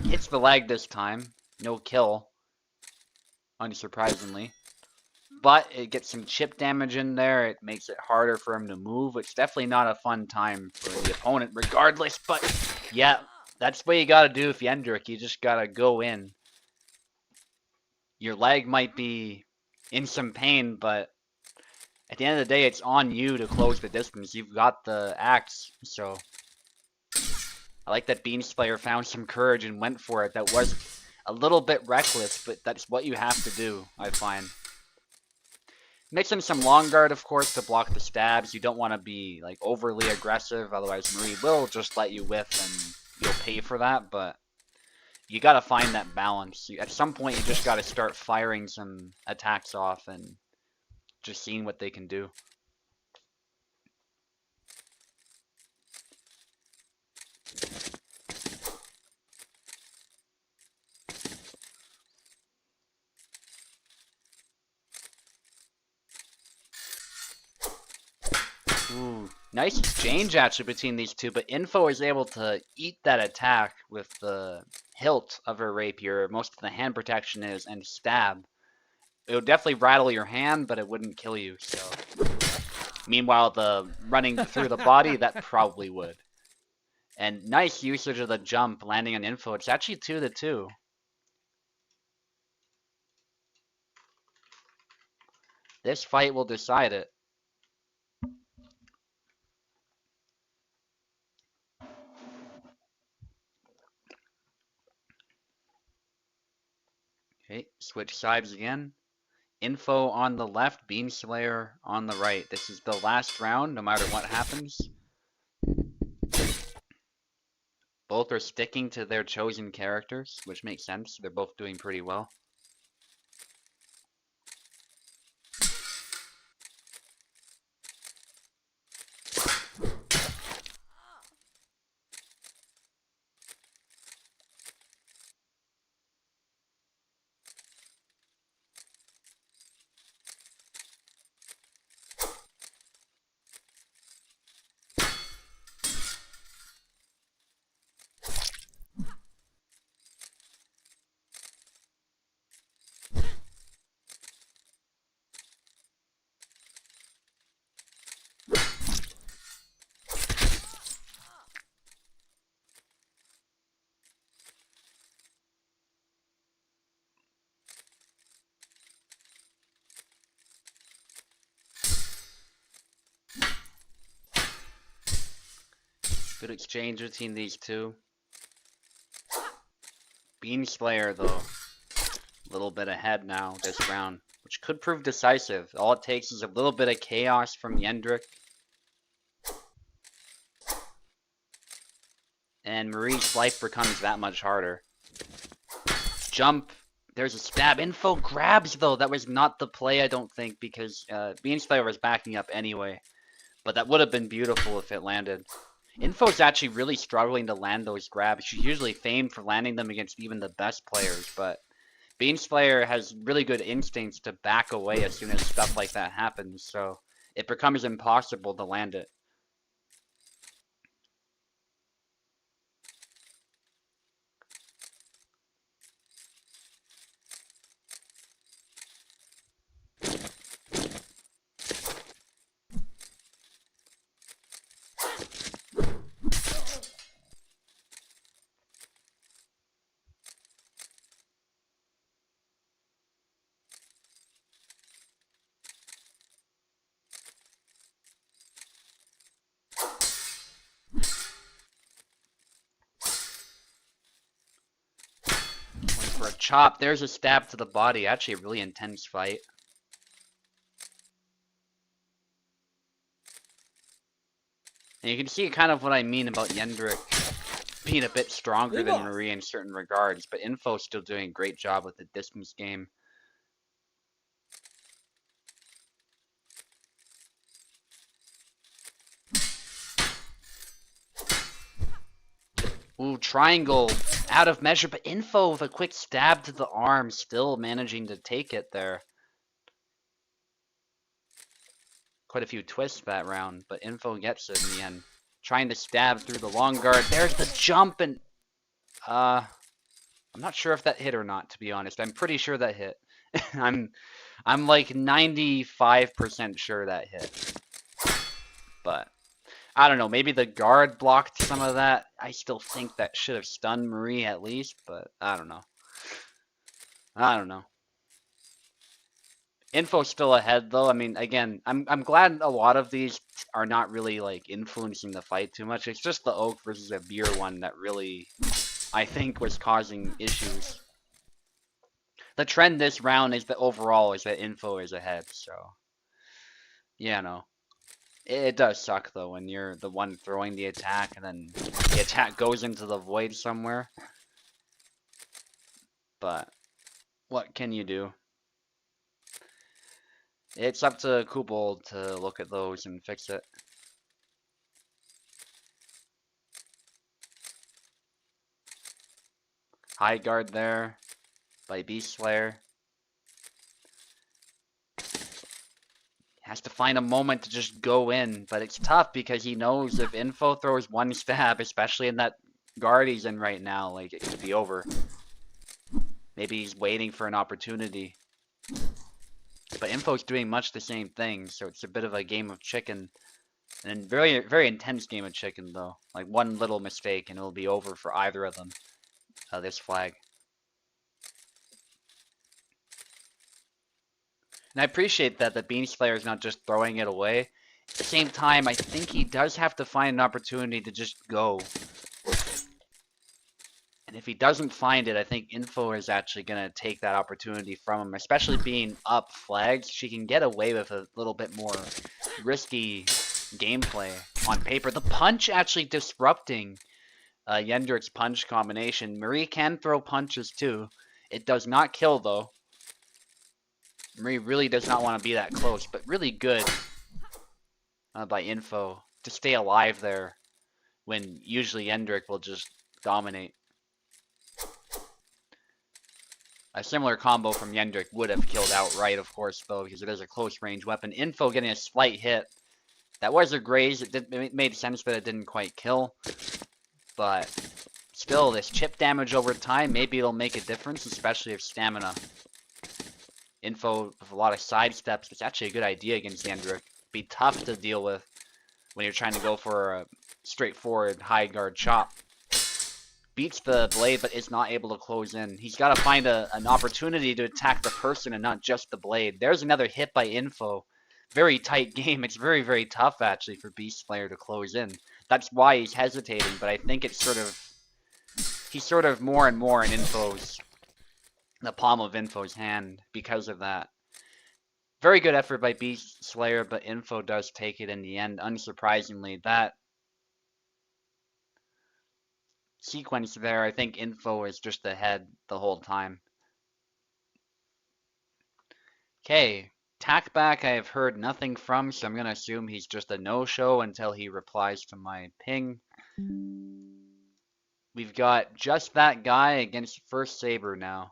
Hits the leg this time. No kill. Unsurprisingly. But it gets some chip damage in there. It makes it harder for him to move. It's definitely not a fun time for the opponent regardless. But yeah, that's what you gotta do with Yendrik. You just gotta go in. Your leg might be in some pain, but at the end of the day, it's on you to close the distance. You've got the axe, so I like that Beanslayer found some courage and went for it. That was a little bit reckless, but that's what you have to do, I find. Mix in some long guard, of course, to block the stabs. You don't want to be like overly aggressive, otherwise Marie will just let you whiff and you'll pay for that, but you gotta find that balance. At some point, you just gotta start firing some attacks off and just seeing what they can do. Ooh, nice exchange actually between these two, but Info is able to eat that attack with the hilt of her rapier. Most of the hand protection is, and stab. It would definitely rattle your hand, but it wouldn't kill you, so. Meanwhile, the running through the body, that probably would. And nice usage of the jump, landing on Info. It's actually 2-2. This fight will decide it. Okay, switch sides again. Info on the left, Beanslayer on the right. This is the last round, no matter what happens. Both are sticking to their chosen characters, which makes sense. They're both doing pretty well. Good exchange between these two. Beanslayer, though, a little bit ahead now this round, which could prove decisive. All it takes is a little bit of chaos from Yendrik. And Marie's life becomes that much harder. Jump. There's a stab. Info grabs, though. That was not the play, I don't think, because Beanslayer was backing up anyway. But that would have been beautiful if it landed. Info's actually really struggling to land those grabs. She's usually famed for landing them against even the best players, but Beanslayer has really good instincts to back away as soon as stuff like that happens, so it becomes impossible to land it. For a chop, there's a stab to the body. Actually a really intense fight. And you can see kind of what I mean about Yendrik being a bit stronger than Marie in certain regards, but Info's still doing a great job with the distance game. Ooh, triangle out of measure, but Info with a quick stab to the arm, still managing to take it there. Quite a few twists that round, but Info gets it in the end. Trying to stab through the long guard. There's the jump, and I'm not sure if that hit or not, to be honest. I'm pretty sure that hit. I'm like 95% sure that hit. But I don't know, maybe the guard blocked some of that. I still think that should have stunned Marie at least, but I don't know. I don't know. Info's still ahead though. I mean, again, I'm glad a lot of these are not really like influencing the fight too much. It's just the Oak versus a Beer one that really, I think, was causing issues. The trend this round is that overall is that Info is ahead. So yeah, no, it does suck though when you're the one throwing the attack and then the attack goes into the void somewhere. But what can you do? It's up to Kubel to look at those and fix it. High guard there by Beast Slayer. Has to find a moment to just go in, but it's tough because he knows if Info throws one stab, especially in that guard he's in right now, like it could be over. Maybe he's waiting for an opportunity. But Info's doing much the same thing, so it's a bit of a game of chicken. And a very, very intense game of chicken, though. Like one little mistake and it'll be over for either of them. This flag. And I appreciate that the Bean Slayer is not just throwing it away. At the same time, I think he does have to find an opportunity to just go. And if he doesn't find it, I think Info is actually going to take that opportunity from him, especially being up flags. She can get away with a little bit more risky gameplay on paper. The punch actually disrupting Yendrick's punch combination. Marie can throw punches too. It does not kill though. Marie really does not want to be that close, but really good by Info to stay alive there when usually Yendrick will just dominate. A similar combo from Yendrick would have killed outright, of course, though, because it is a close range weapon. Info getting a slight hit. That was a graze. It made sense that it didn't quite kill. But still, this chip damage over time, maybe it'll make a difference, especially if stamina. Info with a lot of side steps. It's actually a good idea against Yendrick. Be tough to deal with when you're trying to go for a straightforward high guard chop. Beats the blade, but is not able to close in. He's got to find an opportunity to attack the person and not just the blade. There's another hit by Info. Very tight game. It's very, very tough, actually, for Beast Slayer to close in. That's why he's hesitating, but I think it's he's sort of more and more in the palm of Info's hand because of that. Very good effort by Beast Slayer, but Info does take it in the end, unsurprisingly. That sequence there, I think Info is just ahead the whole time. Okay, Tackback I have heard nothing from, so I'm going to assume he's just a no-show until he replies to my ping. We've got just that guy against First Saber now.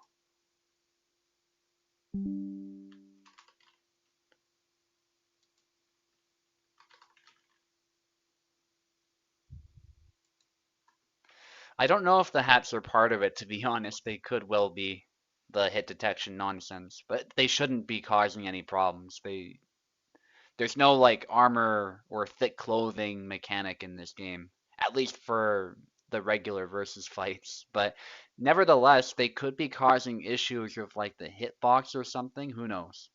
I don't know if the hats are part of it, to be honest. They could well be the hit detection nonsense, but they shouldn't be causing any problems. There's no like armor or thick clothing mechanic in this game, at least for the regular versus fights. But nevertheless, they could be causing issues with like the hitbox or something. Who knows?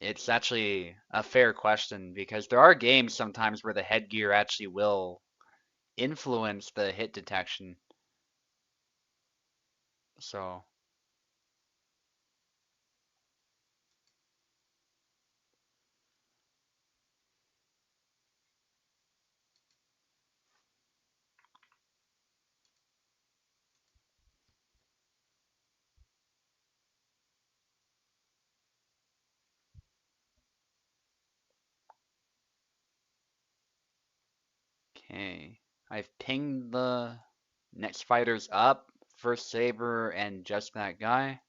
It's actually a fair question because there are games sometimes where the headgear actually will influence the hit detection. So, okay. I've pinged the next fighters up. First Saber and just that guy.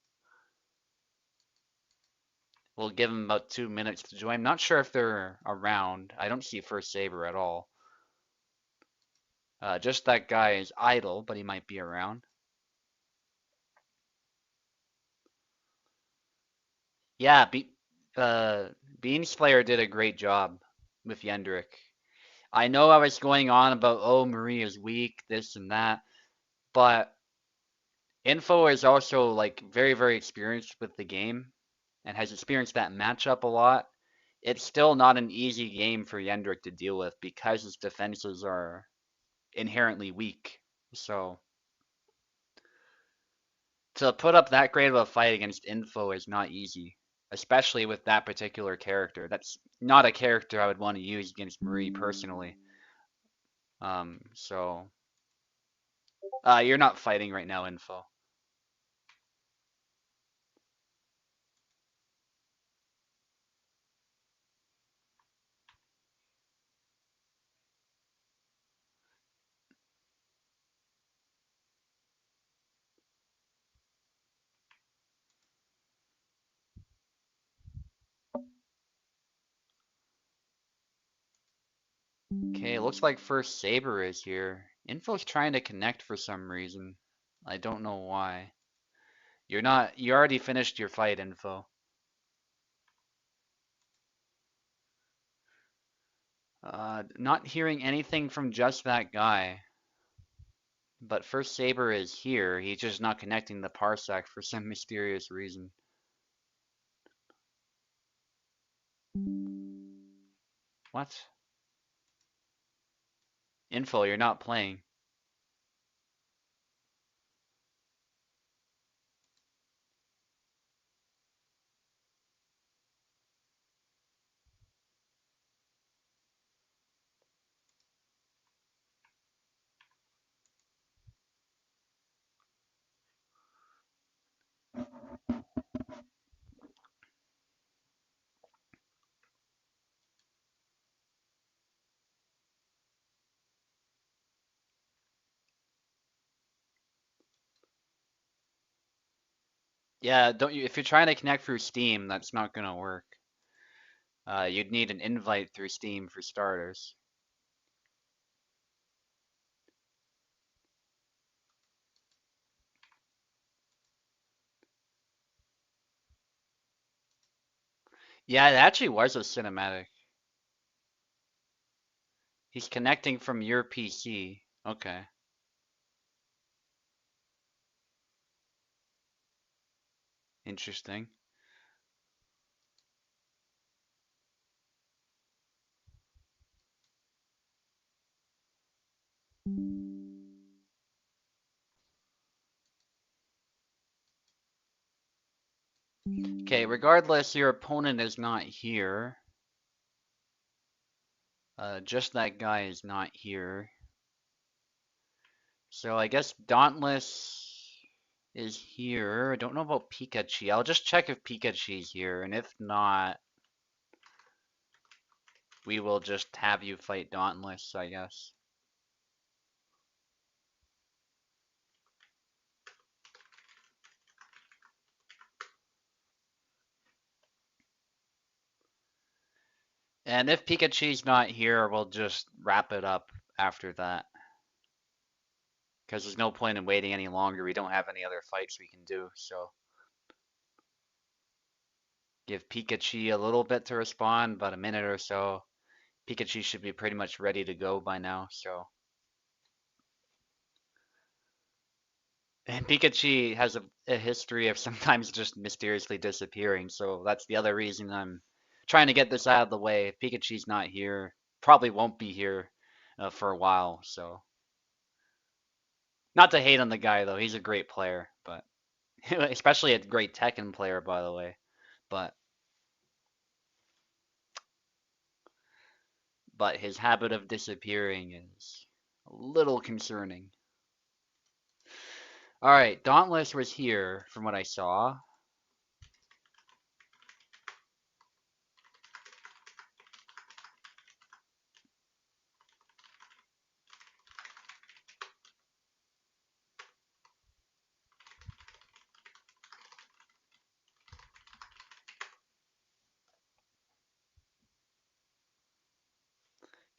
We'll give them about 2 minutes to join. I'm not sure if they're around. I don't see First Saber at all. Just that guy is idle, but he might be around. Yeah, Beanslayer did a great job with Yendrick. I know I was going on about, oh, Marie is weak, this and that, but Info is also like very, very experienced with the game and has experienced that matchup a lot. It's still not an easy game for Yendrick to deal with because his defenses are inherently weak. So to put up that great of a fight against Info is not easy, especially with that particular character. That's not a character I would want to use against Marie personally. So you're not fighting right now, Info. Okay, looks like first Saber is here. Info's trying to connect for some reason. I don't know why. You're not, you already finished your fight, Info. Not hearing anything from just that guy. But first Saber is here. He's just not connecting the parsec for some mysterious reason. What? Info, you're not playing. Yeah, don't you? If you're trying to connect through Steam, that's not gonna work. You'd need an invite through Steam for starters. Yeah, it actually was a cinematic. He's connecting from your PC. Okay, interesting. Okay, regardless, your opponent is not here. Just that guy is not here. So I guess Dauntless is here. I don't know about Pikachu. I'll just check if Pikachu's here, and if not, we will just have you fight Dauntless, I guess. And if Pikachu's not here, we'll just wrap it up after that. Because there's no point in waiting any longer. We don't have any other fights we can do, so. Give Pikachu a little bit to respond, about a minute or so. Pikachu should be pretty much ready to go by now, so. And Pikachu has a history of sometimes just mysteriously disappearing, so that's the other reason I'm trying to get this out of the way. If Pikachu's not here, probably won't be here for a while, so. Not to hate on the guy though, he's a great player, but especially a great Tekken player, by the way. But his habit of disappearing is a little concerning. All right, Dauntless was here from what I saw.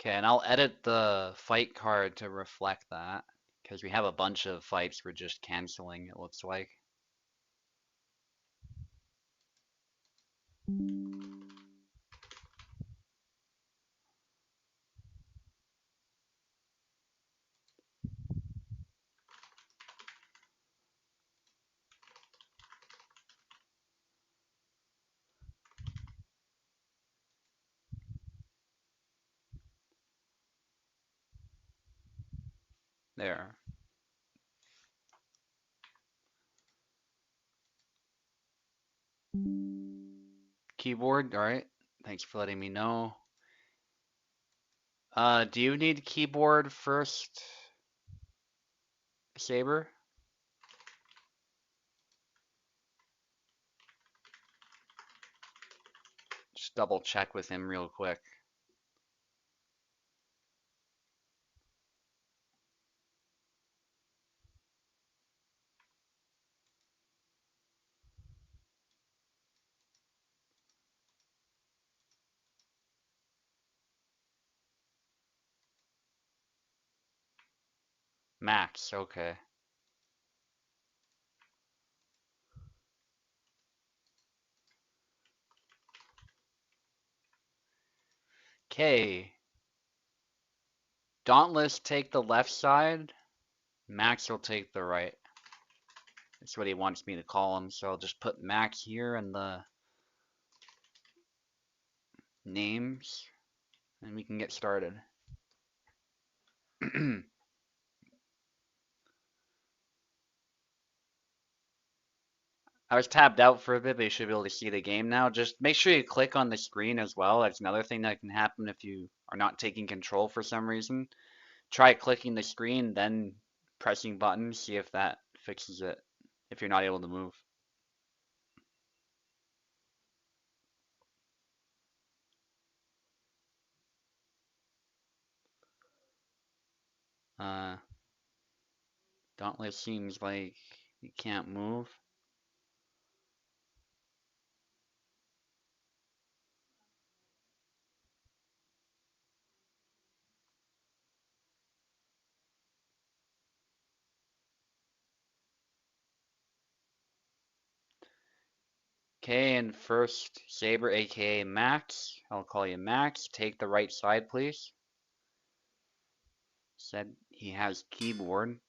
Okay, and I'll edit the fight card to reflect that, because we have a bunch of fights we're just canceling, it looks like. There. Keyboard, alright. Thanks for letting me know. Do you need keyboard first, Saber? Just double check with him real quick. Max, okay. Okay. Dauntless take the left side. Max will take the right. That's what he wants me to call him, so I'll just put Max here in the names, and we can get started. I was tabbed out for a bit, but you should be able to see the game now. Just make sure you click on the screen as well. That's another thing that can happen if you are not taking control for some reason. Try clicking the screen, then pressing buttons, see if that fixes it, if you're not able to move. Uh, Dauntless seems like you can't move. Okay, and first, Saber, aka Max. I'll call you Max. Take the right side, please. Said he has keyboard.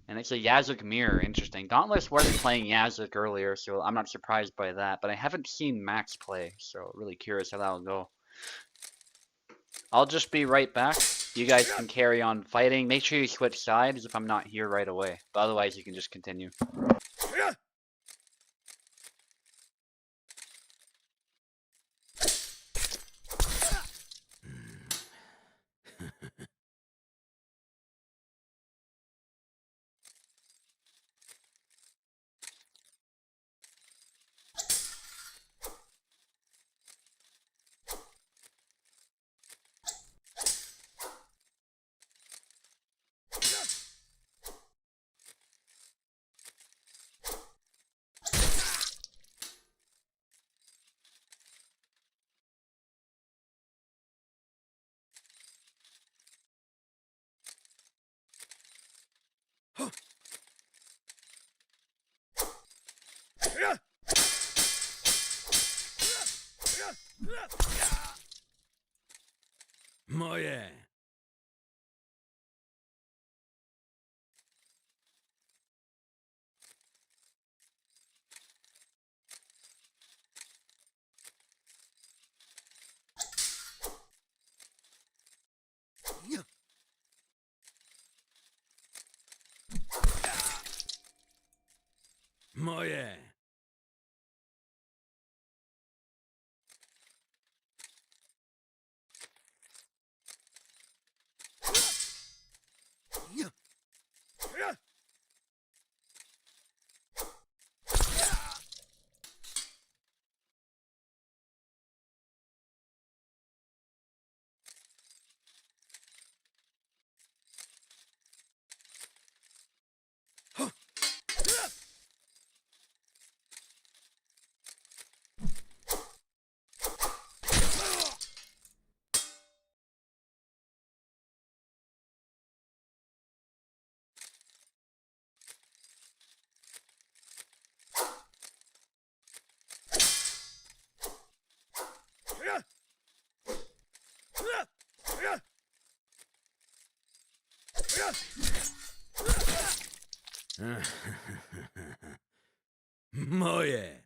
And it's a Yazuk mirror. Interesting. Dauntless wasn't playing Yazuk earlier, so I'm not surprised by that. But I haven't seen Max play, so really curious how that'll go. I'll just be right back. You guys can carry on fighting. Make sure you switch sides if I'm not here right away. But otherwise, you can just continue. Moje. Moje. Moje.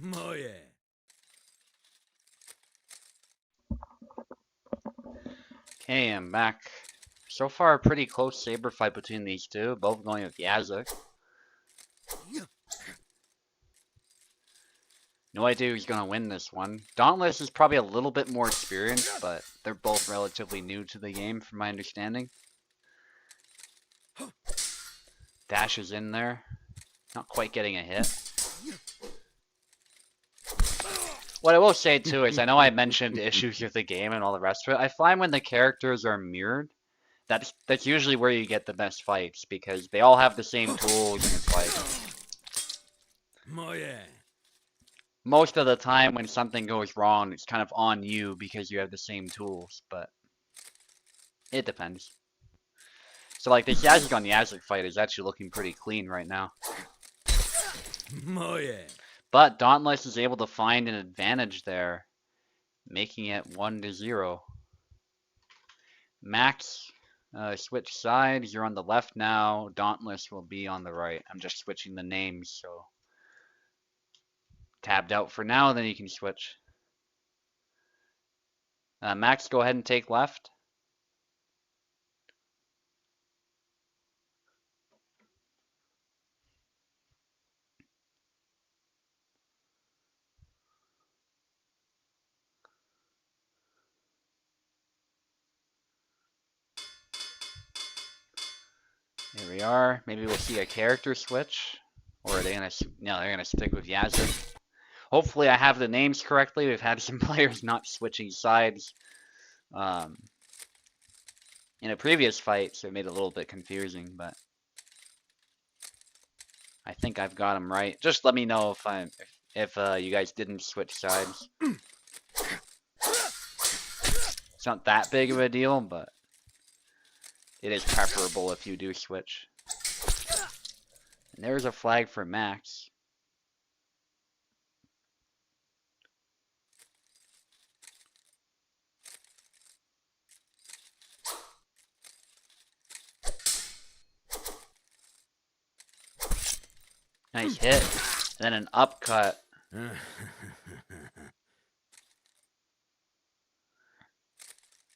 Moje. Okay, I'm back. So far, a pretty close saber fight between these two, both going with Yazuk. No idea who's gonna win this one. Dauntless is probably a little bit more experienced, but they're both relatively new to the game, from my understanding. Dash is in there. Not quite getting a hit. What I will say too is I know I mentioned issues with the game and all the rest of it. I find when the characters are mirrored, that's usually where you get the best fights because they all have the same tools and it's like most of the time when something goes wrong, it's kind of on you because you have the same tools, but it depends. So like this Yazuk on Yazuk fight is actually looking pretty clean right now. But Dauntless is able to find an advantage there, making it 1-0. Max, switch sides. You're on the left now. Dauntless will be on the right. I'm just switching the names, so tabbed out for now, then you can switch. Max, go ahead and take left. Here we are. Maybe we'll see a character switch. Or are they gonna? No, they're gonna stick with Yazuk. Hopefully, I have the names correctly. We've had some players not switching sides in a previous fight, so it made it a little bit confusing. But I think I've got them right. Just let me know if you guys didn't switch sides. It's not that big of a deal, but it is preferable if you do switch. And there's a flag for Max. Nice hit. And then an upcut.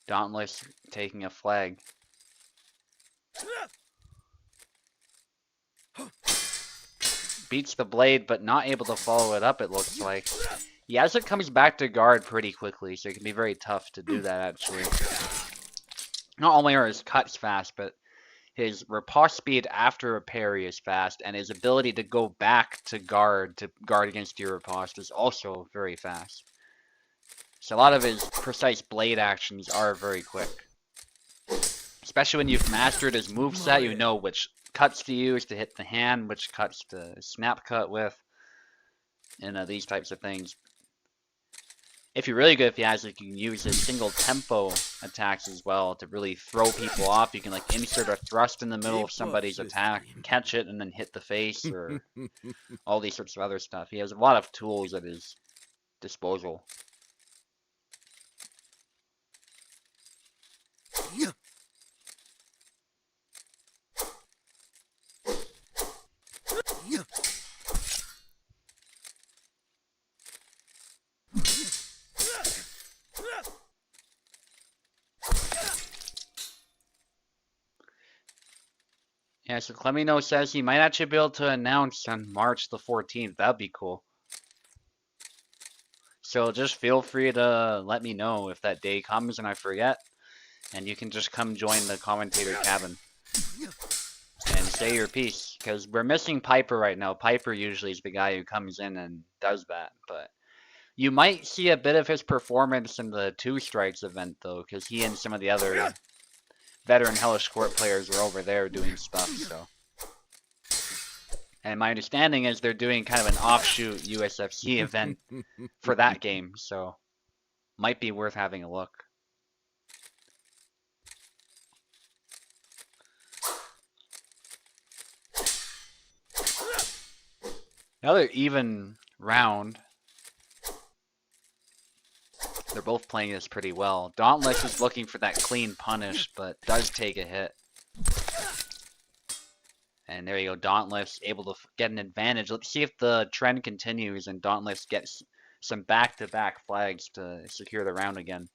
Dauntless taking a flag. Beats the blade, but not able to follow it up, it looks like. Yazuk comes back to guard pretty quickly, so it can be very tough to do that, actually. Not only are his cuts fast, but his riposte speed after a parry is fast, and his ability to go back to guard against your riposte is also very fast. So a lot of his precise blade actions are very quick. Especially when you've mastered his moveset, you know which cuts to use to hit the hand, which cuts to snap cut with, and these types of things. If you're really good with Yazuk, you can use his single tempo attacks as well to really throw people off. You can like insert a thrust in the middle of somebody's attack, catch it, and then hit the face, or all these sorts of other stuff. He has a lot of tools at his disposal. Yeah, so Clemino says he might actually be able to announce on March the 14th. That'd be cool. So just feel free to let me know if that day comes and I forget, and you can just come join the commentator cabin and say your piece, because we're missing Piper right now. Piper usually is the guy who comes in and does that, but you might see a bit of his performance in the Two Strikes event, though, because he and some of the other veteran Hellish Quart players were over there doing stuff, so. And my understanding is they're doing kind of an offshoot USFC event for that game, so might be worth having a look. Another even round. They're both playing this pretty well. Dauntless is looking for that clean punish, but does take a hit. And there you go, Dauntless able to get an advantage. Let's see if the trend continues and Dauntless gets some back-to-back flags to secure the round again.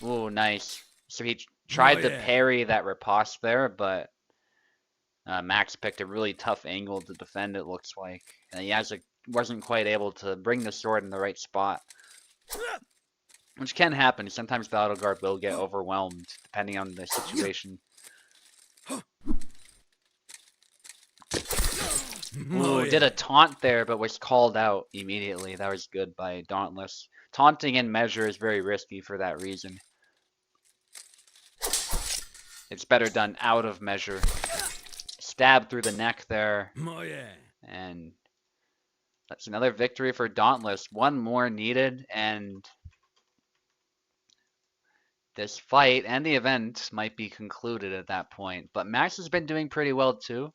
Ooh, nice. So he tried to parry that riposte there, but Max picked a really tough angle to defend, it looks like. And he wasn't quite able to bring the sword in the right spot. Which can happen. Sometimes the auto guard will get overwhelmed, depending on the situation. Ooh, did a taunt there, but was called out immediately. That was good by Dauntless. Taunting in measure is very risky for that reason. It's better done out of measure. Stab through the neck there. And that's another victory for Dauntless. One more needed, and this fight and the event might be concluded at that point. But Max has been doing pretty well too.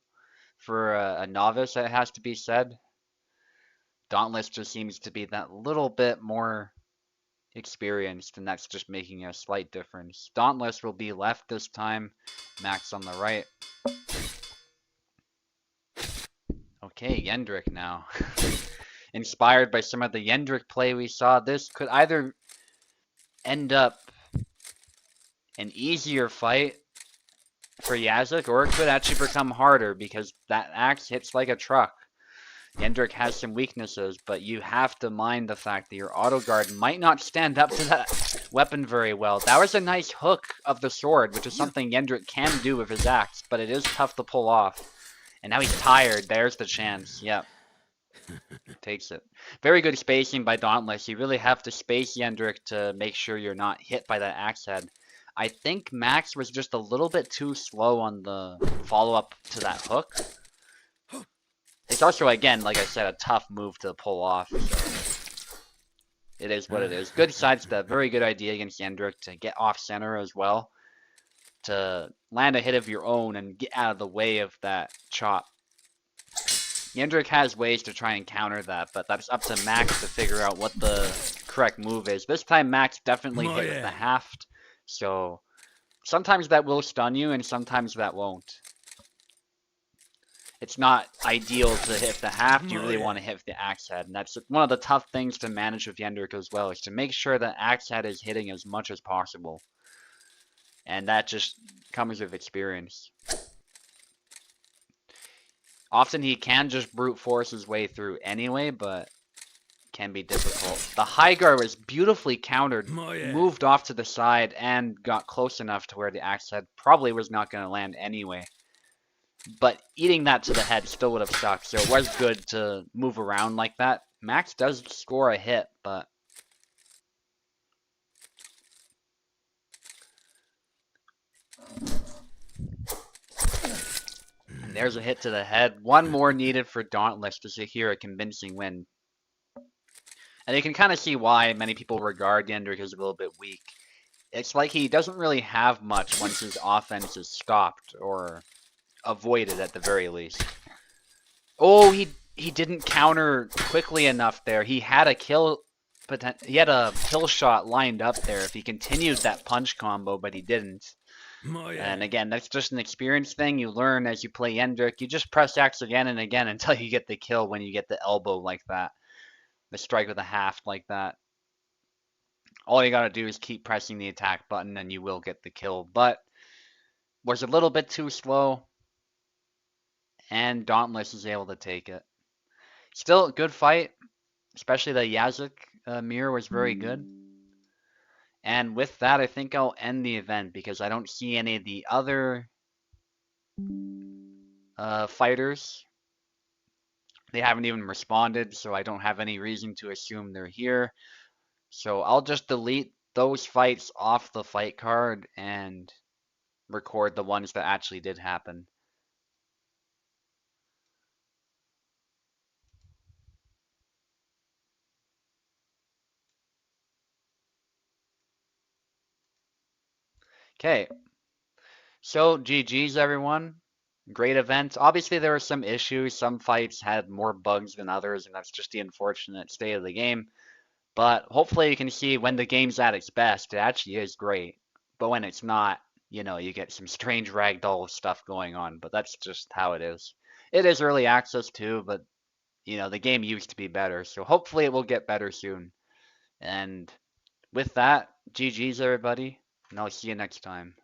For a novice, it has to be said. Dauntless just seems to be that little bit more experienced, and that's just making a slight difference. Dauntless will be left this time. Max on the right. Okay, Yendrick now. Inspired by some of the Yendrick play we saw, this could either end up an easier fight for Yazek, or it could actually become harder because that axe hits like a truck. Yendrick has some weaknesses, but you have to mind the fact that your auto guard might not stand up to that weapon very well. That was a nice hook of the sword, which is something Yendrick can do with his axe, but it is tough to pull off. And now he's tired. There's the chance. Yep. Takes it. Very good spacing by Dauntless. You really have to space Yendrick to make sure you're not hit by that axe head. I think Max was just a little bit too slow on the follow-up to that hook. It's also, again, like I said, a tough move to pull off. So it is what it is. Good sidestep. Very good idea against Yendrick to get off-center as well. To land a hit of your own and get out of the way of that chop. Yendrick has ways to try and counter that, but that's up to Max to figure out what the correct move is. This time Max definitely hit with the haft, so sometimes that will stun you and sometimes that won't. It's not ideal to hit the haft, you really want to hit the axe head, and that's one of the tough things to manage with Yendrick as well, is to make sure that axe head is hitting as much as possible. And that just comes with experience. Often he can just brute force his way through anyway, but can be difficult. The high guard was beautifully countered, moved off to the side, and got close enough to where the axe head probably was not going to land anyway. But eating that to the head still would have sucked, so it was good to move around like that. Max does score a hit, but and there's a hit to the head. One more needed for Dauntless to secure a convincing win. And you can kind of see why many people regard Yendrick as a little bit weak. It's like he doesn't really have much once his offense is stopped, or avoided at the very least. Oh, he didn't counter quickly enough there. He had a kill shot lined up there if he continued that punch combo, but he didn't. And again, that's just an experience thing. You learn as you play Yendrick. You just press X again and again until you get the kill when you get the elbow like that. The strike with a haft like that. all you gotta do is keep pressing the attack button and you will get the kill. But was a little bit too slow, and Dauntless is able to take it. Still a good fight, especially the Yazuk mirror was very good. And with that, I think I'll end the event because I don't see any of the other fighters. They haven't even responded, so I don't have any reason to assume they're here. So I'll just delete those fights off the fight card and record the ones that actually did happen. Okay, so GG's everyone. Great event. Obviously, there were some issues. Some fights had more bugs than others, and that's just the unfortunate state of the game. But hopefully, you can see when the game's at its best, it actually is great. But when it's not, you get some strange ragdoll stuff going on. But that's just how it is. It is early access too, but the game used to be better. So hopefully, it will get better soon. And with that, GG's everybody, and I'll see you next time.